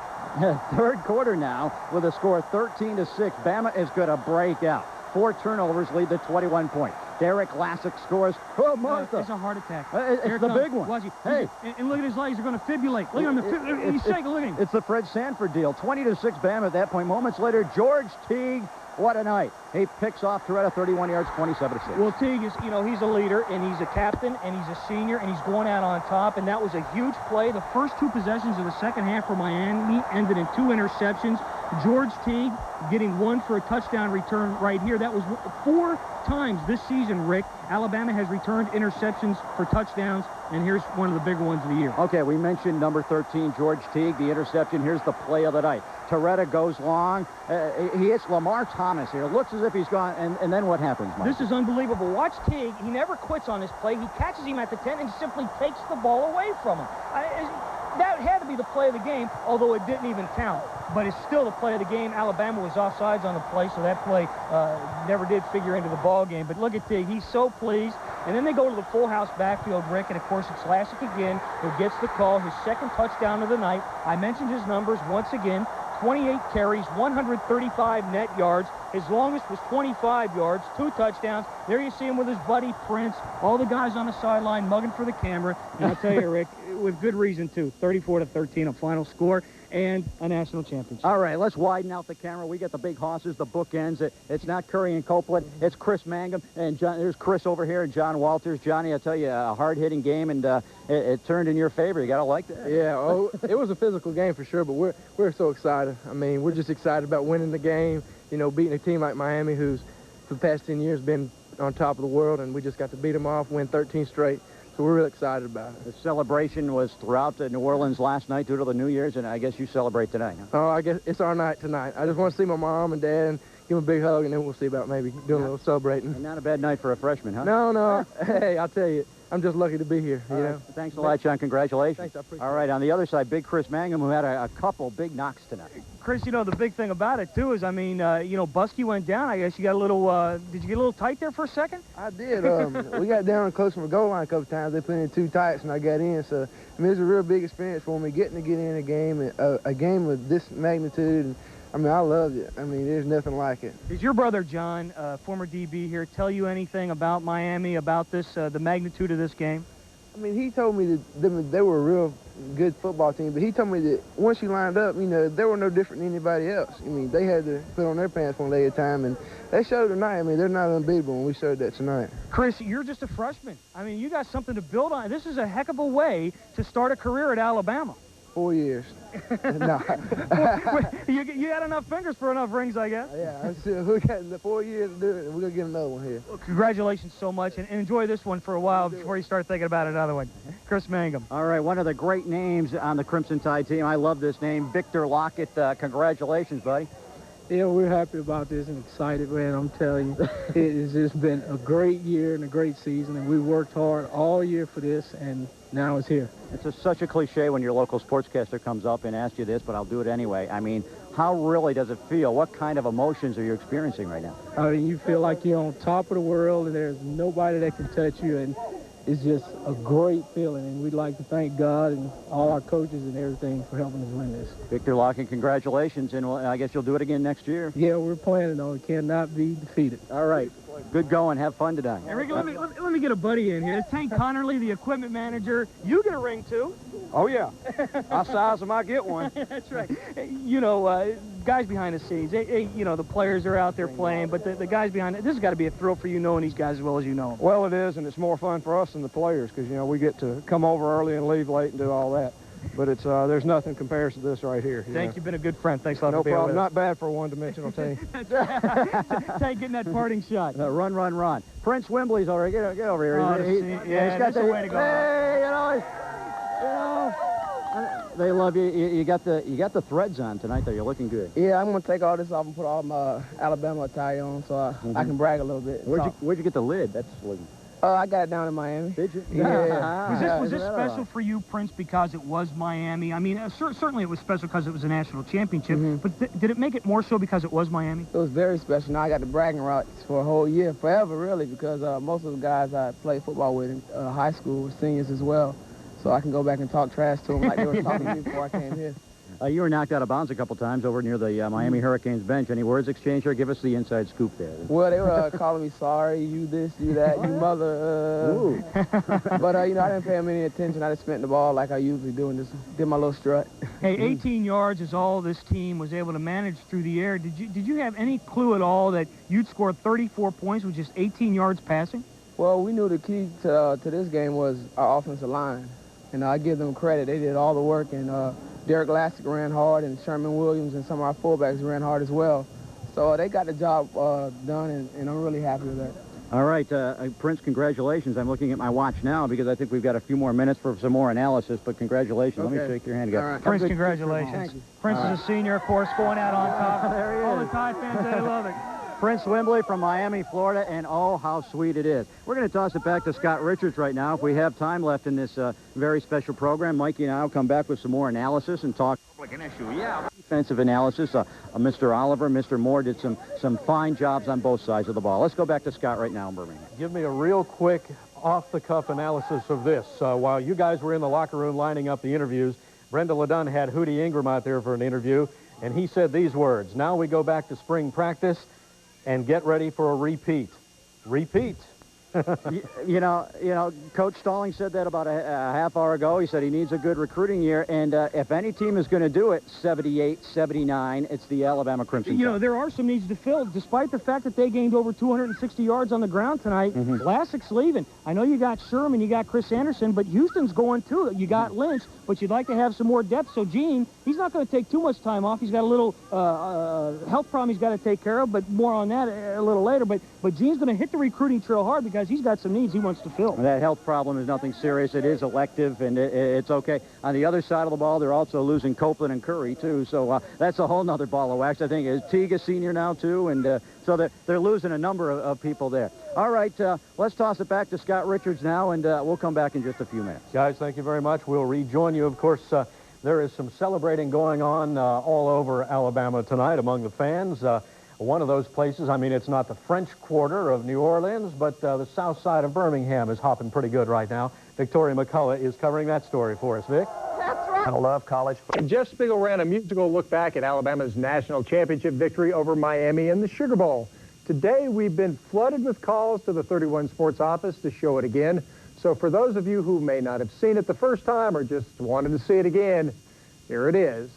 Third quarter now with a score 13-6. Bama is going to break out. 4 turnovers lead to 21 points. Derek Lassick scores. Oh, Martha. It's a heart attack. It's the big one. Hey. And look at his legs. They're going to fibrillate. Look at him. He's shaking. Look at him. It's the Fred Sanford deal. 20-6 Bama at that point. Moments later, George Teague. What a night. He picks off Toretta 31 yards, 27-6. Well, Teague is, he's a leader, and he's a captain, and he's a senior, and he's going out on top, and that was a huge play. The first 2 possessions of the second half for Miami ended in 2 interceptions. George Teague getting 1 for a touchdown return right here. That was 4 times this season, Rick. Alabama has returned interceptions for touchdowns, and here's one of the bigger ones of the year. Okay, we mentioned number 13, George Teague, the interception. Here's the play of the night. Toretta goes long. He hits Lamar Thomas here. Looks as if he's gone, and then what happens, Mike? This is unbelievable. Watch Teague. He never quits on this play. He catches him at the 10 and simply takes the ball away from him. That had to be the play of the game, although it didn't even count. But it's still the play of the game. Alabama was offsides on the play, so that play never did figure into the ball game. But look at Teague. He's so pleased. And then they go to the full house backfield, Rick, and of course it's Lassick again who gets the call, his second touchdown of the night. I mentioned his numbers once again. 28 carries, 135 net yards. His longest was 25 yards, 2 touchdowns. There you see him with his buddy Prince. All the guys on the sideline mugging for the camera. And I'll tell you, Rick, with good reason, too. 34-13, a final score, and a national championship. All right, let's widen out the camera. We got the big horses, the bookends. It's not Curry and Copeland. It's Chris Mangum. And there's Chris over here and John Walters. Johnny, I tell you, a hard-hitting game, and it turned in your favor. You got to like that. Yeah, it was a physical game for sure, but we're so excited. I mean, we're just excited about winning the game, beating a team like Miami who's, for the past 10 years, been on top of the world, and we just got to beat them off, win 13 straight. So we're really excited about it. The celebration was throughout New Orleans last night due to the New Year's, and I guess you celebrate tonight, huh? Oh, I guess it's our night tonight. I just want to see my mom and dad and give them a big hug, and then we'll see about maybe doing a little celebrating. And not a bad night for a freshman, huh? No. Hey, I'll tell you, I'm just lucky to be here, you know. Thanks a lot, John. Congratulations. Thanks, I appreciate it. All right, on the other side, big Chris Mangum, who had a couple big knocks tonight. Chris, the big thing about it, too, is, Buskey went down. I guess you got a little, did you get a little tight there for a second? I did. We got down close from the goal line a couple times. They put in 2 tights, and I got in. So, it was a real big experience for me getting to get in a game of this magnitude. And, I loved it. There's nothing like it. Did your brother, John, former DB here, tell you anything about Miami, about this, the magnitude of this game? He told me that they were a real good football team, but he told me that once you lined up, they were no different than anybody else. They had to put on their pants one leg at a time, and they showed tonight. They're not unbeatable, and we showed that tonight. Chris, you're just a freshman. You got something to build on. This is a heck of a way to start a career at Alabama. 4 years. No. You got enough fingers for enough rings, I guess. Yeah, we got the 4 years to do it, and we're going to get another one here. Well, congratulations so much, and enjoy this one for a while before you start thinking about another one. Chris Mangum. All right, one of the great names on the Crimson Tide team. I love this name, Victor Lockett. Congratulations, buddy. Yeah, we're happy about this and excited, man. I'm telling you, it has just been a great year and a great season, and we worked hard all year for this, and now it's here. It's such a cliche when your local sportscaster comes up and asks you this, but I'll do it anyway. I mean, how really does it feel? What kind of emotions are you experiencing right now? I mean, you feel like you're on top of the world, and there's nobody that can touch you, and it's just a great feeling, and we'd like to thank God and all our coaches and everything for helping us win this. Victor Lockett, congratulations, and I guess you'll do it again next year. Yeah, we're planning on it. Cannot be defeated. All right. Good going. Have fun tonight. Hey, Ricky, let me get a buddy in here. It's Tank Connerly, the equipment manager. You get a ring, too. Oh, yeah. I'll size them, I get one. That's right. You know, guys behind the scenes, you know, the players are out there playing, but the guys behind it, this has got to be a thrill for you knowing these guys as well as you know them. Well, it is, and it's more fun for us than the players because, you know, we get to come over early and leave late and do all that. But it's there's nothing compares to this right here. Tank, you've been a good friend. Thanks a lot no for being problem. with us. Not bad for a one-dimensional team. Tank getting that parting shot. Run. Prince Wimbley's already. Get over here. Oh, he's got the way to go. Hey, you know, they love you. You got the threads on tonight, though. You're looking good. Yeah, I'm going to take all this off and put all my Alabama attire on so I can brag a little bit. Where'd you get the lid? That's looking. I got it down in Miami. Did you? Yeah. Was this special for you, Prince, because it was Miami? I mean, certainly it was special because it was a national championship, but did it make it more so because it was Miami? It was very special. Now I got the bragging rights for a whole year, forever, really, because most of the guys I played football with in high school were seniors as well. So I can go back and talk trash to them like they were talking to me before I came here. You were knocked out of bounds a couple times over near the Miami Hurricanes bench. Any words exchanged here? Give us the inside scoop there. Well, they were calling me sorry, you this, you that, you mother. But, you know, I didn't pay them any attention. I just spent the ball like I usually do and just did my little strut. Hey, 18 yards is all this team was able to manage through the air. Did you have any clue at all that you'd score 34 points with just 18 yards passing? Well, we knew the key to this game was our offensive line. And I give them credit. They did all the work, and Derek Lassick ran hard, and Sherman Williams and some of our fullbacks ran hard as well. So they got the job done, and I'm really happy with that. All right, Prince, congratulations. I'm looking at my watch now because I think we've got a few more minutes for some more analysis, but congratulations. Okay. Let me shake your hand again. All right. Prince, congratulations. Prince is a senior, of course, going out on top. There he is. All the Tide fans, they love it. Prince Wimbley from Miami, Florida, and oh, how sweet it is. We're going to toss it back to Scott Richards right now. If we have time left in this very special program, Mikey and I will come back with some more analysis and talk like an issue. Yeah, defensive analysis. Mr. Oliver, Mr. Moore did some fine jobs on both sides of the ball. Let's go back to Scott right now in Birmingham. Give me a real quick off-the-cuff analysis of this. While you guys were in the locker room lining up the interviews, Brenda LeDun had Hootie Ingram out there for an interview, and he said these words: "Now we go back to spring practice and get ready for a repeat." Repeat. you know, Coach Stalling said that about a half hour ago. He said he needs a good recruiting year, and if any team is going to do it, 78, 79, it's the Alabama Crimson Tide. You know, there are some needs to fill, despite the fact that they gained over 260 yards on the ground tonight. Lassick's leaving. I know you got Sherman, you got Chris Anderson, but Houston's going too. You got Lynch, but you'd like to have some more depth. So Gene, he's not going to take too much time off. He's got a little health problem he's got to take care of, but more on that a little later. But Gene's going to hit the recruiting trail hard because he's got some needs he wants to fill. That health problem is nothing serious. It is elective, and it's okay. On the other side of the ball, they're also losing Copeland and Curry, too. So that's a whole nother ball of wax. I think Teague is senior now, too, and so they're losing a number of people there. All right, let's toss it back to Scott Richards now, and we'll come back in just a few minutes. Guys, thank you very much. We'll rejoin you. Of course, there is some celebrating going on all over Alabama tonight among the fans. One of those places, I mean, it's not the French Quarter of New Orleans, but the south side of Birmingham is hopping pretty good right now. Victoria McCullough is covering that story for us. Vic? That's right. I love college football. Jeff Spiegel ran a musical look back at Alabama's national championship victory over Miami in the Sugar Bowl. Today, we've been flooded with calls to the 31 Sports office to show it again. So for those of you who may not have seen it the first time or just wanted to see it again, here it is.